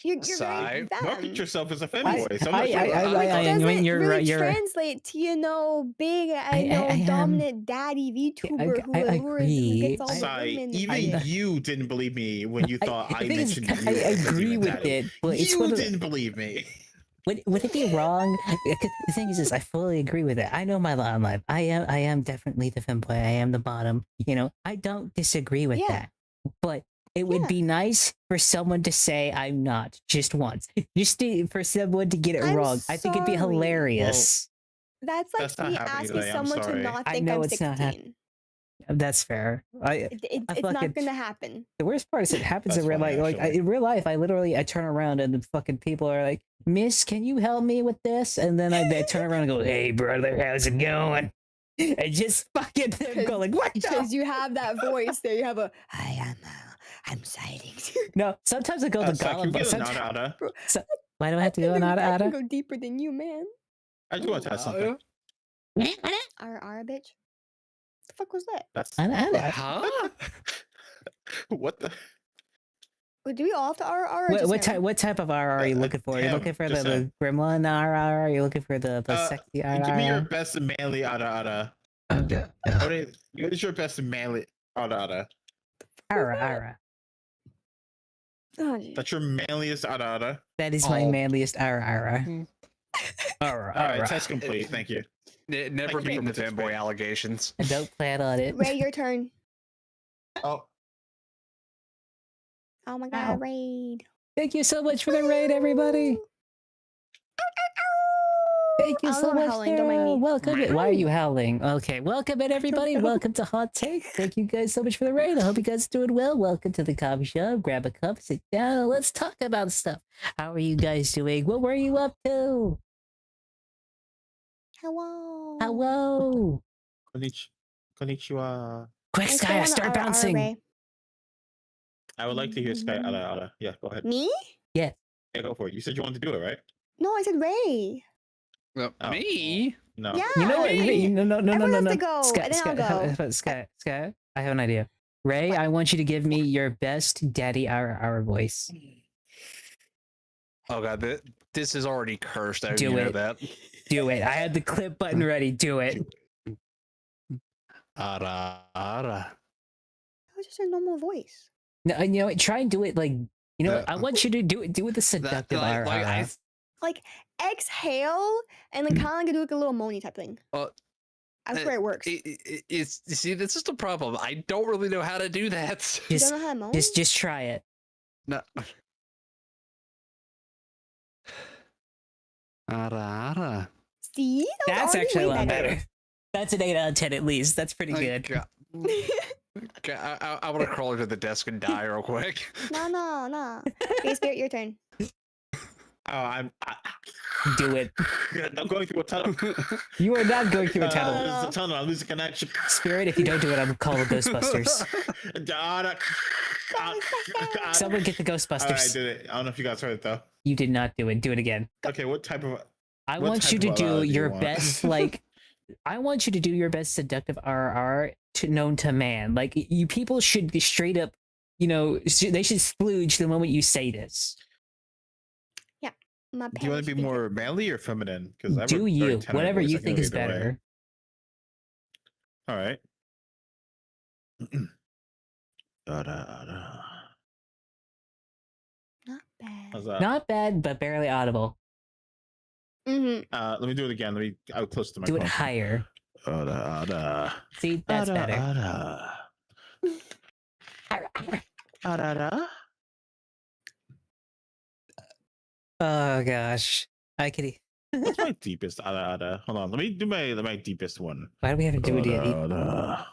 You're Sigh. very femme. Market yourself as a femboy. So I'm I- not sure. I- about I- that. I- doesn't you're really right, you're right. translate to big I dominant daddy VTuber who I allures agree. who gets all the Sai, women. even you didn't believe me when you thought I the thing is, mentioned you. I as a agree demon with daddy. it, but it's You one of didn't believe me. would it be wrong? The thing is, I fully agree with it. I know my lot in life. I am definitely the femboy. I am the bottom. I don't disagree with Yeah. that. But it would Yeah. be nice for someone to say I'm not just once, for someone to get it I'm wrong. I think it'd be sorry. hilarious. That's That's not me happening asking today, I'm someone to sorry. not I think know I'm it's not 16. That's fair. It's fucking- not gonna happen. The worst part is it happens That's in real funny, life. actually. In real life, I turn around and the fucking people are like, "Miss, can you help me with this?" And then I turn around and go, "Hey, brother, how's it going?" And just fucking them go like, "What?" Because you have that voice there. You have a, I'm siding. No, sometimes I go the Sai, can Gollum. we get a Sometimes, nada? why do I have to go I nada can ada? go deeper than you, man. I do want to test something. Ara bitch. The fuck was that? That's Ada ada. Huh? what the. Do we all have to RR? Or just him? What type of RR are you looking for? Are you him, looking for just the gremlin RR? Are you looking for the sexy RR? Give me your best manly ada. What is your best manly ada? RR. Oh, geez. That's your manliest ada. That is my Oh. manliest RR. All right, test complete. Thank you. Never Thank you beaten the for fanboy participating. allegations. I don't plan on it. Ray, your turn. Oh, Oh my Ow. god, raid. Thank you so much for the raid, everybody. Thank you I'll so go much, howling, don't mind Sarah. me. Welcome in. Why are you howling? Okay, welcome in, everybody. know. Welcome to Hot Take. Thank you guys so much for the raid. I hope you guys are doing well. Welcome to the coffee shop. Grab a cup, sit down. Let's talk about stuff. How are you guys doing? What were you up to? Hello. Hello. konnichiwa. Quick, I still Sky, wanna start RR, bouncing. Ray. I would like to hear Sky ada. Yeah, go ahead. Me? Yeah, go for it. You said you wanted to do it, right? No, I said Ray. Oh, Me? No. Yeah. You know what? Ray. No. Everyone has to go, and then I'll go. Sky, I have an idea. Ray, I want you to give me your best daddy hour voice. Oh god, this is already cursed. I Do know it. that. Do it. I had the clip button ready. Do it. Ara. That was just a normal voice. No, you know what? Try and do it like, you know what? I want you to do it the seductive like, RR. Like exhale and then kind of like do like a little moany type thing. Uh, I swear it works. It's see, this is the problem. I don't really know how to do that. You Just don't know how to moan? just try it. No. Ara. See? That was That's already actually a way lot better. That's an 8 out of 10 at least. That's pretty good. I want to crawl into the desk and die real quick. No. Okay, Spirit, your turn. Oh, Do it. I'm going through a tunnel. You are not going through a tunnel. There's a tunnel. I'm losing connection. Spirit, if you don't do it, I'm gonna call the Ghostbusters. Someone get the Ghostbusters. All right, I did it. I don't know if you guys heard it though. You did not do it. Do it again. Okay, what type of? I What want type you to of do do you your want? best, like, I want you to do your best seductive RR known to man. Like, you people should be straight up, you know, they should splooge the moment you say this. My Do you want to be parents more manly or feminine? Because Do you, whatever you think is better. All right. Not bad. How's that? Not bad, but barely audible. Mm-hmm. Let me do it again. Let me. I'll close to my. Do it phone. higher. Ada. See, that's better. Ada. Oh gosh, I could. What's my deepest ada? Hold on. Let me do my deepest one. Why do we have to do it yet? Ada.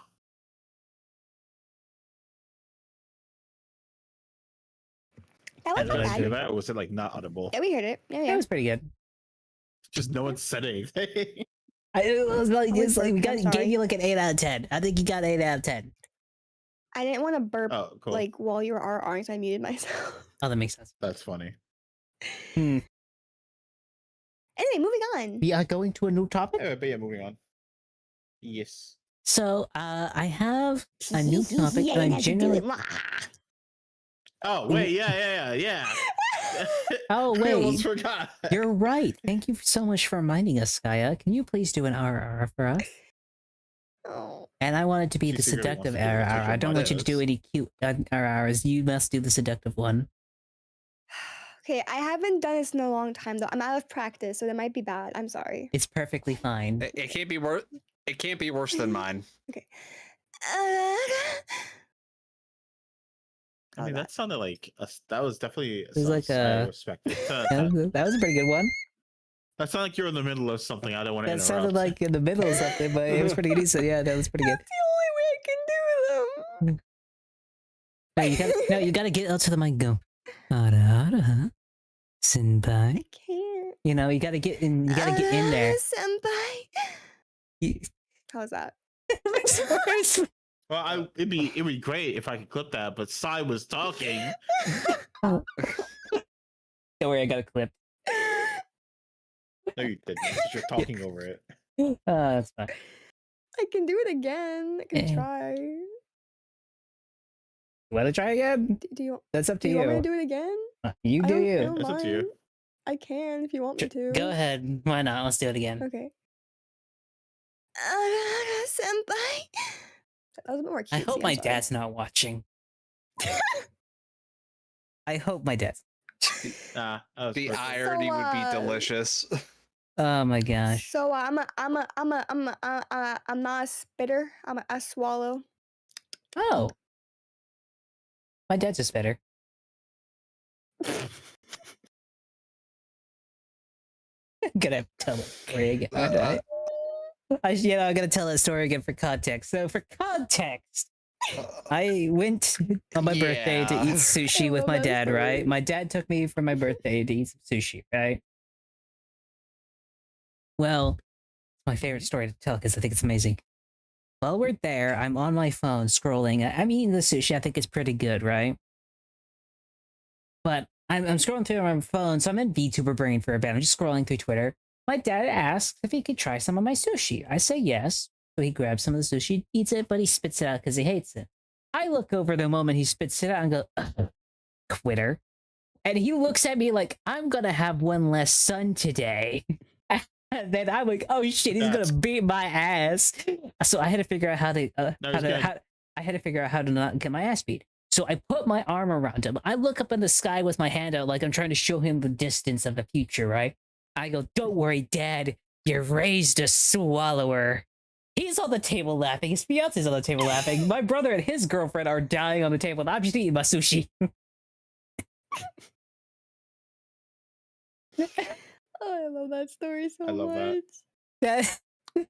That was Did I not do bad. that, or was it like not audible? Yeah, we heard it. That Yeah. was pretty good. Just no one said anything. It was like, I was it's like we burping, I'm gave sorry. you like an 8 out of 10. I think you got 8 out of 10. I didn't want to burp Oh, cool. like while you were RRing, so I muted myself. Oh, that makes sense. That's funny. Hmm. Anyway, moving on. We are going to a new topic. But yeah, moving on. Yes. So, I have a new topic, Yeah, and I'm you have to do generally. it. Oh wait, yeah. Oh I almost wait, forgot. you're right. Thank you so much for reminding us, Skya. Can you please do an RR for us? Oh. And I want it to be She the secretly wants seductive to do it, so RR. I she'll don't want you to do modest. any cute RRs. You must do the seductive one. Okay, I haven't done this in a long time though. I'm out of practice, so that might be bad. I'm sorry. It's perfectly fine. It can't be worse. It can't be worse than mine. I mean, that sounded like that was definitely was like a- respected. That was a pretty good one. That sounded like you're in the middle of something. I don't want to That interrupt. sounded like in the middle of something, but it was pretty decent. Yeah, that was pretty good. That's the only way I can do them. No, you gotta get out to the mic and go. Ara, senpai. I can't. You know, you gotta get in. You gotta get in there. Senpai. You- How's that? Well, it'd be great if I could clip that, but Sai was talking. Don't worry, I got a clip. No, you didn't. Because you're talking over it. That's fine. I can do it again. I can Eh. try. Want to try again? Do you? That's up to Do you want me to you. do it again? You do I you. don't That's up to you. mind. I can if you want me to. Go ahead. Why not? Let's do it again. Okay. Senpai. That was a bit more cutesy. I hope I'm my sorry. dad's not watching. I hope my dad's. That was The perfect. irony would be delicious. Oh my gosh. So I'm not a spitter. I'm a swallow. Oh. My dad's just better. I'm gonna tell the story again. Right? I'm gonna tell that story again for context. So for context, I went on my birthday to eat sushi with my dad, right? My dad took me for my birthday to eat some sushi, right? Well, it's my favorite story to tell because I think it's amazing. While we're there, I'm on my phone scrolling. I'm eating the sushi. I think it's pretty good, right? But I'm scrolling through my phone, so I'm in VTuber brain for a bit. I'm just scrolling through Twitter. My dad asks if he could try some of my sushi. I say yes. So he grabs some of the sushi, eats it, but he spits it out because he hates it. I look over the moment he spits it out and go, quitter. And he looks at me like, I'm going to have one less son today. And then I'm like, oh shit, he's going to beat my ass. So I had to figure out how to not get my ass beat. So I put my arm around him. I look up in the sky with my hand out like I'm trying to show him the distance of the future, right? I go, don't worry, Dad. You're raised a swallower. He's on the table laughing. His fiance's on the table laughing. My brother and his girlfriend are dying on the table. And I'm just eating my sushi. Oh, I love that story so much. I love that. Wait,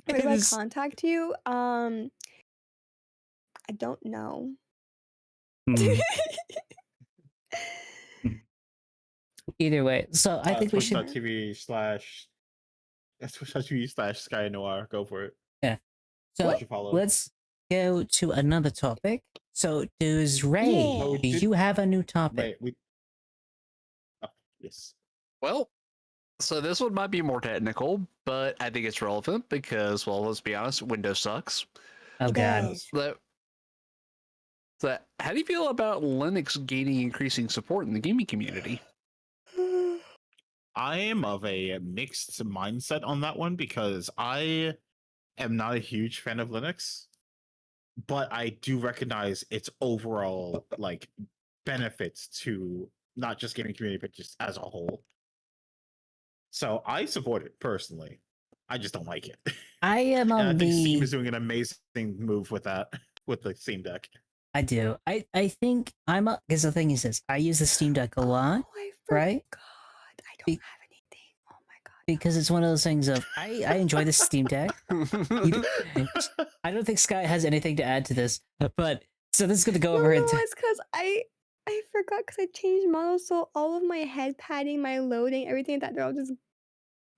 if I contact you, I don't know. Either way, so I think we should. Twitch.tv/Sky Noir. Go for it. Yeah. So let's go to another topic. So does Ray? Do you have a new topic? Yes. Well, so this one might be more technical, but I think it's relevant because, well, let's be honest, Windows sucks. Oh god. So how do you feel about Linux gaining increasing support in the gaming community? I am of a mixed mindset on that one because I am not a huge fan of Linux, but I do recognize its overall like benefits to not just gaming community, but just as a whole. So I support it personally. I just don't like it. I am on I think the. Steam is doing an amazing move with that, with the Steam Deck. I do. I think I'm a. Because the thing is this: I use the Steam Deck a lot, right? God, I don't have anything. Oh my god. Because it's one of those things of I enjoy the Steam Deck. I don't think Sky has anything to add to this, but so this is gonna go over into. No, it's because I forgot because I changed models, so all of my head padding, my loading, everything that they're all just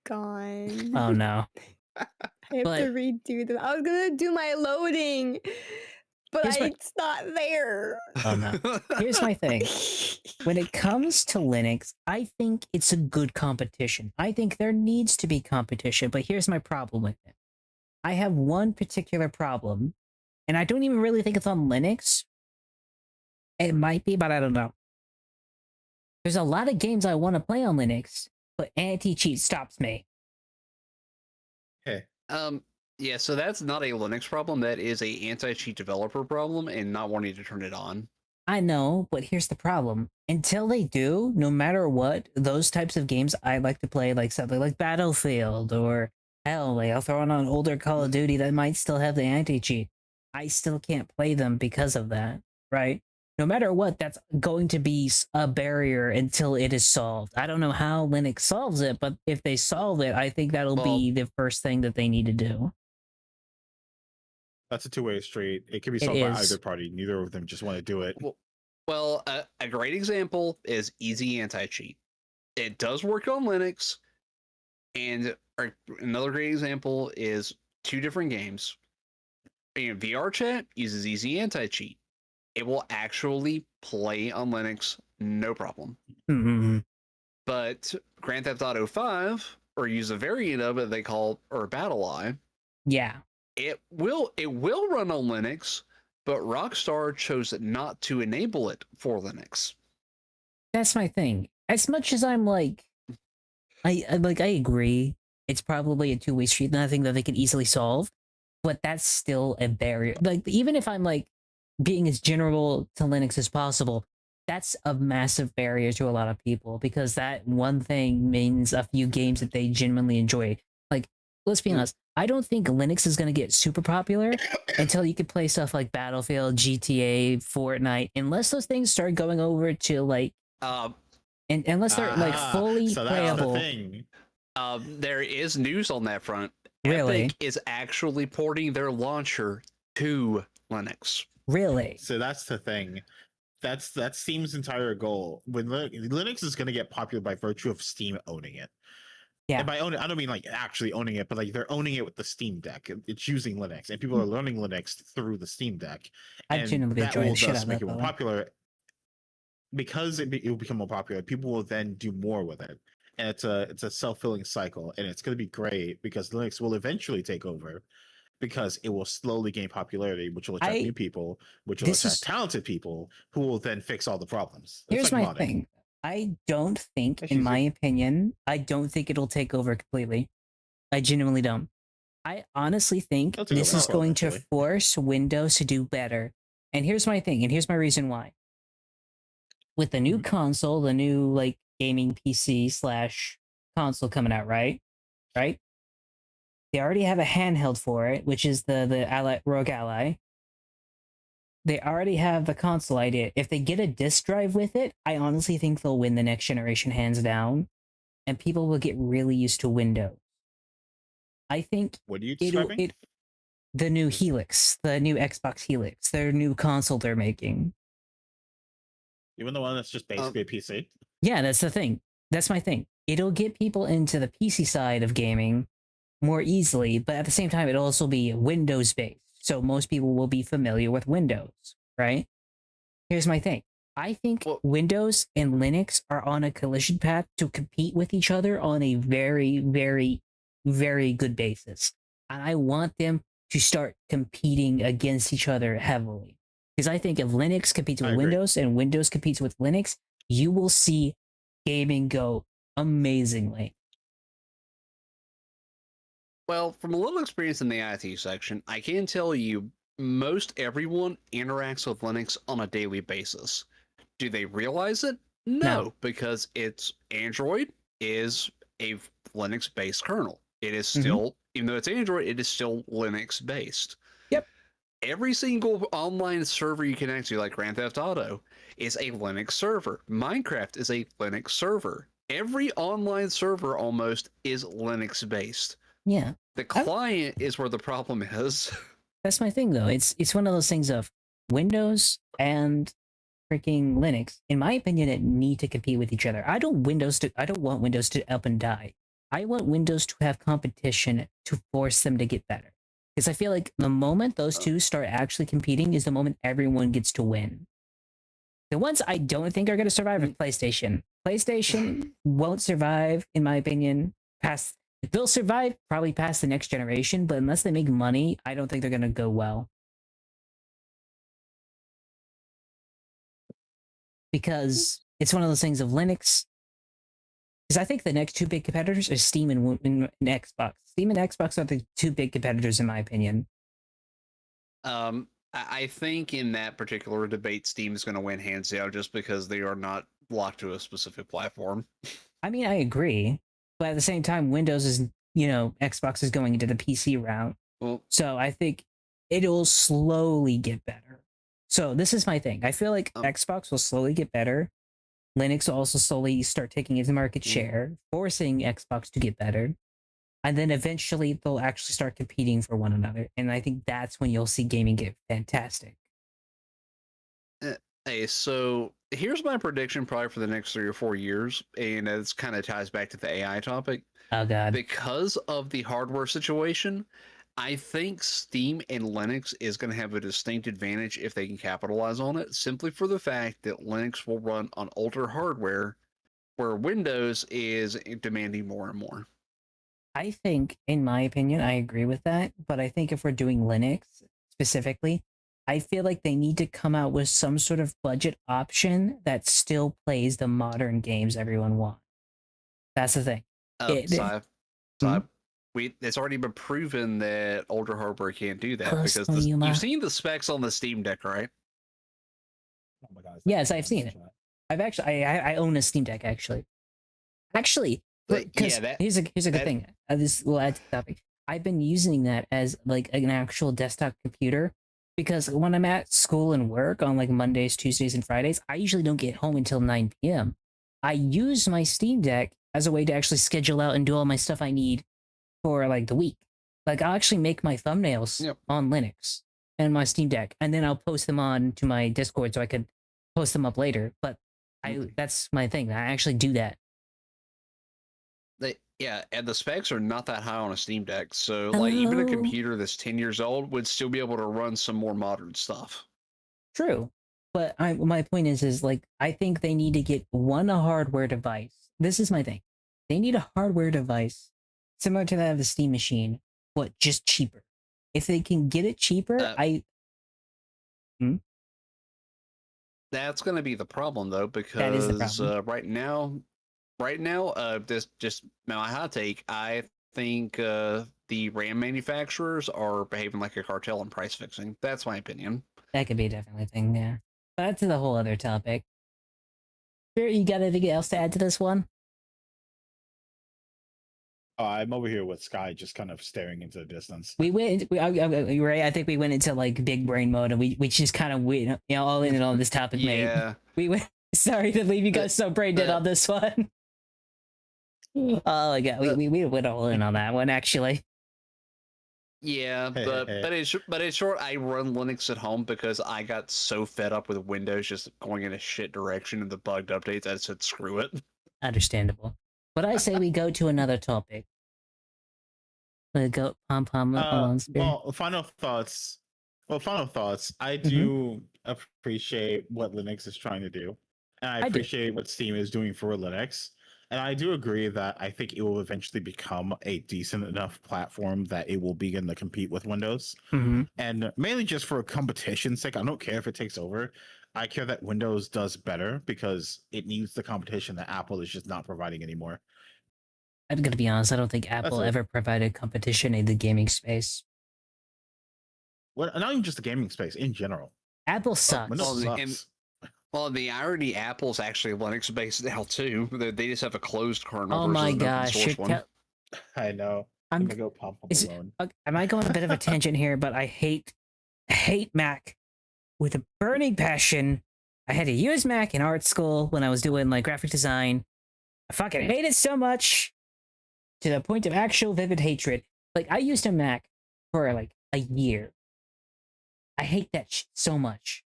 gone. Oh no. I have to redo them. I was gonna do my loading, but it's not there. Oh no. Here's my thing. When it comes to Linux, I think it's a good competition. I think there needs to be competition, but here's my problem with it. I have one particular problem, and I don't even really think it's on Linux. It might be, but I don't know. There's a lot of games I want to play on Linux, but anti-cheat stops me. Hey. Yeah, so that's not a Linux problem. That is a anti-cheat developer problem and not wanting to turn it on. I know, but here's the problem. Until they do, no matter what, those types of games I like to play, like something like Battlefield or hell, like I'll throw on an older Call of Duty that might still have the anti-cheat. I still can't play them because of that, right? No matter what, that's going to be a barrier until it is solved. I don't know how Linux solves it, but if they solve it, I think that'll be the first thing that they need to do. That's a two-way street. It can be solved by either party. Neither of them just want to do it. Well, a great example is Easy Anti-Cheat. It does work on Linux, and another great example is two different games. VR Chat uses Easy Anti-Cheat. It will actually play on Linux, no problem. Mm-hmm. But Grand Theft Auto 5, or use a variant of it they call Battle Eye. Yeah. It will run on Linux, but Rockstar chose not to enable it for Linux. That's my thing. As much as I'm like, I agree. It's probably a two-way street, nothing that they can easily solve, but that's still a barrier. Like, even if I'm like being as general to Linux as possible, that's a massive barrier to a lot of people because that one thing means a few games that they genuinely enjoy. Like, let's be honest, I don't think Linux is going to get super popular until you can play stuff like Battlefield, GTA, Fortnite, unless those things start going over to like, and unless they're like fully so that's playable. the thing. There is news on that front. Really? Epic is actually porting their launcher to Linux. Really? So that's the thing. That's Steam's entire goal. When Linux is going to get popular by virtue of Steam owning it. Yeah. And by owning, I don't mean like actually owning it, but like they're owning it with the Steam Deck. It's using Linux, and people are learning Linux through the Steam Deck. I genuinely enjoy the shit out of make that, it more though. popular. Because it will become more popular, people will then do more with it, and it's a self-filling cycle, and it's going to be great because Linux will eventually take over because it will slowly gain popularity, which will attract new people, which will attract talented people who will then fix all the problems. Here's my thing. I don't think, in my opinion, I don't think it'll take over completely. I genuinely don't. I honestly think this is going to force Windows to do better. And here's my thing, and here's my reason why. With the new console, the new like gaming PC / console coming out, right? Right? They already have a handheld for it, which is the Rogue Ally. They already have the console idea. If they get a disk drive with it, I honestly think they'll win the next generation hands down, and people will get really used to Windows. I think what are you describing? The new Helix, the new Xbox Helix, their new console they're making. Even the one that's just basically a PC? Yeah, that's the thing. That's my thing. It'll get people into the PC side of gaming more easily, but at the same time, it'll also be Windows-based. So most people will be familiar with Windows, right? Here's my thing. I think Windows and Linux are on a collision path to compete with each other on a very, very, very good basis. And I want them to start competing against each other heavily. Because I think if Linux competes with Windows and Windows competes with Linux, you will see gaming go amazingly. Well, from a little experience in the IT section, I can tell you most everyone interacts with Linux on a daily basis. Do they realize it? No, because it's Android is a Linux-based kernel. It is still, even though it's Android, it is still Linux-based. Yep. Every single online server you connect to, like Grand Theft Auto, is a Linux server. Minecraft is a Linux server. Every online server almost is Linux-based. Yeah. The client is where the problem is. That's my thing, though. It's one of those things of Windows and freaking Linux. In my opinion, it need to compete with each other. I don't want Windows to up and die. I want Windows to have competition to force them to get better. Because I feel like the moment those two start actually competing is the moment everyone gets to win. The ones I don't think are going to survive are PlayStation. PlayStation won't survive, in my opinion, they'll survive probably past the next generation, but unless they make money, I don't think they're going to go well. Because it's one of those things of Linux. Because I think the next two big competitors are Steam and Xbox. Steam and Xbox are the two big competitors, in my opinion. I think in that particular debate, Steam is going to win hands down just because they are not locked to a specific platform. I mean, I agree. But at the same time, Windows is, Xbox is going into the PC route. Well, so I think it'll slowly get better. So this is my thing. I feel like Xbox will slowly get better. Linux will also slowly start taking its market share, forcing Xbox to get better. And then eventually they'll actually start competing for one another. And I think that's when you'll see gaming get fantastic. Hey, so here's my prediction probably for the next 3 or 4 years. And it kind of ties back to the AI topic. Oh, God. Because of the hardware situation, I think Steam and Linux is going to have a distinct advantage if they can capitalize on it, simply for the fact that Linux will run on older hardware where Windows is demanding more and more. I think, in my opinion, I agree with that. But I think if we're doing Linux specifically, I feel like they need to come out with some sort of budget option that still plays the modern games everyone wants. That's the thing. Hmm? It's already been proven that older hardware can't do that because Yuma. you've seen the specs on the Steam Deck, right? Oh my god. Yes, I've seen it. I've actually I own a Steam Deck actually. Actually, because here's a good thing. This will add to the topic. I've been using that as like an actual desktop computer because when I'm at school and work on like Mondays, Tuesdays, and Fridays, I usually don't get home until 9 p.m. I use my Steam Deck as a way to actually schedule out and do all my stuff I need for like the week. Like I'll actually make my thumbnails on Linux and my Steam Deck, and then I'll post them on to my Discord so I could post them up later. But that's my thing. I actually do that. And the specs are not that high on a Steam Deck, so like even a computer that's 10 years old would still be able to run some more modern stuff. True, but my point is like I think they need to get a hardware device. This is my thing. They need a hardware device similar to that of the Steam machine, but just cheaper. If they can get it cheaper, That's going to be the problem though, because that is the problem. right now, this just my hot take. I think the RAM manufacturers are behaving like a cartel and price fixing. That's my opinion. That could be definitely a thing, yeah. But that's a whole other topic. Spirit, you got anything else to add to this one? I'm over here with Sky, just kind of staring into the distance. We went. You're right. I think we went into like big brain mode, and we just kind of went, all in and on this topic, mate. Yeah. We went. Sorry to leave you guys so brain dead on this one. Oh my god, we went all in on that one actually. Yeah, but in short, I run Linux at home because I got so fed up with Windows just going in a shit direction and the bugged updates. I said screw it. Understandable. But I say we go to another topic. Go pom pom. Well, final thoughts. I do appreciate what Linux is trying to do, and I appreciate what Steam is doing for Linux. And I do agree that I think it will eventually become a decent enough platform that it will begin to compete with Windows. Mm-hmm. And mainly just for competition's sake. I don't care if it takes over. I care that Windows does better because it needs the competition that Apple is just not providing anymore. I'm gonna be honest, I don't think Apple ever provided competition in the gaming space. Well, not even just the gaming space, in general. Apple sucks. Windows sucks. Well, the irony, Apple's actually Linux based now too. They just have a closed kernel. Oh my gosh! I know. I'm gonna go pump alone. Am I going a bit of a tangent here? But I hate Mac with a burning passion. I had to use Mac in art school when I was doing like graphic design. I fucking hate it so much to the point of actual vivid hatred. Like I used a Mac for like a year. I hate that so much.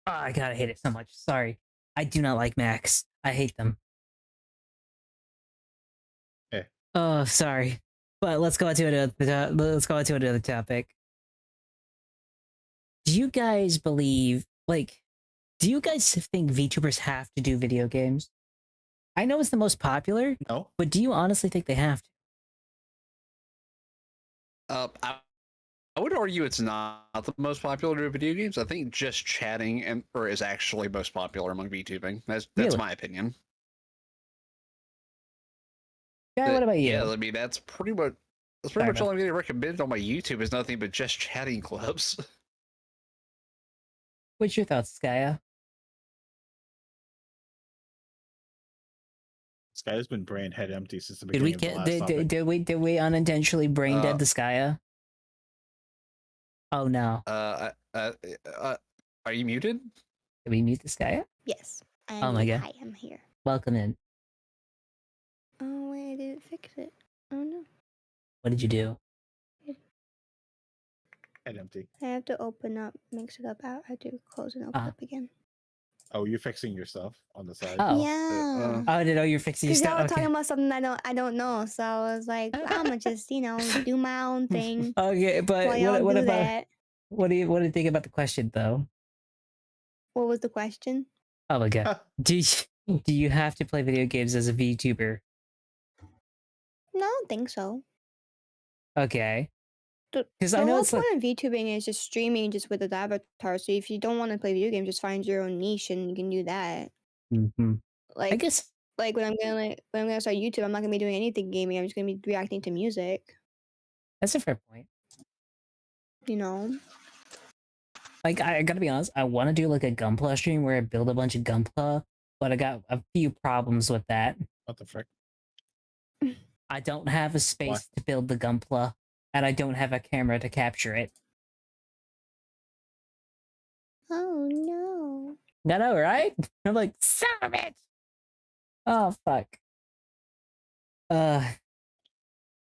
Oh, I gotta hate it so much. Sorry. I do not like Macs. I hate them. Hey. Oh, sorry. But let's go on to another topic. Do you guys believe, like, do you guys think VTubers have to do video games? I know it's the most popular. No. But do you honestly think they have to? I would argue it's not the most popular video games. I think just chatting is actually most popular among VTubing. That's really? My opinion. Yeah, what about you? Yeah, I mean that's pretty much all I'm getting recommended on my YouTube is nothing but just chatting clips. What's your thoughts, Skya? Skya's been brain head empty since the beginning of the last topic. Did we unintentionally brain dead the Skya? Oh no. Are you muted? Did we mute this guy? Yes. Oh my god. I am here. Welcome in. Oh wait, I didn't fix it. Oh no. What did you do? Head empty. I have to open up, mix it up out. I have to close and open up again. Oh, you're fixing your stuff on the side. Oh. Yeah. I didn't know you're fixing your stuff. Because y'all talking about something I don't know, so I was like, I'm gonna just do my own thing. Okay, but what about that? What do you think about the question though? What was the question? Oh my god. Do you have to play video games as a VTuber? No, I don't think so. Okay. Because The I know whole it's like, point of VTubing is just streaming just with the avatar. So if you don't want to play video games, just find your own niche and you can do that. I Like guess like when I'm gonna start YouTube, I'm not gonna be doing anything gaming. I'm just gonna be reacting to music. that's a fair point. You know. Like, I gotta be honest, I want to do like a Gunpla stream where I build a bunch of Gunpla, but I got a few problems with that. What the frick? I don't have a space to build the Gunpla, and I don't have a camera to capture it. Oh no. I know, right? I'm like, son of a bitch! Oh, fuck. But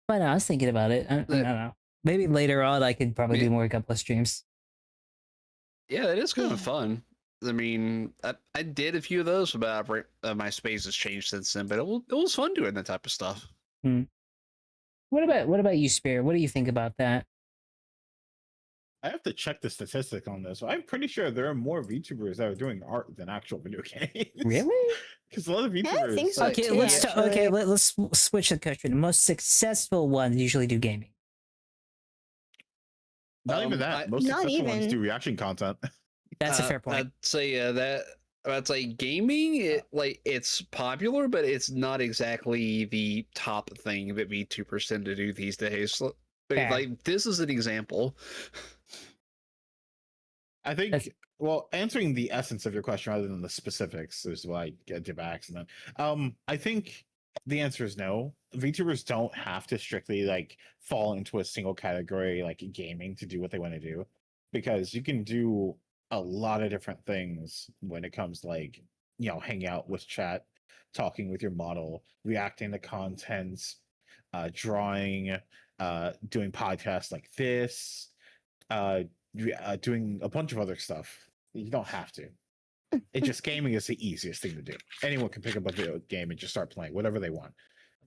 no, I was thinking about it. I don't know. Maybe later on I could probably do more Gunpla streams. Yeah, it is kind Yeah. of fun. I mean, I did a few of those, but my space has changed since then. But it was fun doing that type of stuff. What about you, Spirit? What do you think about that? I have to check the statistic on this. I'm pretty sure there are more VTubers that are doing art than actual video games. Really? Because a lot of Yeah, I VTubers. think so like, Okay, too, let's actually. let's switch the question. The most successful ones usually do gaming. not even that. Most Not successful ones even. do reaction content. That's a fair point. I'd say I'd say gaming, it's popular, but it's not exactly the top thing that VTubers tend to do these days. Fair. Like, this is an example. I think. Well, answering the essence of your question rather than the specifics is what I did by accident. I think the answer is no. VTubers don't have to strictly like fall into a single category like gaming to do what they want to do, because you can do a lot of different things when it comes to like, hanging out with chat, talking with your model, reacting to content, drawing, doing podcasts like this, doing a bunch of other stuff. You don't have to. It just gaming is the easiest thing to do. Anyone can pick up a video game and just start playing whatever they want.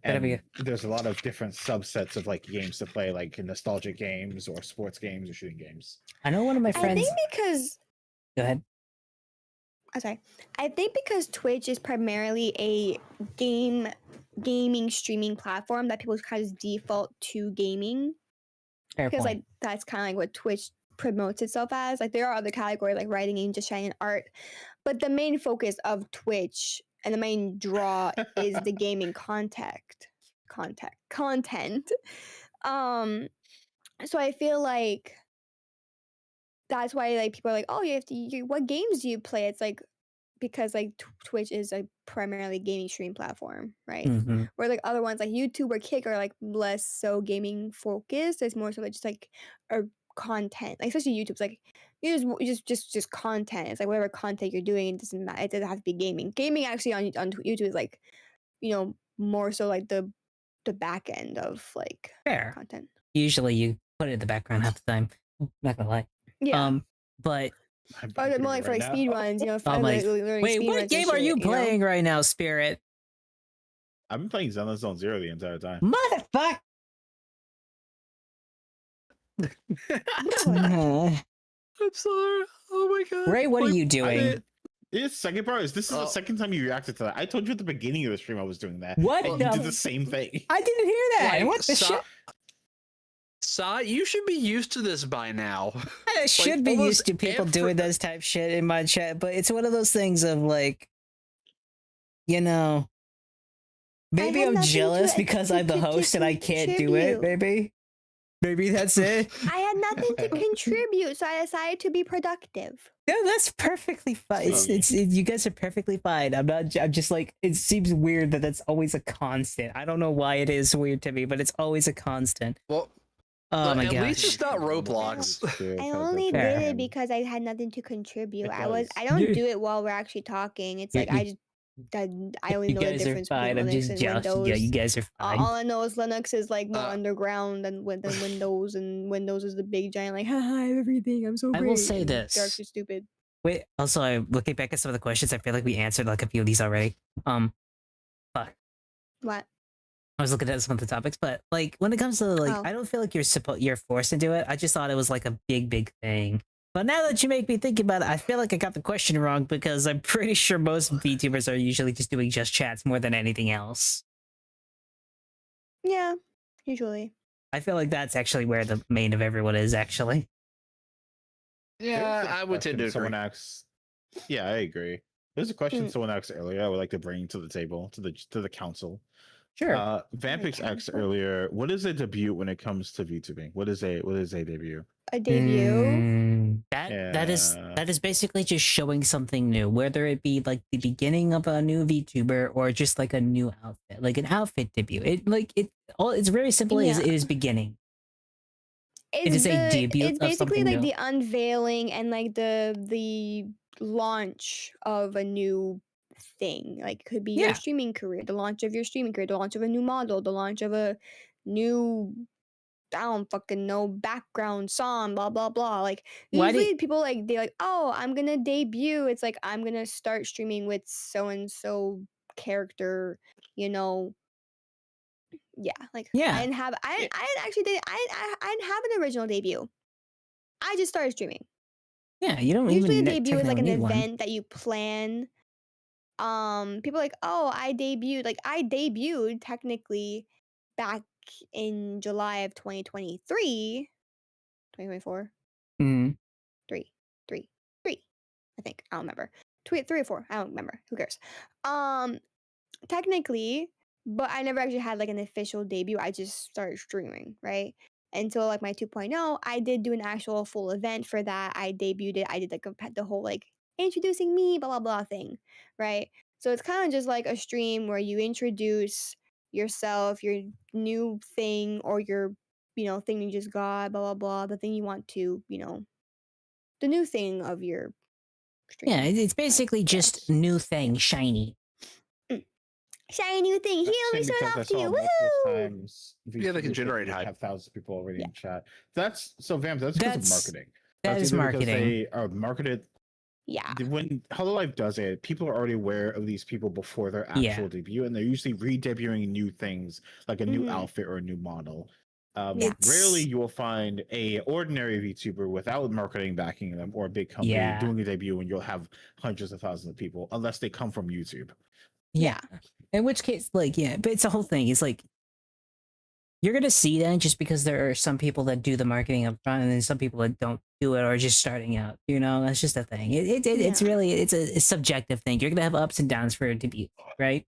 And there's a lot of different subsets of like games to play, like nostalgic games or sports games or shooting games. I know one of my friends. I think because. Go ahead. I'm sorry. I think because Twitch is primarily a gaming streaming platform that people kind of default to gaming. Fair because point. like that's kind of like what Twitch promotes itself as. Like there are other categories like writing and just shining art, but the main focus of Twitch and the main draw is the gaming content. So I feel like that's why like people are like, oh, what games do you play? It's like because like Twitch is a primarily gaming stream platform, right? Mhm. Where like other ones like YouTube or Kick are like less so gaming focused. It's more so like just like a content, like especially YouTube's like you just content. It's like whatever content you're doing, it doesn't matter. It doesn't have to be gaming. Gaming actually on YouTube is like, more so like the back end of like Fair. content. Usually you put it in the background half the time. Not gonna lie. Yeah. But or more like for like speed runs, wait, what game are you playing right now, Spirit? I've been playing Zone Zero the entire time. Motherfucker! I'm sorry. Oh my god. Ray, what are you doing? The second part is this is the second time you reacted to that. I told you at the beginning of the stream I was doing that. What? And you did the same thing. I didn't hear that. Like, What the shit? You should be used to this by now. I should be used to people doing this type shit in my chat, but it's one of those things of like, maybe I'm jealous because I'm the host and I can't do it, maybe. Maybe that's it. I had nothing to contribute, so I decided to be productive. No, that's perfectly fine. You guys are perfectly fine. I'm just like, it seems weird that that's always a constant. I don't know why it is weird to me, but it's always a constant. Well, oh my god. At least it's not Roblox. I only did it because I had nothing to contribute. I don't do it while we're actually talking. It's like I only know the difference between Linux and Windows. Yeah, you guys are fine. All I know is Linux is like more underground than Windows, and Windows is the big giant like, haha, I have everything. I'm so great. I will say this. Darks are stupid. Wait, also, I'm looking back at some of the questions. I feel like we answered like a few of these already. Fuck. What? I was looking at some of the topics, but like when it comes to like, I don't feel like you're forced to do it. I just thought it was like a big thing. But now that you make me think about it, I feel like I got the question wrong because I'm pretty sure most VTubers are usually just doing just chats more than anything else. Yeah, usually. I feel like that's actually where the main of everyone is, actually. Yeah, I would tend to agree. Someone asks. Yeah, I agree. There's a question Mm. someone asked earlier. I would like to bring to the table to the council. Sure. Vampix asked earlier, what is a debut when it comes to VTubing? What is a debut? A debut. That is basically just showing something new, whether it be like the beginning of a new VTuber or just like a new outfit, like an outfit debut. It's very simple. It is beginning. It is a debut. It's basically like the unveiling and like the launch of a new thing. Like, could be your streaming career, the launch of your streaming career, the launch of a new model, the launch of a new, I don't fucking know, background song, blah blah blah. Like, usually people like they're like, oh, I'm gonna debut. It's like, I'm gonna start streaming with so and so character, you know. Yeah, like I didn't have I didn't have an original debut. I just started streaming. Yeah, you don't Usually even a debut is like an technically need event that you plan. People are like, oh, I debuted technically back in July of 2023. 2024. one. 3. I think. I don't remember. 3 or 4. I don't remember. Who cares? Technically, but I never actually had like an official debut. I just started streaming, right? Until like my 2.0, I did do an actual full event for that. I debuted it. I did like the whole like introducing me, blah blah blah thing, right? So it's kind of just like a stream where you introduce yourself, your new thing, or your thing you just got, blah blah blah, the thing you want to, the new thing of your stream. Yeah, it's basically just new thing, shiny. Shiny new thing. Here, let me show it off to you. Woohoo! Yeah, they can generate hype. Have thousands of people already in chat. That's because of marketing. That is marketing. Because they are marketed. Yeah. When Hololive does it, people are already aware of these people before their actual debut, and they're usually re-debuting new things, like a new outfit or a new model. Rarely you will find a ordinary VTuber without marketing backing them or a big company doing a debut, and you'll have hundreds of thousands of people, unless they come from YouTube. Yeah. In which case, like, but it's the whole thing. It's like, you're going to see that just because there are some people that do the marketing up front and then some people that don't do it or just starting out, that's just a thing. It's really, it's a subjective thing. You're going to have ups and downs for a debut, right?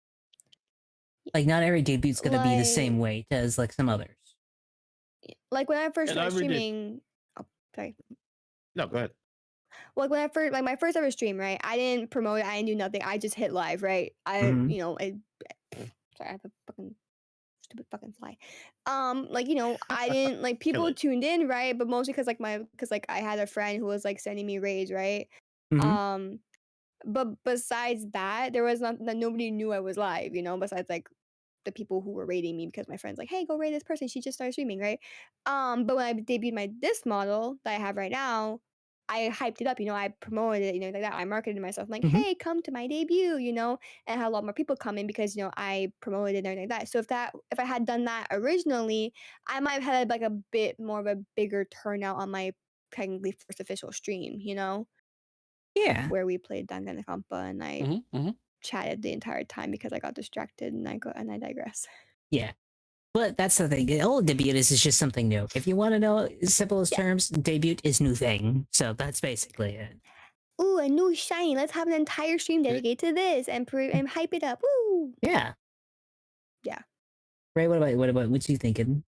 Like, not every debut's going to be the same weight as like some others. Like when I first started streaming, sorry. No, go ahead. Like when my first ever stream, right? I didn't promote it. I didn't do nothing. I just hit live, right? Sorry, I have a fucking stupid fucking fly. I didn't like people tuned in, right? But mostly because I had a friend who was like sending me raids, right? But besides that, there was nobody knew I was live, besides like the people who were raiding me because my friend's like, hey, go raid this person. She just started streaming, right? But when I debuted this model that I have right now, I hyped it up, I promoted it, like that. I marketed myself like, hey, come to my debut, and I had a lot more people coming because, I promoted it and everything like that. So if I had done that originally, I might have had like a bit more of a bigger turnout on my technically first official stream, Yeah. Where we played Danganronpa and I chatted the entire time because I got distracted and I digress. Yeah. But that's the thing. All debut is just something new. If you want to know simplest terms, debut is new thing. So that's basically it. Ooh, a new shiny. Let's have an entire stream dedicated to this and hype it up. Woo! Yeah. Yeah. Ray, what you thinking?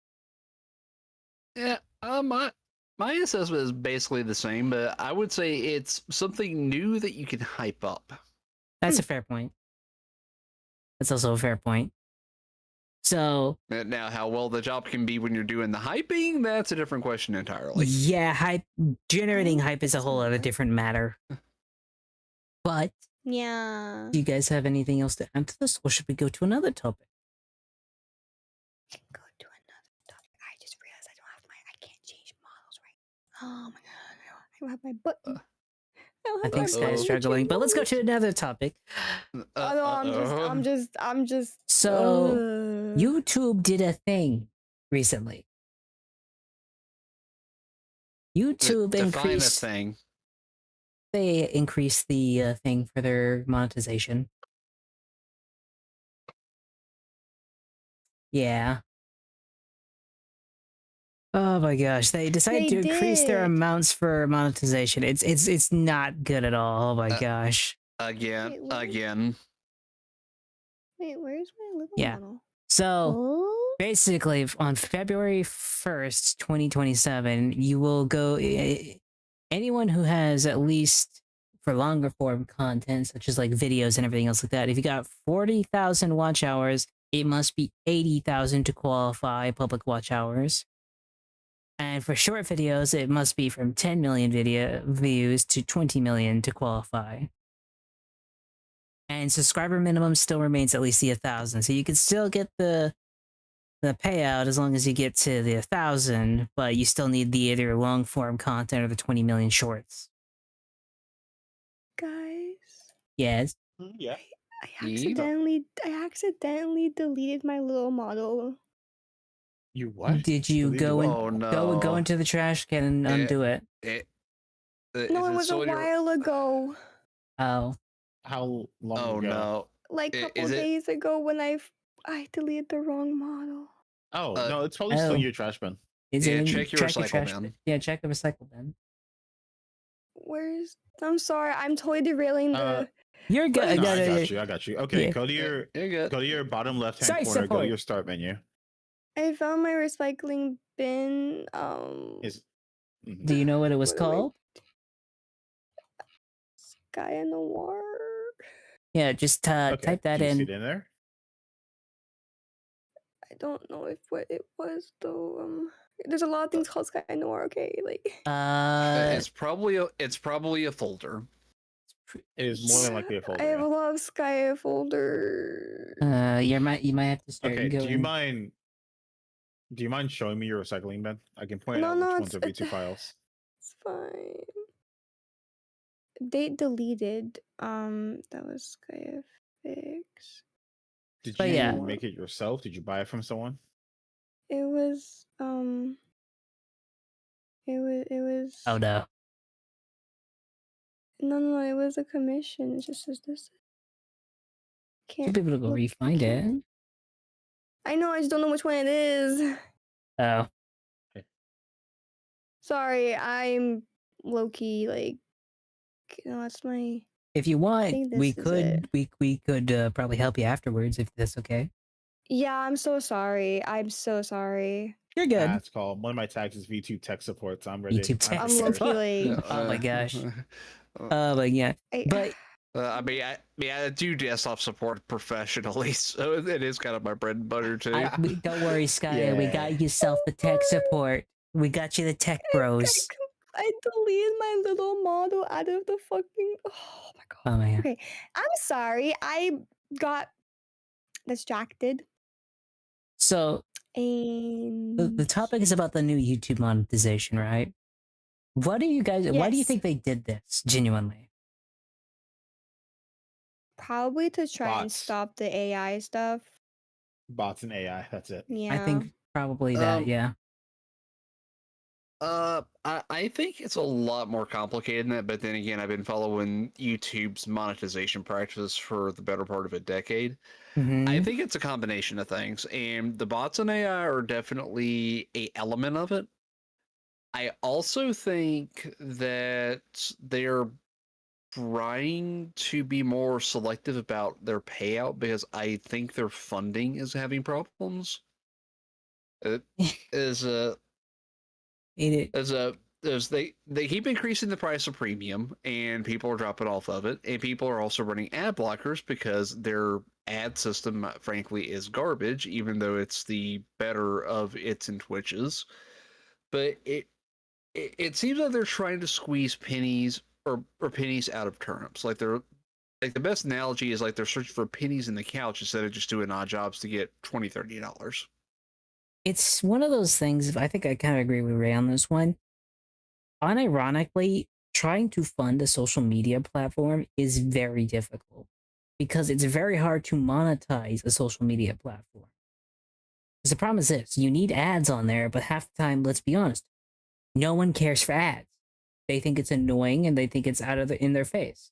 Yeah, my assessment is basically the same, but I would say it's something new that you can hype up. That's a fair point. That's also a fair point. So now, how well the job can be when you're doing the hyping, that's a different question entirely. Yeah, generating hype is a whole other different matter. But yeah, do you guys have anything else to add to this, or should we go to another topic? Go to another topic. I just realized I can't change models right. Oh my god, I don't have my button. I think Sky's struggling, but let's go to another topic. I'm just. So, YouTube did a thing recently. YouTube increased. Define a thing. They increased the thing for their monetization. Yeah. Oh my gosh, they decided They to increase their did. amounts for monetization. It's not good at all. Oh my gosh. Again, Wait, again. Wait, where's my little Yeah. model? So Oh, basically, on February 1st, 2027, you will go. Anyone who has at least for longer form content, such as like videos and everything else like that, if you got 40,000 watch hours, it must be 80,000 to qualify public watch hours. And for short videos, it must be from 10 million video views to 20 million to qualify. And subscriber minimum still remains at least the 1,000. So you can still get the payout as long as you get to the 1,000, but you still need the either long form content or the 20 million shorts. guys. Yes. Yeah. I accidentally deleted my little model. You what? Did you Deleted go what? in, Oh no. go into the trash can and undo it? No, it was a while ago. Oh. How long Oh ago? no. Like a couple Is it? days ago when I deleted the wrong model. Oh Uh, no, it's probably still in oh. your trash bin. Is Yeah, it in, check your recycle trash bin. Yeah, check the recycle bin. I'm sorry, I'm totally derailing the. You're good. No, No, I got you. Okay, Yeah. go to your You're good. bottom left hand Sorry, corner. Go support. to your start menu. I found my recycling bin. Is Do you know what it was What am I- called? Sky in the War. Yeah, just okay. type that Do you see in. it in there? I don't know if what it was though. There's a lot of things called Sky in the War. Okay, like. It's probably a folder. It is more than likely a folder. I have yeah. a lot of Sky folder. you might have to start Okay. going. Do you mind showing me your recycling bin? I can point No, out no, which ones are it's- V2 files. It's fine. Date deleted. That was Sky fix. Did But you yeah. make it yourself? Did you buy it from someone? It was It was. Oh no. No, it was a commission. It just says this. You'll be able to go look, re-find it. I know, I just don't know which one it is. Oh. Sorry, I'm low key like. That's my. If you want, think we this is could we could probably help you afterwards if that's okay. Yeah, I'm so sorry. I'm so sorry. You're good. That's called one of my tags is V2 tech support. So I'm ready. V2 tech I'm low key support. like. Oh my gosh. But yeah. But I mean, I do desktop support professionally, so it is kind of my bread and butter too. Don't worry, Sky. We Yeah. got yourself the tech support. We got you the tech bros. I deleted my little model out of the fucking. Oh my god. Oh my god. Okay, I'm sorry. I got distracted. So And the topic is about the new YouTube monetization, right? What do you guys? Why do you Yes. think they did this? Genuinely, probably to try and Bots. stop the AI stuff. Bots and AI. That's it. Yeah. I think probably that. Yeah. I think it's a lot more complicated than that, but then again, I've been following YouTube's monetization practices for the better part of a decade. Mhm. I think it's a combination of things, and the bots and AI are definitely a element of it. I also think that they're trying to be more selective about their payout because I think their funding is having problems. It is a as they keep increasing the price of premium and people are dropping off of it, and people are also running ad blockers because their ad system frankly is garbage, even though it's the better of its and Twitch's. But it seems like they're trying to squeeze pennies or pennies out of turnips. Like they're like the best analogy is like they're searching for pennies in the couch instead of just doing odd jobs to get $20-$30. It's one of those things. I think I kind of agree with Ray on this one. Unironically, trying to fund a social media platform is very difficult because it's very hard to monetize a social media platform. Because the problem is this: you need ads on there, but half the time, let's be honest, no one cares for ads. They think it's annoying and they think it's in their face,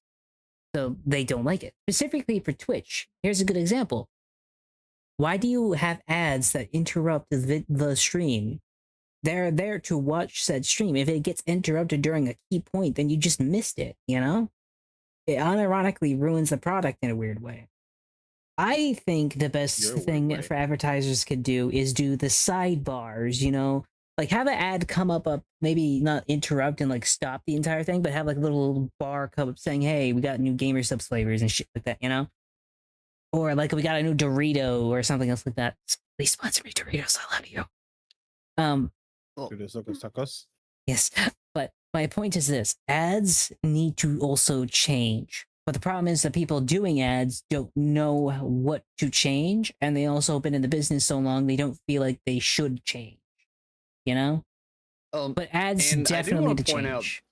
so they don't like it. Specifically for Twitch, here's a good example. Why do you have ads that interrupt the stream They're there to watch said stream. If it gets interrupted during a key point, then you just missed it, you know? It unironically ruins the product in a weird way. I think the best You're a weird thing way. for advertisers could do is do the sidebars, you know? Like have an ad come up, maybe not interrupt and like stop the entire thing, but have like a little bar come up saying, hey, we got new Gamer Subs flavors and shit like that, you know? Or like we got a new Dorito or something else like that. Please sponsor me, Doritos, I love you. Tacos. Yes, but my point is this: ads need to also change. But the problem is that people doing ads don't know what to change, and they also been in the business so long they don't feel like they should change. You know? But ads and definitely need to point change.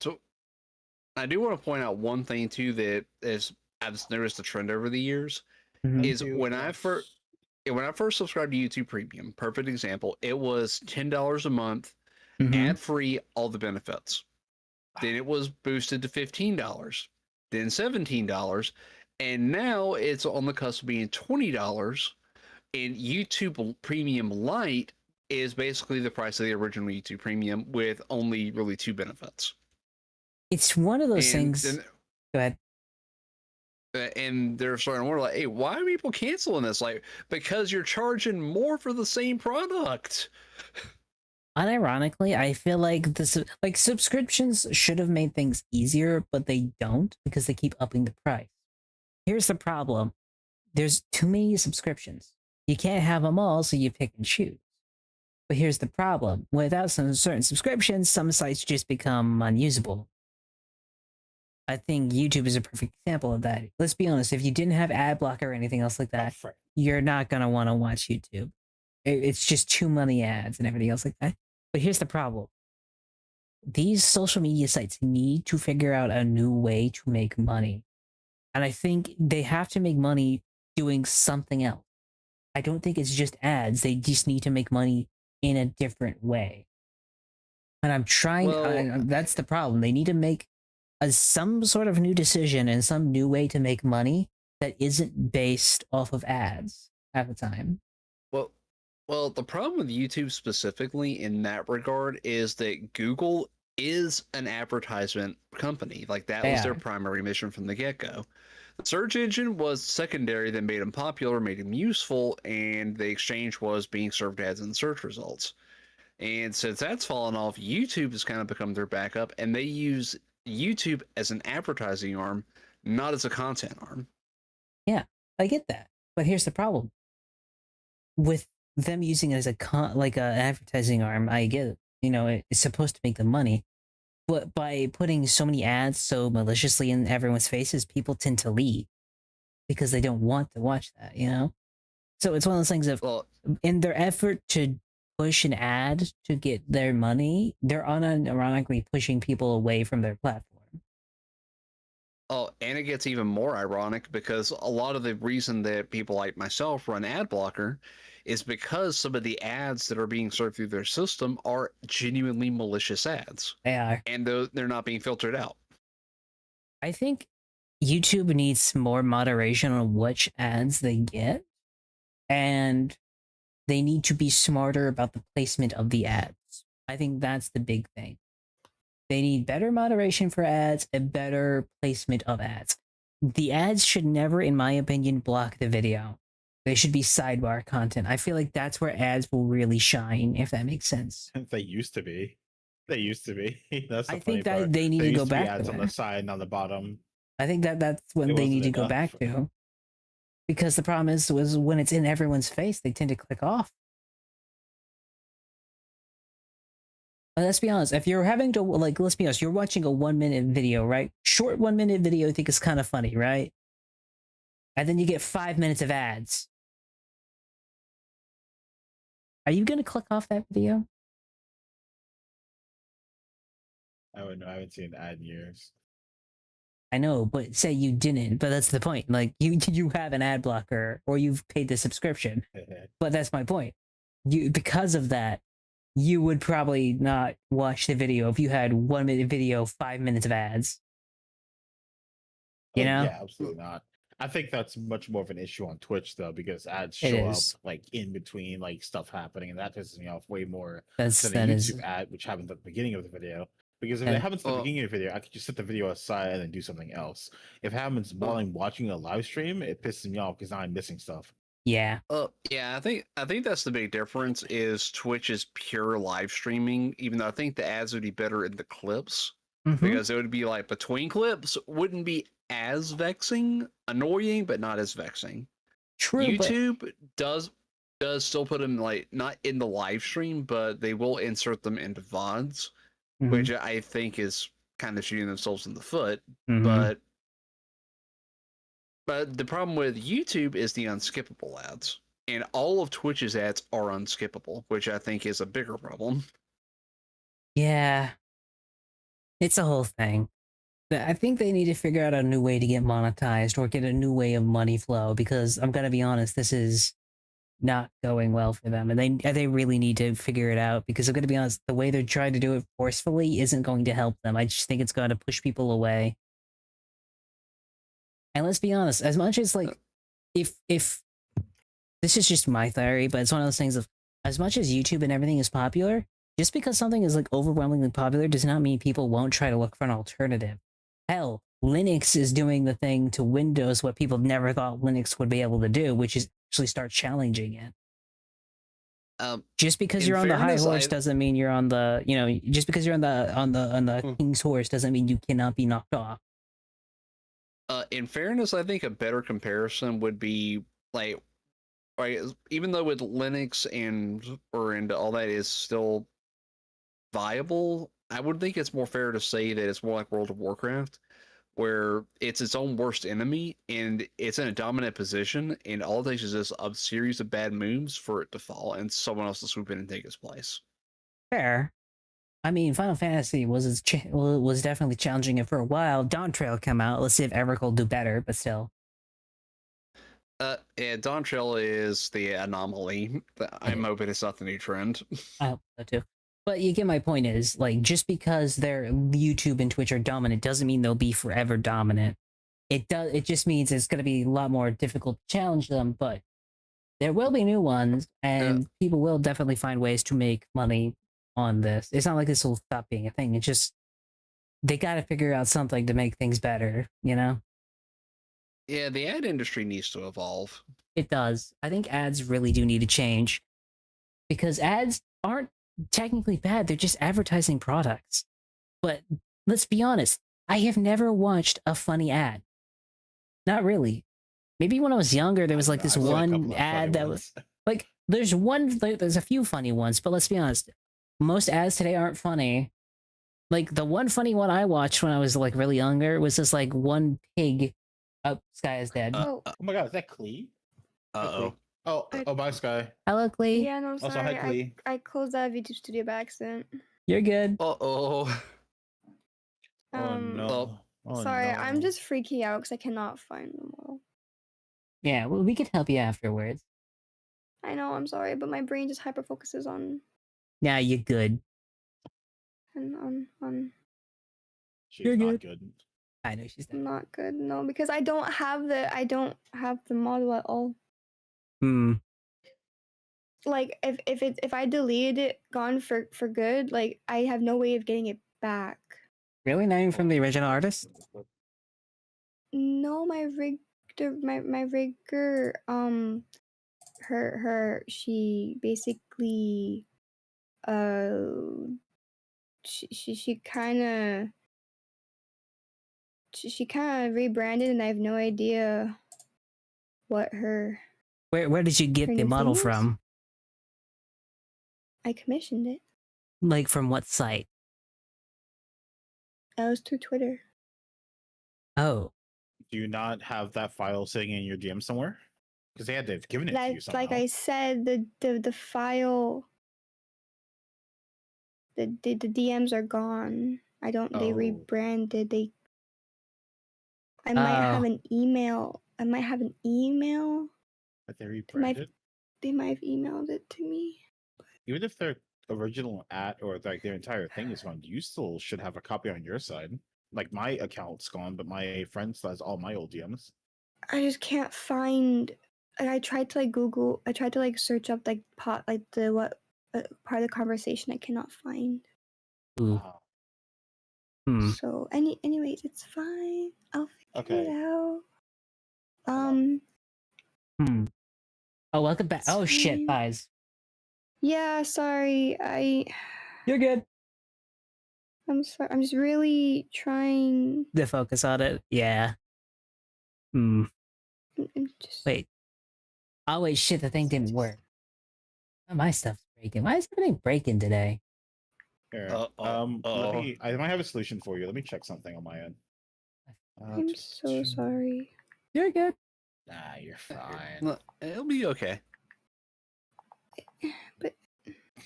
I do want to point out one thing too that is I've noticed a trend over the years is when I first subscribed to YouTube Premium, perfect example, it was $10 a month, ad free, all the benefits. Then it was boosted to $15, then $17, and now it's on the cusp of being $20. And YouTube Premium Lite is basically the price of the original YouTube Premium with only really 2 benefits. It's one of those things. Go ahead. And they're starting to wonder, like, hey, why are people canceling this? Like, because you're charging more for the same product. Unironically, I feel like subscriptions should have made things easier, but they don't because they keep upping the price. Here's the problem. There's too many subscriptions. You can't have them all, so you pick and choose. But here's the problem. Without some certain subscriptions, some sites just become unusable. I think YouTube is a perfect example of that. Let's be honest, if you didn't have ad blocker or anything else like that, you're not going to want to watch YouTube. It's just too many ads and everything else like that. But here's the problem. These social media sites need to figure out a new way to make money. And I think they have to make money doing something else. I don't think it's just ads. They just need to make money in a different way. And I'm trying, that's the problem. They need to make some sort of new decision and some new way to make money that isn't based off of ads at the time. Well, the problem with YouTube specifically in that regard is that Google is an advertisement company. Like that was their primary mission from the get-go. The search engine was secondary that made them popular, made them useful, and the exchange was being served ads in the search results. And since that's fallen off, YouTube has kind of become their backup, and they use YouTube as an advertising arm, not as a content arm. Yeah, I get that. But here's the problem. With them using it as an advertising arm, I get it. You know, it's supposed to make them money. But by putting so many ads so maliciously in everyone's faces, people tend to leave because they don't want to watch that, you know? So it's one of those things of, in their effort to push an ad to get their money, they're unironically pushing people away from their platform. Oh, and it gets even more ironic because a lot of the reason that people like myself run ad blocker is because some of the ads that are being served through their system are genuinely malicious ads. They are. And they're not being filtered out. I think YouTube needs more moderation on which ads they get, and they need to be smarter about the placement of the ads. I think that's the big thing. They need better moderation for ads and better placement of ads. The ads should never, in my opinion, block the video. They should be sidebar content. I feel like that's where ads will really shine, if that makes sense. They used to be. That's the I funny think that part. they need There to go used be back ads to on that. the side and on the bottom. I think that's what It they need to wasn't go enough. back to. Because the problem is when it's in everyone's face, they tend to click off. But let's be honest, if you're having to, let's be honest, you're watching a 1-minute video, right? Short 1-minute video, you think is kind of funny, right? And then you get 5 minutes of ads. Are you going to click off that video? I wouldn't know. I haven't seen an ad in years. I know, but say you didn't, but that's the point. Like you have an ad blocker or you've paid the subscription. But that's my point. Because of that, you would probably not watch the video if you had 1-minute video, 5 minutes of ads. You know? Yeah, absolutely not. I think that's much more of an issue on Twitch though, because ads It show up is. like in between like stuff happening, and that pisses me off way more That's than a that YouTube is ad, which happens at the beginning of the video. Because if it that, happens at the Well, beginning of the video, I could just set the video aside and then do something else. If it happens while I'm watching a live stream, it pisses me off because now I'm missing stuff. yeah. yeah, I think that's the big difference is Twitch is pure live streaming, even though I think the ads would be better in the clips Mhm. because it would be like between clips wouldn't be as vexing, annoying, but not as vexing. True, but YouTube does still put them like not in the live stream, but they will insert them into VODs, Mhm. which I think is kind of shooting themselves in the foot. Mhm. But the problem with YouTube is the unskippable ads. And all of Twitch's ads are unskippable, which I think is a bigger problem. yeah, it's a whole thing. I think they need to figure out a new way to get monetized or get a new way of money flow, because I'm gonna be honest, this is not going well for them, and they really need to figure it out, because I'm gonna be honest, the way they're trying to do it forcefully isn't going to help them. I just think it's going to push people away. And let's be honest, as much as like, if this is just my theory, but it's one of those things of, as much as YouTube and everything is popular, just because something is like overwhelmingly popular does not mean people won't try to look for an alternative. Hell, Linux is doing the thing to Windows what people never thought Linux would be able to do, which is actually start challenging it. Just because In you're on the high fairness, horse doesn't mean you're on the, you know, just because you're on the king's horse doesn't mean you cannot be knocked off. In fairness, I think a better comparison would be like, right, even though with Linux and all that is still viable, I would think it's more fair to say that it's more like World of Warcraft, where it's its own worst enemy and it's in a dominant position, and all it takes is just a series of bad moves for it to fall and someone else to swoop in and take its place. Fair. I mean, Final Fantasy was definitely challenging it for a while. Dawn Trail come out. Let's see if Everett will do better, but still. Yeah, Dawn Trail is the anomaly. I'm hoping it's not the new trend. I hope so too. But you get my point is, like, just because their YouTube and Twitch are dominant doesn't mean they'll be forever dominant. It just means it's going to be a lot more difficult to challenge them, but there will be new ones, and people will definitely find ways to make money on this. It's not like this will stop being a thing. It's just, they got to figure out something to make things better, you know? Yeah, the ad industry needs to evolve. It does. I think ads really do need to change, because ads aren't technically bad. They're just advertising products. But let's be honest, I have never watched a funny ad. Not really. Maybe when I was younger, there was like this one ad that was like, there's a few funny ones, but let's be honest, most ads today aren't funny. Like, the one funny one I watched when I was like really younger was this like one pig. Oh, Sky is dead. Oh my god, is that Clee? Uh-oh. Oh, bye, Sky. Hello, Clee. Yeah, no, Also, sorry. hi, Clee. I closed out of YouTube Studio by accident. You're good. Uh-oh. Oh no. Oh, Sorry, no. I'm just freaking out because I cannot find them all. Yeah, well, we could help you afterwards. I know, I'm sorry, but my brain just hyper focuses on Yeah, you're good. on. She's You're not good. I know she's dead. Not good, no, because I don't have the model at all. Hmm. Like, if I deleted it, gone for good, like, I have no way of getting it back. Really? Not even from the original artist? No, my rigger, she basically, she kind of rebranded, and I have no idea what her. Where did you get her the new model thing is? from? I commissioned it. Like, from what site? That was through Twitter. Oh. Do you not have that file sitting in your DM somewhere? Because they had to have given it to you somehow. Like I said, the file, the DMs are gone. I don't. They Oh. rebranded. I might have an email. But they rebranded? They might have emailed it to me. Even if their original at or like their entire thing is gone, you still should have a copy on your side. Like, my account's gone, but my friend still has all my old DMs. I just can't find. I tried to like Google. I tried to like search up like part like the what part of the conversation. I cannot find. Ooh. So anyways, it's fine. I'll figure it Okay. out. Oh, welcome back. It's Oh shit, fine. guys. Yeah, sorry. You're good. I'm sorry. I'm just really trying. To focus on it. Yeah. I'm just. Wait. Oh wait, shit, the thing didn't work. Oh, my stuff's breaking. Why is everything breaking today? Here. Uh-oh. I might have a solution for you. Let me check something on my end. I'm so sorry. You're good. Nah, you're fine. No, it'll be okay. But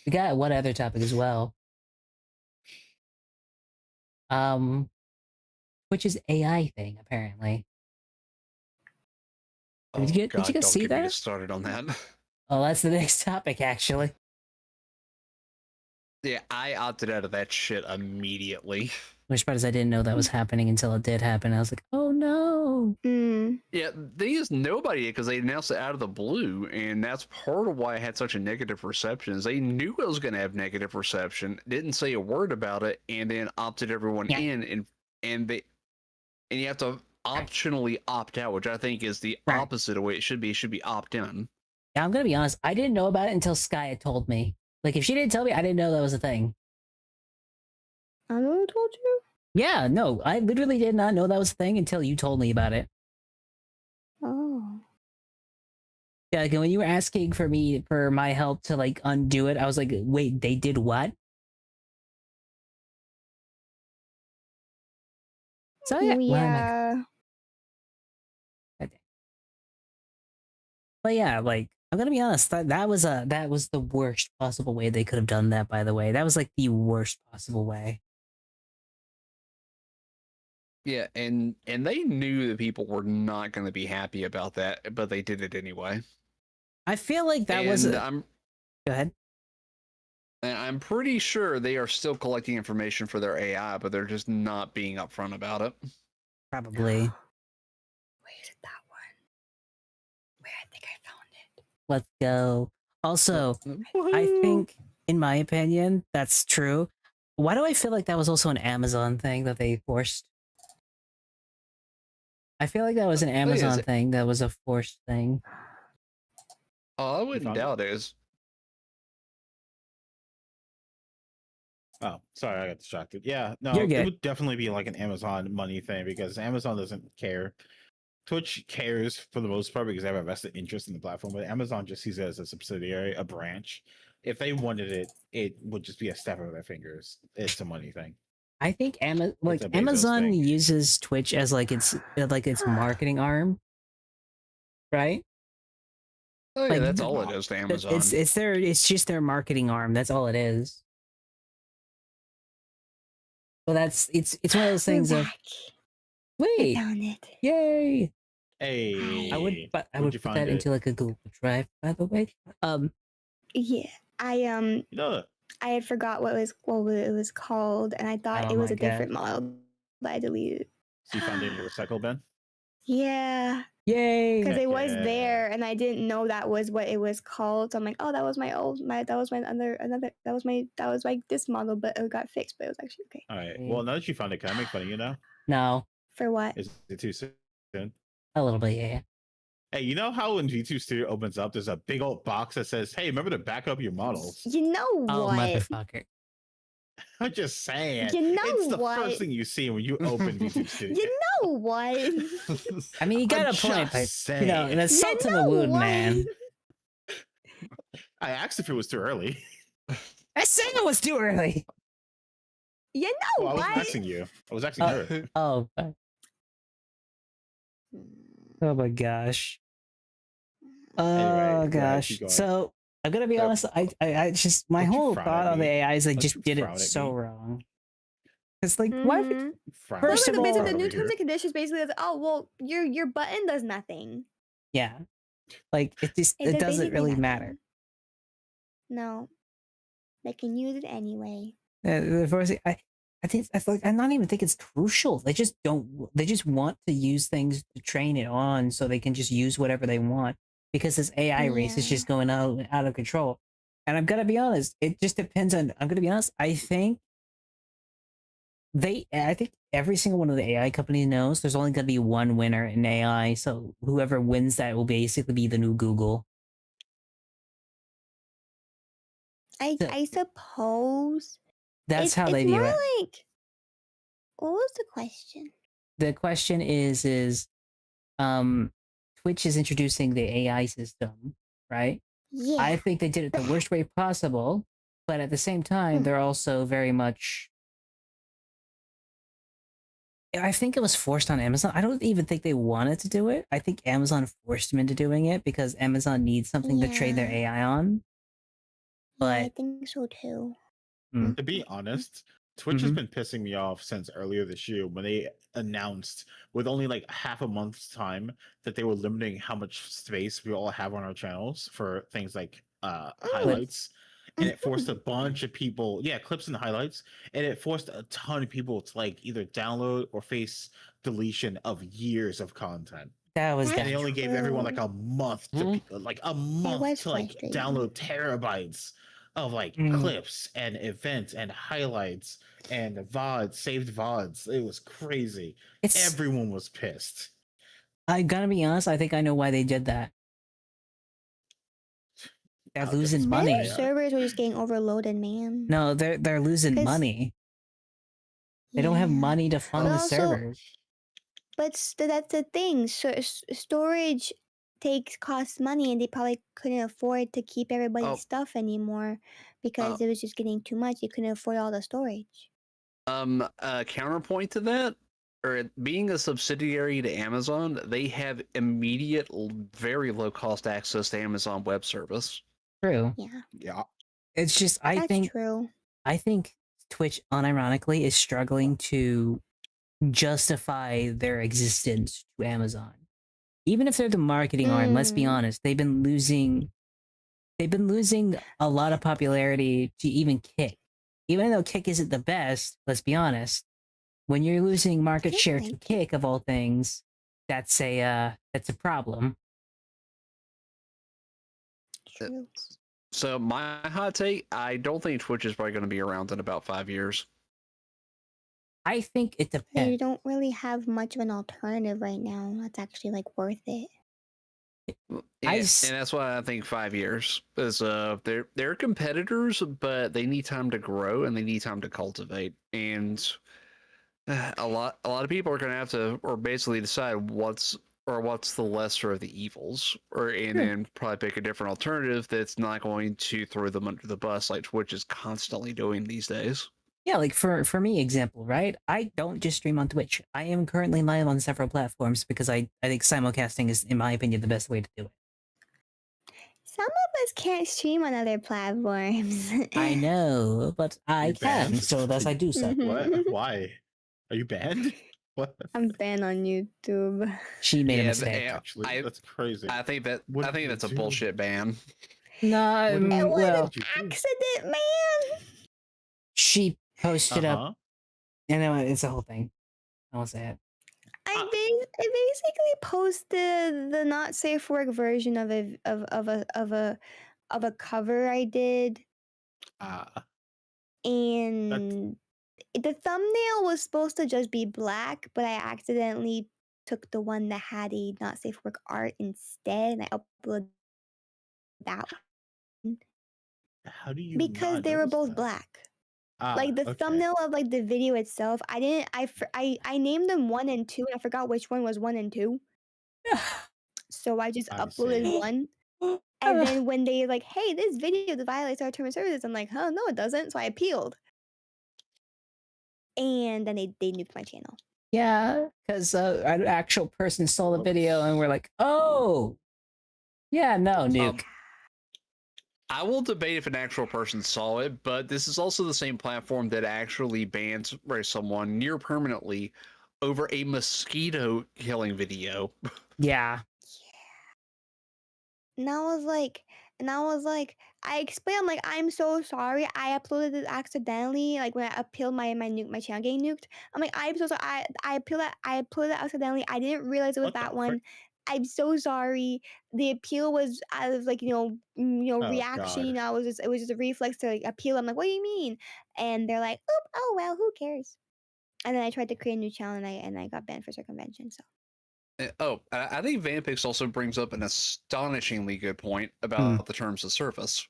We got one other topic as well. Which is AI thing, apparently. Did you God, guys don't see get me that? started on that. Oh, that's the next topic, actually. Yeah, I opted out of that shit immediately. Which part is I didn't know that was happening until it did happen. I was like, oh no. Yeah, they just nobody because they announced it out of the blue, and that's part of why I had such a negative reception. Is they knew it was going to have negative reception, didn't say a word about it, and then opted everyone in, and you have to optionally opt out, which I think is the opposite of what it should be. It should be opt in. Yeah, I'm gonna be honest. I didn't know about it until Sky had told me. Like, if she didn't tell me, I didn't know that was a thing. I know who told you. Yeah, no, I literally did not know that was a thing until you told me about it. Oh. Yeah, like when you were asking for my help to like undo it, I was like, wait, they did what? So yeah, Yeah. But yeah, like I'm gonna be honest, that was the worst possible way they could have done that. By the way, that was like the worst possible way. Yeah, and they knew that people were not going to be happy about that, but they did it anyway. I feel like that was. Go ahead. And I'm pretty sure they are still collecting information for their AI, but they're just not being upfront about it. Probably. Where is it, that one? Where I think I found it. Let's go. Also, I think, in my opinion, that's true. Why do I feel like that was also an Amazon thing that they forced? I feel like that was an Amazon thing that was a forced thing. Oh, I wouldn't doubt it. Oh, sorry, I got distracted. Yeah, no, You're good. it would definitely be like an Amazon money thing because Amazon doesn't care. Twitch cares for the most part because they have a vested interest in the platform, but Amazon just sees it as a subsidiary, a branch. If they wanted it, it would just be a step of their fingers. It's a money thing. I think Amazon uses Twitch as like its marketing arm, right? Oh yeah, like, that's all it is to Amazon. It's just their marketing arm. That's all it is. Well, it's one of those things of wait, I found it. Yay! Hey, I would put that into like a Google Drive, by the way. Yeah, I had forgot what it was called, and I thought it was a different model, but I deleted. So you found it in your recycle bin? Yeah. Yay! Because it was there, and I didn't know that was what it was called. So I'm like, oh, that was this model, but it got fixed, but it was actually okay. All right. Well, now that you found it, can I make fun of you now? No. For what? Is it too soon? A little bit, yeah. Hey, you know how when G2 Studio opens up, there's a big old box that says, "Hey, remember to back up your models." You know what? Oh, motherfucker! I'm just saying. You know it's the what? first thing you see when you open G2 Studio. You know what? I mean, you got a point, but you know, an assault to the wound, man. I asked if it was too early. I said it was too early. You know what? I wasn't asking you. I was asking her. Oh. Oh my gosh. Oh gosh. So I'm gonna be honest. I just my whole thought on the AI is like just did it so wrong. It's like why would first of all, the new terms and conditions basically is well your button does nothing. Yeah, like it doesn't really matter. No, they can use it anyway. I not even think it's crucial. They just don't. They just want to use things to train it on, so they can just use whatever they want. Because this AI race is Yeah. just going out of control. And I'm gonna be honest. It just depends on. I'm gonna be honest. I think every single one of the AI companies knows there's only gonna be one winner in AI. So whoever wins that will basically be the new Google. So I suppose that's how it's they view more it. like, what was the question? The question is um Twitch is introducing the AI system, right? Yeah. I think they did it the worst way possible, but at the same time, they're also very much. I think it was forced on Amazon. I don't even think they wanted to do it. I think Amazon forced them into doing it because Amazon needs something to train their Yeah. AI on. Yeah, I But think so too. To be honest, Twitch has been pissing me off since earlier this year when they announced with only like half a month's time that they were limiting how much space we all have on our channels for things like highlights. And it forced a bunch of people, yeah, clips and highlights, and it forced a ton of people to like either download or face deletion of years of content. that was And they definitely only gave everyone like true. a month to like a It month was to like frustrating. download terabytes of like clips and events and highlights and VODs, saved VODs. It was crazy. Everyone was pissed. I gotta be honest. I think I know why they did that. They're losing money. Their servers were just getting overloaded, man. No, they're losing money. They don't have money to fund the servers. But that's the thing. So storage costs money, and they probably couldn't afford to keep everybody's stuff anymore because it was just getting too much. They couldn't afford all the storage. Counterpoint to that, or being a subsidiary to Amazon, they have immediate, very low cost access to Amazon Web Service. True. Yeah. It's just I think Twitch unironically is struggling to justify their existence to Amazon. Even if they're the marketing arm, let's be honest, they've been losing a lot of popularity to even Kick. Even though Kick isn't the best, let's be honest, when you're losing market share to Kick of all things, that's a problem. True. So my hot take, I don't think Twitch is probably going to be around in about 5 years. I think it depends. They don't really have much of an alternative right now that's actually like worth it. And that's why I think 5 years is they're competitors, but they need time to grow and they need time to cultivate. And a lot of people are going to have to, or basically decide what's the lesser of the evils, and probably pick a different alternative that's not going to throw them under the bus like Twitch is constantly doing these days. Yeah, like for me, example, right? I don't just stream on Twitch. I am currently live on several platforms because I think simulcasting is, in my opinion, the best way to do it. Some of us can't stream on other platforms. I know, but I can, so thus I do so. What? Why? Are you banned? What? I'm banned on YouTube. She made a mistake. Actually, that's crazy. I think that's a bullshit ban. No, It was well, an accident, man. she posted up. You know, it's a whole thing. I won't say it. I basically posted the not safe for work version of a cover I did, and the thumbnail was supposed to just be black, but I accidentally took the one that had a not safe for work art instead, and I uploaded that one. How do you? Because they were both black. Like the thumbnail of like the video itself, I named them 1 and 2, and I forgot which one was 1 and 2. So I just uploaded one, and then when they like, hey, this video violates our terms of service, I'm like, huh, no, it doesn't. So I appealed, and then they nuked my channel. Yeah, because an actual person saw the video and we're like, oh, yeah, no, nuke. I will debate if an actual person saw it, but this is also the same platform that actually bans someone near permanently over a mosquito killing video. Yeah. And I was like, And I was like, I explained, I'm like, I'm so sorry. I uploaded it accidentally. Like when I appealed my channel getting nuked. I'm like, I'm so sorry. I uploaded it accidentally. I didn't realize it was What the that frick? one. I'm so sorry. The appeal was out of like, Oh, reaction. God. It was just a reflex to like appeal. I'm like, what do you mean? And they're like, oh well, who cares? And then I tried to create a new channel and I got banned for circumvention. So I think Vampix also brings up an astonishingly good point about the terms of service.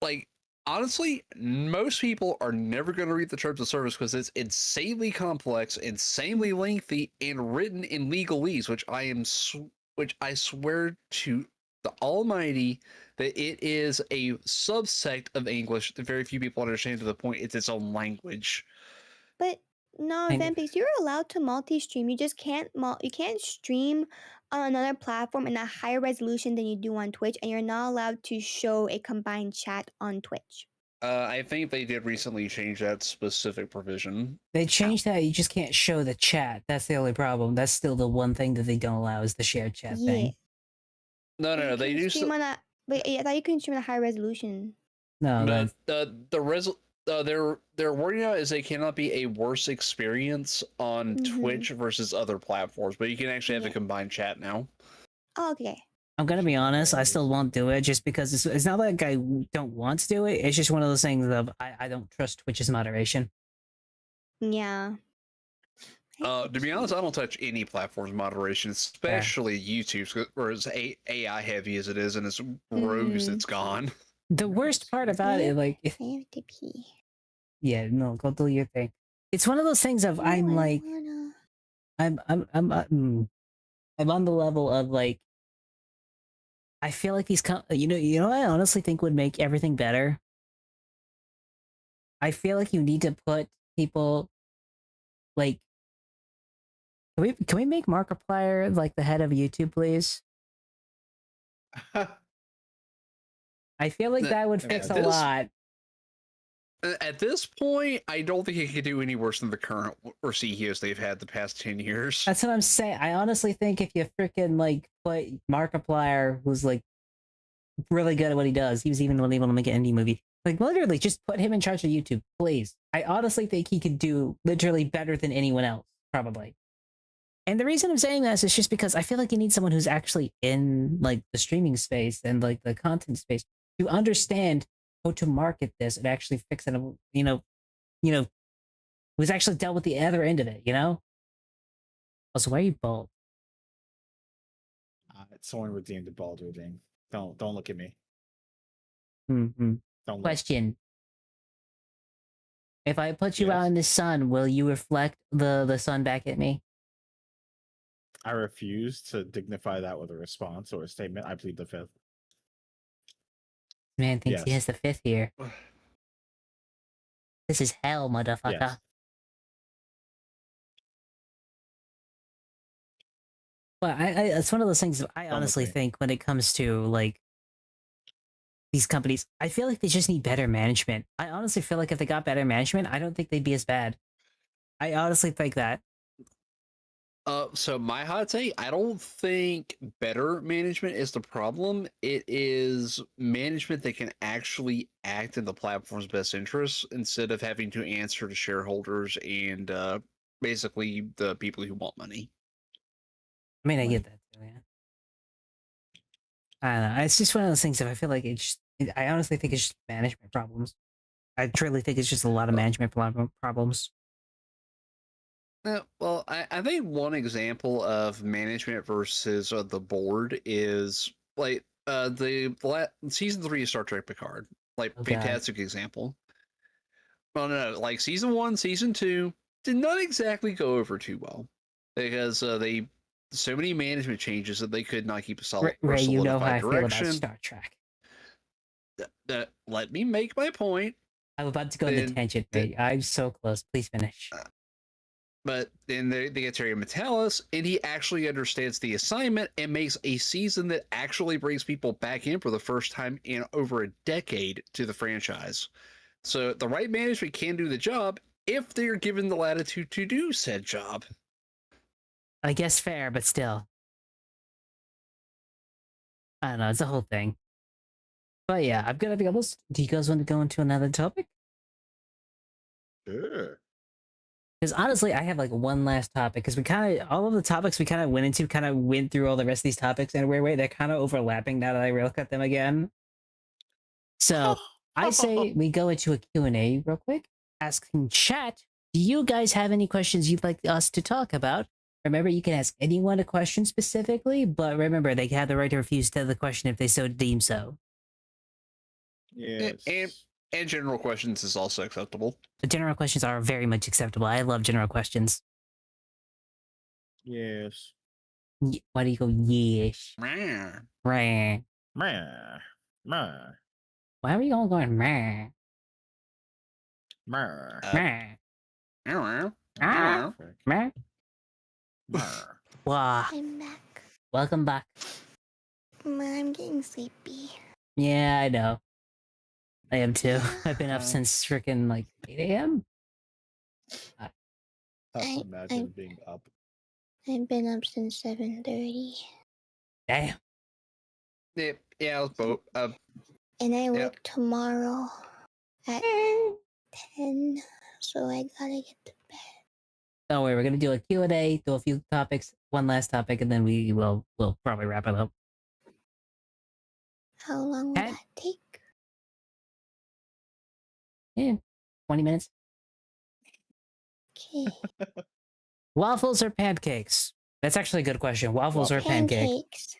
Like, honestly, most people are never going to read the terms of service because it's insanely complex, insanely lengthy, and written in legalese, which I swear to the Almighty that it is a subsect of English that very few people understand to the point it's its own language. But no, Kind of. Vampix, you're allowed to multi-stream. You just you can't stream on another platform in a higher resolution than you do on Twitch, and you're not allowed to show a combined chat on Twitch. I think they did recently change that specific provision. They changed that. You just can't show the chat. That's the only problem. That's still the one thing that they don't allow is the shared chat Yeah. thing. No, But no, you no. They can do. stream on a. But I thought you can stream on a higher resolution. No, But that's their wording out is they cannot be a worse experience on Twitch versus other platforms, but you can actually have a Yeah. combined chat now. Oh, okay. I'm gonna be honest. I Okay. still won't do it just because it's not like I don't want to do it. It's just one of those things of I don't trust Twitch's moderation. Yeah. To be honest, I don't touch any platform's moderation, especially YouTube's, where it's AI heavy as it is, and as rogues it's gone. The worst part about it, like, if, I have to pee. yeah, no, go do your thing. It's one of those things of I'm No, I like, wanna. I'm on the level of like, I feel like these, you know, what I honestly think would make everything better. I feel like you need to put people like, can we make Markiplier like the head of YouTube, please? I feel like that would fix a lot. At this point, I don't think he could do any worse than the current or CEOs they've had the past 10 years. That's what I'm saying. I honestly think if you freaking like put Markiplier, who's like really good at what he does, he was even able to make an indie movie. Like literally, just put him in charge of YouTube, please. I honestly think he could do literally better than anyone else, probably. And the reason I'm saying this is just because I feel like you need someone who's actually in like the streaming space and like the content space to understand how to market this and actually fix it. Who's actually dealt with the other end of it. Also, why are you bald? Someone redeemed the bald redeem. Don't look at me. Mm-hmm. Don't look. Question. If I put you Yes. out in the sun, will you reflect the sun back at me? I refuse to dignify that with a response or a statement. I plead the fifth. Man thinks he Yes. has the fifth here. This is hell, motherfucker. Yes. But it's one of those things that I Don't honestly look at think when it comes to like these companies, I feel like they just need better management. I honestly feel like if they got better management, I don't think they'd be as bad. I honestly think that. So my hot take, I don't think better management is the problem. It is management that can actually act in the platform's best interests instead of having to answer to shareholders and basically the people who want money. I mean, I get that too, yeah. I don't know. It's just one of those things that I feel like I honestly think it's just management problems. I truly think it's just a lot of management problems. Well, I think one example of management versus the board is like the season 3 of Star Trek Picard. Like, Oh, God. fantastic example. Well, no, like season 1, season 2 did not exactly go over too well because they so many management changes that they could not keep a solid Ray, you know how I direction. feel about Star Trek. Let me make my point. I'm about to go on the tangent, Ray. I'm so close. Please finish. But then they get Terry Metalis, and he actually understands the assignment and makes a season that actually brings people back in for the first time in over a decade to the franchise. So the right management can do the job if they're given the latitude to do said job. I guess fair, but still. I don't know. It's a whole thing. But yeah, I'm gonna be honest. Do you guys want to go into another topic? Sure. Because honestly, I have like one last topic. Because we kind of all of the topics we kind of went into, kind of went through all the rest of these topics, and way they're kind of overlapping now that I look at them again. So I say we go into a Q&A real quick, asking chat. Do you guys have any questions you'd like us to talk about? Remember, you can ask anyone a question specifically, but remember, they have the right to refuse to the question if they so deem so. Yes. And general questions is also acceptable. The general questions are very much acceptable. I love general questions. Yes. Why do you go, yes? Meh. Meh. Meh. Meh. Why are you all going, meh? Meh. Meh. Meh. Ah. Meh. Meh. Wow. I'm back. Welcome back. I'm getting sleepy. Yeah, I know. I am too. I've been up Uh, since freaking like 8 a.m. Tough imagine being up. I've been up since 7:30. Damn. Yeah, I was both. And I Yeah. work tomorrow at 10, so I gotta get to bed. Don't worry, we're gonna do a Q&A, do a few topics, one last topic, and then we'll probably wrap it up. How long will 10? that take? Yeah, 20 minutes. Okay. Waffles or pancakes? That's actually a good question. Waffles or pancakes? Pancakes.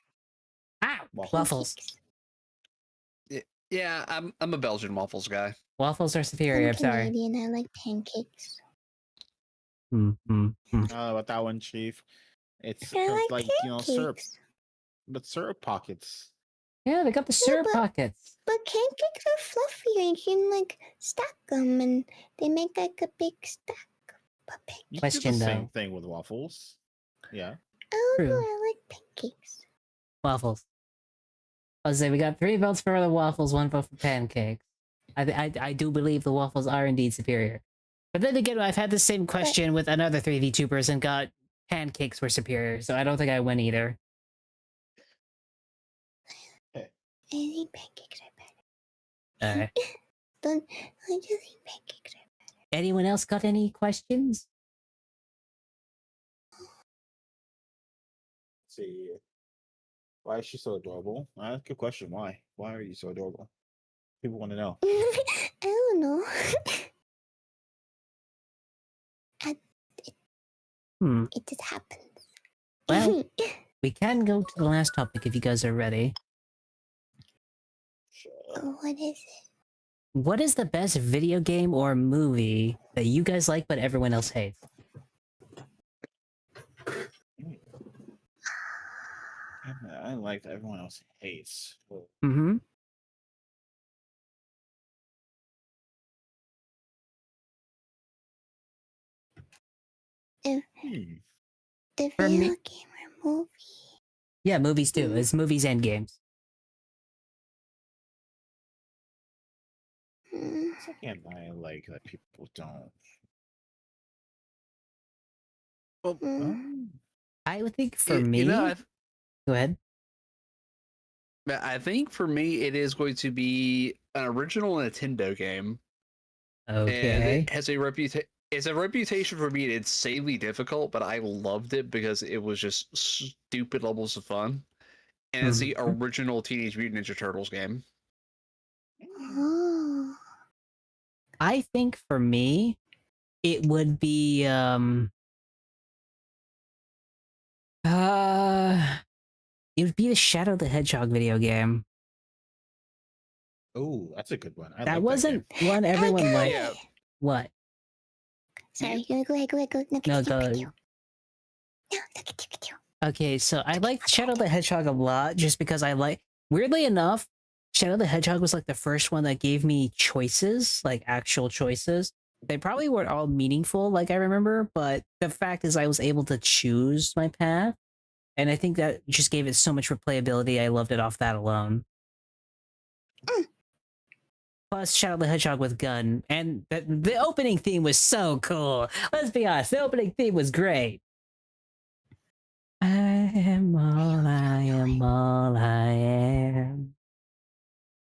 Ah, Waffles. waffles. Pancakes. Yeah, I'm a Belgian waffles guy. Waffles are superior. I'm sorry. Canadian. I like pancakes. About that one, Chief. It's I like like syrup, pancakes. but syrup pockets. Yeah, they got the syrup pockets. But pancakes are fluffy, and you can like stack them, and they make like a big stack. But You pancakes. can do Question, the same though. thing with waffles. Yeah. Oh, True. I like pancakes. Waffles. I was say we got 3 votes for the waffles, 1 vote for pancakes. I do believe the waffles are indeed superior. But then again, I've had the same question with another 3 VTubers and got pancakes were superior, so I don't think I win either. I think pancakes are better. Alright. I just think pancakes are better. Anyone else got any questions? Let's see. Why is she so adorable? Good question. Why? Why are you so adorable? People want to know. I don't know. It just happens. Well, we can go to the last topic if you guys are ready. Sure. What is it? What is the best video game or movie that you guys like but everyone else hates? I like that everyone else hates. Mm-hmm. The For me- video game or movie? Yeah, movies too. It's movies and games. Second, I like that people don't. Well, I would think for me... Go ahead. I think for me, it is going to be an original Nintendo game. Okay. And it has a reputation. It's a reputation for being insanely difficult, but I loved it because it was just stupid levels of fun. And it's the original Teenage Mutant Ninja Turtles game. Oh. I think for me, it would be it would be the Shadow the Hedgehog video game. Oh, that's a good one. That like wasn't that game. one everyone got liked. it. What? Sorry, go ahead. No, No, continue. go. No, continue. Okay, so I liked Shadow the Hedgehog a lot just because weirdly enough, Shadow the Hedgehog was like the first one that gave me choices, like actual choices. They probably weren't all meaningful, like I remember, but the fact is I was able to choose my path. And I think that just gave it so much replayability. I loved it off that alone. Plus, Shadow the Hedgehog with gun. And the opening theme was so cool. Let's be honest, the opening theme was great. I am all I am.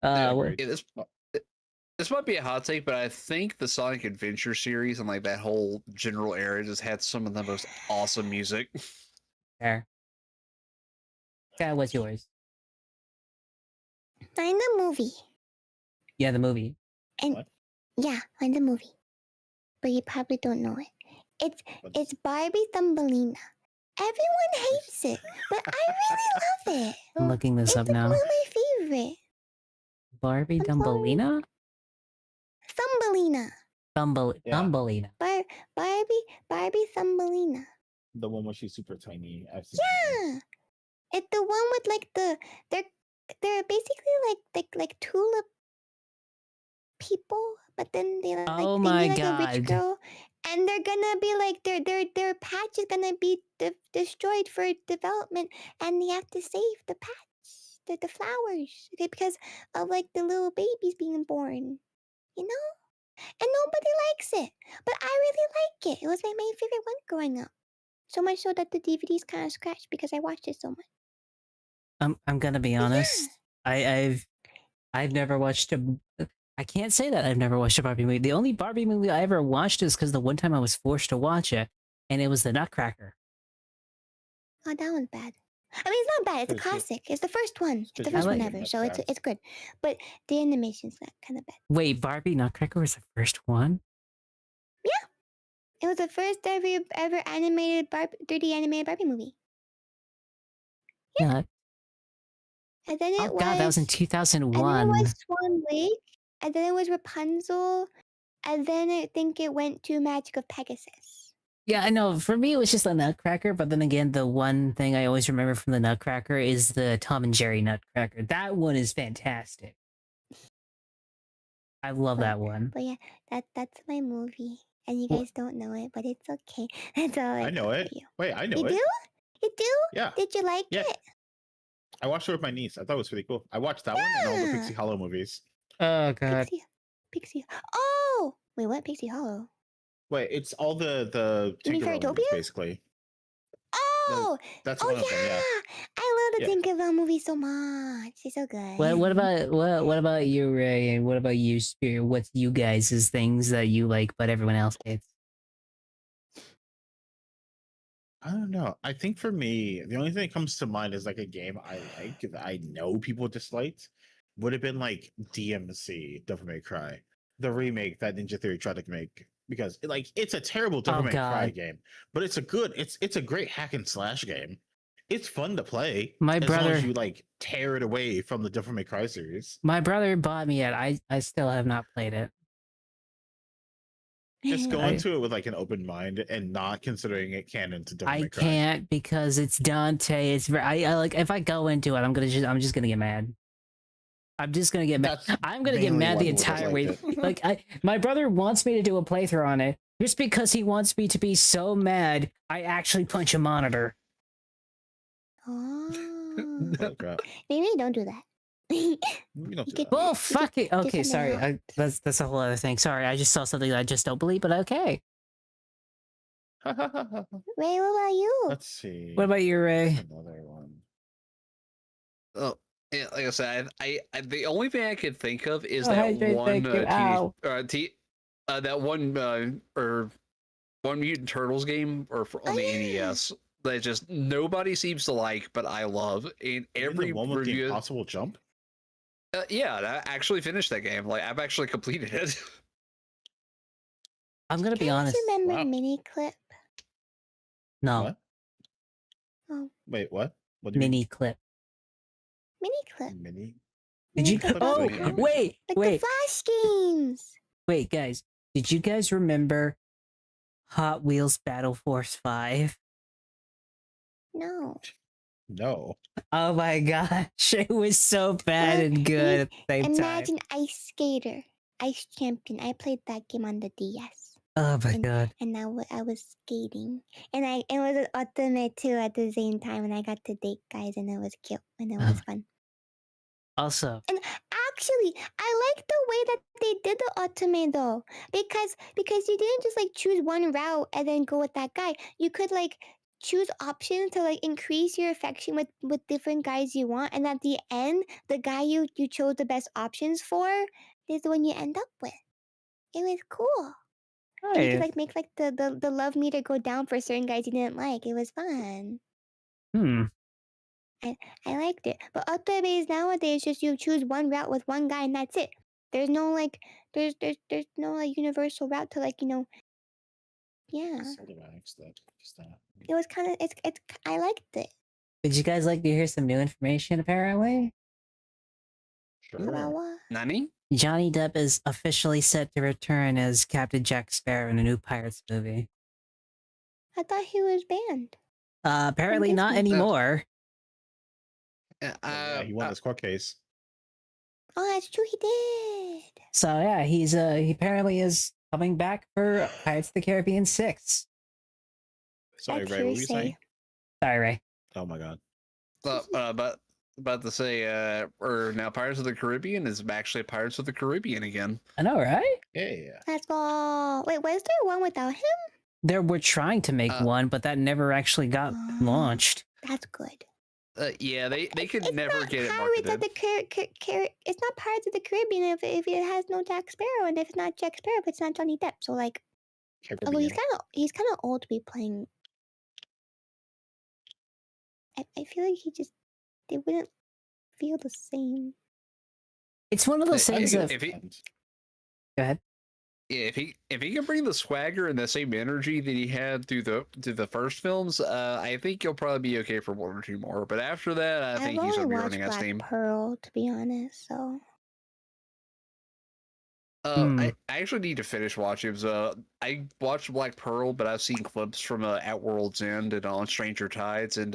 Yeah, We're- agreed. This might be a hot take, but I think the Sonic Adventure series and like that whole general era just had some of the most awesome music. Fair. Sky, what's yours? Find the movie. Yeah, the movie. And What? yeah, find the movie. But you probably don't know it. It's Barbie Thumbelina. Everyone hates it, but I really love it. I'm looking this It's up like now. one of my favorite. Barbie I'm sorry. Dumbelina? Thumbelina. Yeah. Thumbelina. Barbie Thumbelina. The one where she's super tiny. I've seen Yeah. It's the one with like they're basically like tulip people, but then they like Oh they my meet like a rich God. girl, and they're gonna be like their patch is gonna be destroyed for development, and they have to save the patch, the flowers, okay, because of like the little babies being born, you know. And nobody likes it, but I really like it. It was my favorite one growing up. So much so that the DVD's kind of scratched because I watched it so much. I'm gonna be But honest. I've never watched a. I can't say that I've never watched a Barbie movie. The only Barbie movie I ever watched is because the one time I was forced to watch it, and it was the Nutcracker. Oh, that one's bad. I mean, it's not bad. It's a It's good. classic. It's the first one. It's the good. first I one like ever. it. So That's it's good. But the animation's not kind of bad. Wait, Barbie Nutcracker was the first one? It was the first ever animated 3D animated Barbie movie. Yeah. And then Oh it God, that was in and then it 2001. was Swan Lake. And then it was Rapunzel. And then I think it went to Magic of Pegasus. Yeah, I know. For me, it was just the Nutcracker. But then again, the one thing I always remember from the Nutcracker is the Tom and Jerry Nutcracker. That one is fantastic. I love that one. But yeah, that's my movie. And you Wha- guys don't know it, but it's okay. That's all I I know got it. for you. Wait, I know You it. do? You do? Yeah. Did you like Yeah. it? I watched it with my niece. I thought it was pretty cool. I watched that one and all the Yeah. Pixie Hollow movies. Oh God. Pixie. Oh! Wait, what? Pixie Hollow? Wait, it's all the You mean Tinkerbell movies, Fairytopia? basically. Oh! That's Oh one yeah! of them, yeah. I love the Yeah. Tinkerbell movie so much. It's so good. What about you, Ray? And what about you, Spirit? What's you guys' things that you like, but everyone else hates? I don't know. I think for me, the only thing that comes to mind is like a game I like that I know people disliked would have been like DMC, Devil May Cry, the remake that Ninja Theory tried to make, because it's a terrible Devil May Cry God. game, but it's a great hack and slash game. It's fun to play My as long brother- as you like tear it away from the Devil May Cry series. My brother bought me it. I still have not played it. Just go I- into it with like an open mind and not considering it canon to Devil I May Cry. can't because it's Dante. It's very. I like if I go into it, I'm just gonna get mad. I'm just gonna get mad. That's I'm gonna get mainly mad why the people entire way. disliked Like my brother wants me to do a playthrough on it just because he wants me to be so mad. I actually punch a monitor. Oh. Holy crap. Maybe don't do that. You don't do that. Well, fuck it. Okay, something sorry. else. That's a whole other thing. Sorry, I just saw something that I just don't believe. But okay. Ray, what about you? Let's see. What about you, Ray? Another one. Oh, yeah, like I said, I the only thing I could think of is Oh, that hydrate, one thank you. Ow. that one or one Mutant Turtles game on the NES that just nobody seems to like, but I love. And You mean every the one with the review, impossible jump. yeah, I actually finished that game. Like I've actually completed it. I'm gonna be You guys honest. remember Wow. Mini Clip? No, What? Oh, Wait, what? What do you mini clip. Mini Clip. mean? Mini? Did you? Clip Oh, Wait, Bubble. wait, Like wait, the Flash games. wait, guys. Did you guys remember Hot Wheels Battle Force 5? No. No. Oh my gosh, it was so bad and good at the same time. Imagine Ice Skater, Ice Champion. I played that game on the DS, Oh my and- god. and I was skating, and it was an ultimate too at the same time, and I got to date guys, and it was cute, and it Oh. was fun. Also, And actually, I like the way that they did the ultimate though, because you didn't just like choose one route and then go with that guy. You could like choose options to like increase your affection with different guys you want, and at the end, the guy you chose the best options for is the one you end up with. It was cool. And you could Right. like make like the love meter go down for certain guys you didn't like. It was fun. Hmm. I liked it. But Ottaways nowadays just you choose one route with one guy and that's it. There's no like there's no like universal route to like, yeah. It was kind of it's I liked it. Would you guys like to hear some new information? Apparently, About Sure. what? Nani? Johnny Depp is officially set to return as Captain Jack Sparrow in a new Pirates movie. I thought he was banned. Apparently not Disney. anymore. Yeah, he won this court case. Oh, that's true. He did. So yeah, he apparently is coming back for Pirates of the Caribbean 6. Sorry, That's Ray, what were you saying? hearsay. Sorry, Ray. Oh my god. But about to say, or now Pirates of the Caribbean is actually Pirates of the Caribbean again. I know, right? Yeah. Let's go. Wait, was there one without him? There were trying to make one, but that never actually got launched. That's good. Yeah, they could It's never not get it Pirates marketed. of the It's not Pirates of the Caribbean if it has no Jack Sparrow, and if it's not Jack Sparrow, if it's not Johnny Depp. So like, although he's kind of old to be playing. I feel like they wouldn't feel the same. It's one of those things of. If he, Go ahead. yeah, if he can bring the swagger and the same energy that he had through the first films, I think he'll probably be okay for one or two more. But after that, I think he's gonna be running out of steam. Pearl, to be honest. So. I actually need to finish watching. I watched Black Pearl, but I've seen clips from At World's End and on Stranger Tides, and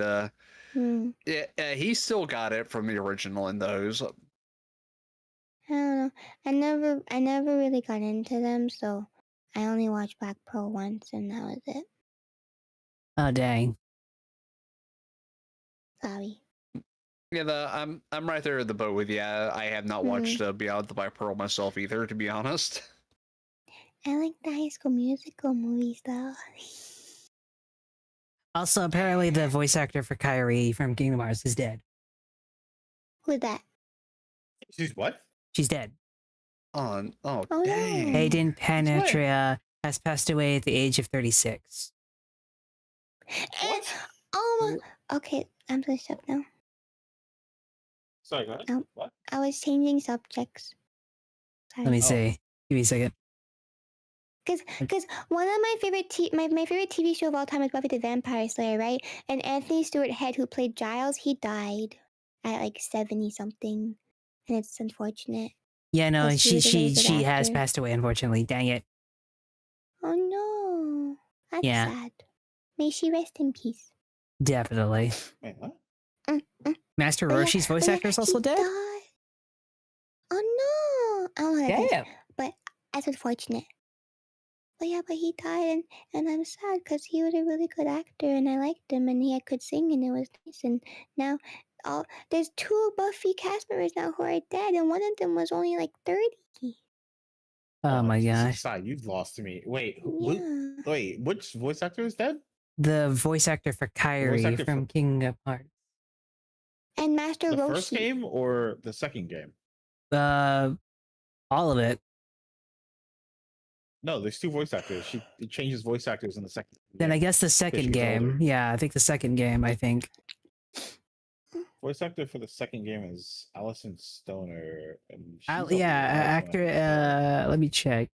yeah, he still got it from the original in those. I don't know. I never really got into them, so I only watched Black Pearl once, and that was it. Oh dang! Sorry. Yeah, I'm right there in the boat with you. I have not watched Beyond the Black Pearl myself either, to be honest. I like the High School Musical movies, though. Also, apparently, the voice actor for Kyrie from Kingdom Hearts is dead. Who's that? She's what? She's dead. Oh dang! No. Hayden Panettiere has passed away at the age of 36. Oh, okay. I'm gonna stop now. Sorry, go ahead. What? I was changing subjects. Sorry. Let me see. Give me a second. Because one of my favorite my favorite TV show of all time is Buffy the Vampire Slayer, right? And Anthony Stewart Head, who played Giles, he died at like 70 something, and it's unfortunate. Yeah, no, she has actor. passed away. Unfortunately, dang it. Oh no, that's Yeah. sad. May she rest in peace. Definitely. Wait, what? Master But yeah, Roshi's voice actor is also he dead. died. Oh no! I don't know how that is, Damn. but that's unfortunate. But yeah, but he died, and I'm sad because he was a really good actor, and I liked him, and he could sing, and it was nice. And now, there's 2 Buffy cast members now who are dead, and one of them was only like 30. Oh my gosh. Sai, you've lost me. Wait, Yeah. wait, which voice actor is dead? The voice actor for Kyrie actor from Kingdom Hearts. And Master The Roshi. first game or the second game? All of it. No, there's 2 voice actors. She changes voice actors in the second. Then I guess the second game. older. Yeah, I think the second game. I think. Voice actor for the second game is Allison Stoner. And Actor. Let me check.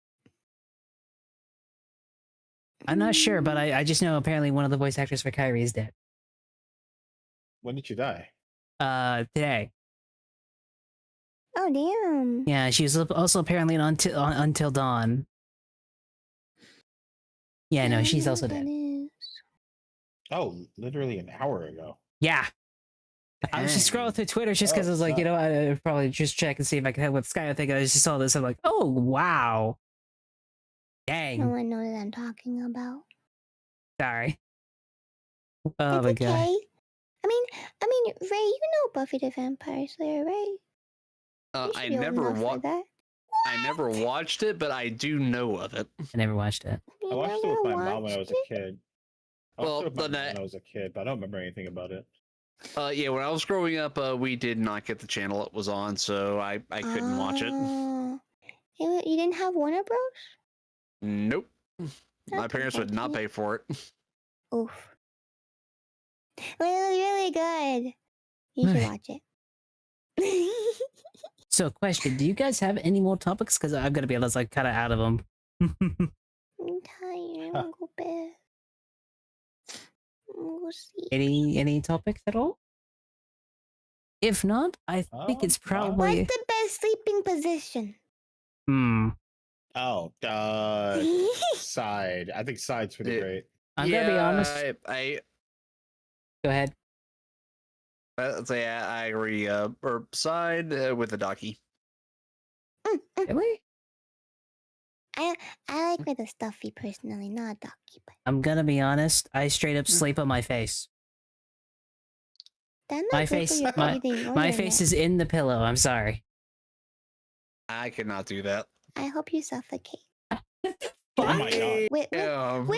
I'm not sure, but I just know apparently one of the voice actors for Kyrie is dead. When did she die? Today. Oh damn. Yeah, she was also apparently on Until Dawn. Yeah, no, she's also dead. Oh, literally an hour ago. Yeah. I was just scrolling through Twitter just because I was like, I'd probably just check and see if I could have what Sky. I think I just saw this. I'm like, oh wow. Dang. No one knows what I'm talking about. Sorry. Oh my It's god. okay. I mean, Ray, you know Buffy the Vampire Slayer, right? You should I be old never enough for that. I never watched it, but I do know of it. I never watched it. I watched it with my mom when I was a kid. I also Well, remember then when I was a kid, but I don't remember anything about it. yeah, when I was growing up, we did not get the channel it was on, so I couldn't watch it. You didn't have Warner Bros? Nope. My Okay, parents would not pay for it. Oof. Well, it was really good. You should watch it. So, question: do you guys have any more topics? Because I'm gonna be honest, I'm kind of out of them. I'm tired. I want to go bed. I'm gonna go sleep. Any topics at all? If not, I think it's probably. What's the best sleeping position? Oh, side. I think side's pretty Yeah. great. I'm gonna be honest. I Go ahead. say I agree. Or side with the docky. Really? I like with a stuffy personally, not a ducky. But I'm gonna be honest. I straight up sleep on my face. that's not My good face, for your breathing or my your face neck. is in the pillow. I'm sorry. I cannot do that. I hope you suffocate. Oh my god. With love.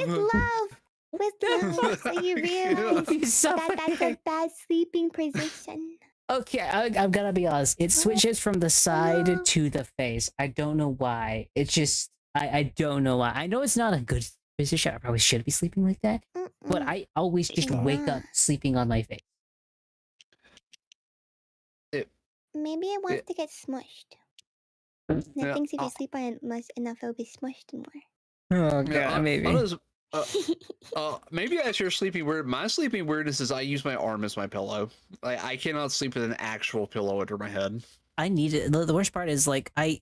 With love. So you realize You that's a suffocate. bad sleeping position. Okay, I'm gonna be honest. It switches from the side no. to the face. I don't know why. It's just I don't know why. I know it's not a good position. I probably should be sleeping like that, but I always just wake up sleeping on my face. Maybe it wants to get smushed. And it thinks if you sleep on it much enough, it'll be smushed more. Oh god, maybe. Maybe as your sleeping weird. My sleeping weirdness is I use my arm as my pillow. I cannot sleep with an actual pillow under my head. I need it. The worst part is like I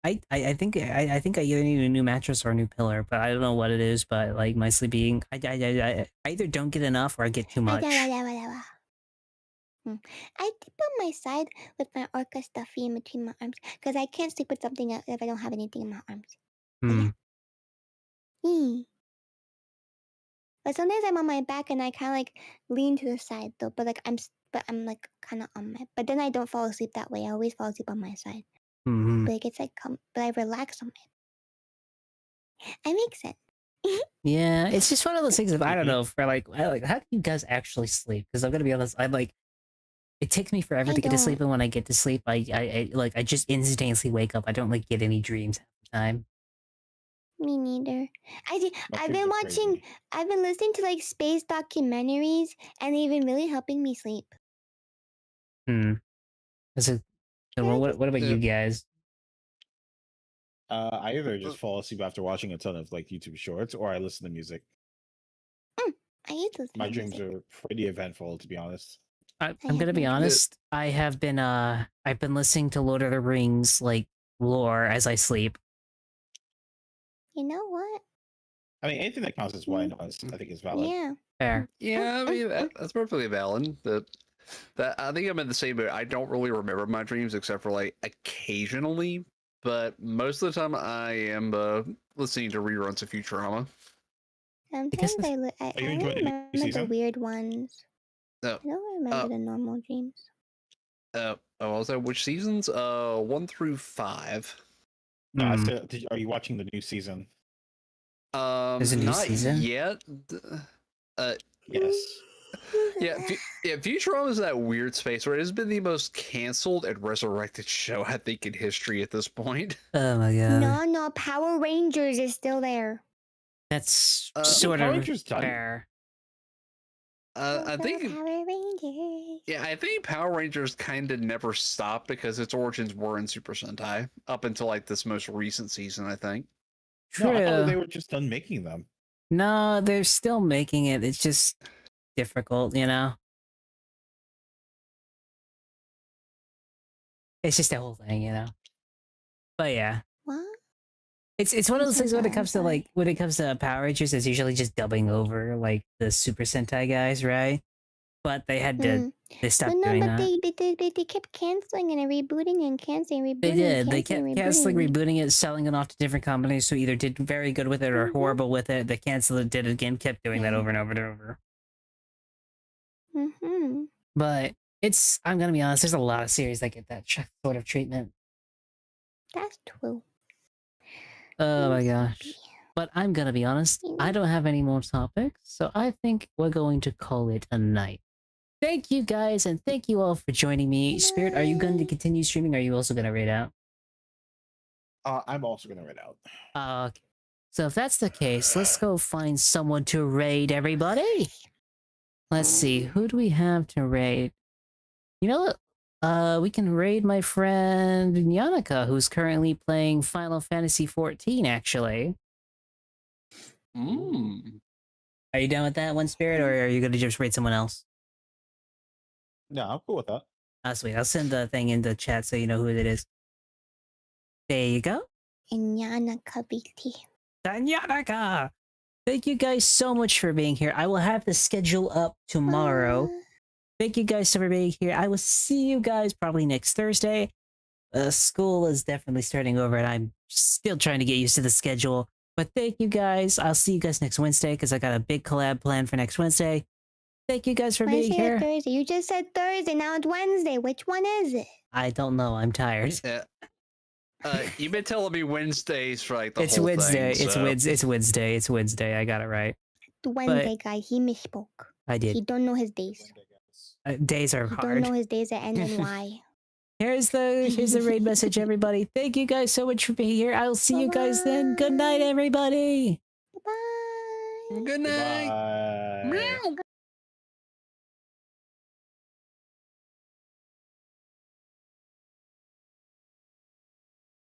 think I either need a new mattress or a new pillow, but I don't know what it is. But like my sleeping, I either don't get enough or I get too much. I dip on my side with my orca stuffy in between my arms because I can't sleep with something else if I don't have anything in my arms. But sometimes I'm on my back and I kind of like lean to the side though. But like I'm like kind of on my. But then I don't fall asleep that way. I always fall asleep on my side. But it gets like but I relax on my. I make sense. Yeah, it's just one of those things that I don't know. For like how do you guys actually sleep? Because I'm gonna be honest, I'm like, it takes me forever to get to sleep, and when I get to sleep, I just instantaneously wake up. I don't like get any dreams half the time. Me neither. I've been listening to like space documentaries, and they've been really helping me sleep. So what about you guys? I either just fall asleep after watching a ton of like YouTube shorts, or I listen to music. I used to listen My to dreams music. are pretty eventful, to be honest. I'm gonna be honest. I've been listening to Lord of the Rings like lore as I sleep. You know what? I mean, anything that counts as white noise, I think is valid. Yeah. Fair. Yeah, I mean that's perfectly valid. That I think I'm in the same boat. I don't really remember my dreams except for like occasionally, but most of the time I am listening to reruns of Futurama. Sometimes I remember the weird ones. I don't remember the normal dreams. What was that? Which seasons? 1 through 5. No, I said, are you watching the new season? There's a new season? Yet. Yes. Yeah, Futurama is that weird space where it has been the most canceled and resurrected show I think in history at this point. Oh my god. No, Power Rangers is still there. That's sort of fair. I think Power Rangers. Yeah, I think Power Rangers kind of never stopped because its origins were in Super Sentai up until like this most recent season, I think. No, I thought they were just done making them. No, they're still making it. It's just difficult, you know? It's just the whole thing, you know? But yeah. What? It's one of those things when it comes to Power Rangers, it's usually just dubbing over like the Super Sentai guys, right? But they had to they stopped doing that. They kept canceling and rebooting and canceling, rebooting. They did. They kept canceling, rebooting it, selling it off to different companies who either did very good with it or horrible with it. They canceled it, did it again, kept doing that over and over and over. But I'm gonna be honest, there's a lot of series that get that sort of treatment. That's true. Oh my gosh. But I'm gonna be honest, I don't have any more topics, so I think we're going to call it a night. Thank you guys, and thank you all for joining me. Spirit, are you going to continue streaming, or are you also going to raid out? I'm also gonna raid out. Okay. So if that's the case, let's go find someone to raid, everybody! Let's see, who do we have to raid? You know what? We can raid my friend Yannicka, who's currently playing Final Fantasy XIV, actually. Are you done with that one, Spirit, or are you going to just raid someone else? No, I'm cool with that. Oh, sweet. I'll send the thing in the chat so you know who it is. There you go. Yannicka BT. Yannicka! Thank you guys so much for being here. I will have the schedule up tomorrow. Thank you guys for being here. I will see you guys probably next Thursday. School is definitely starting over and I'm still trying to get used to the schedule. But thank you guys. I'll see you guys next Wednesday because I got a big collab planned for next Wednesday. Thank you guys for being here. Thursday? You just said Thursday, now it's Wednesday. Which one is it? I don't know. I'm tired. Yeah. You've been telling me Wednesdays for like the It's whole Wednesday. thing. It's Wednesday. It's Wednesday. It's Wednesday. I got it right. Wednesday, guy. He misspoke. I did. He don't know his days. Days are He hard. don't know his days that end in Y. Here's the raid message, everybody. Thank you guys so much for being here. I'll see you guys then. Good night, everybody. Bye. Good night. Bye. Meow.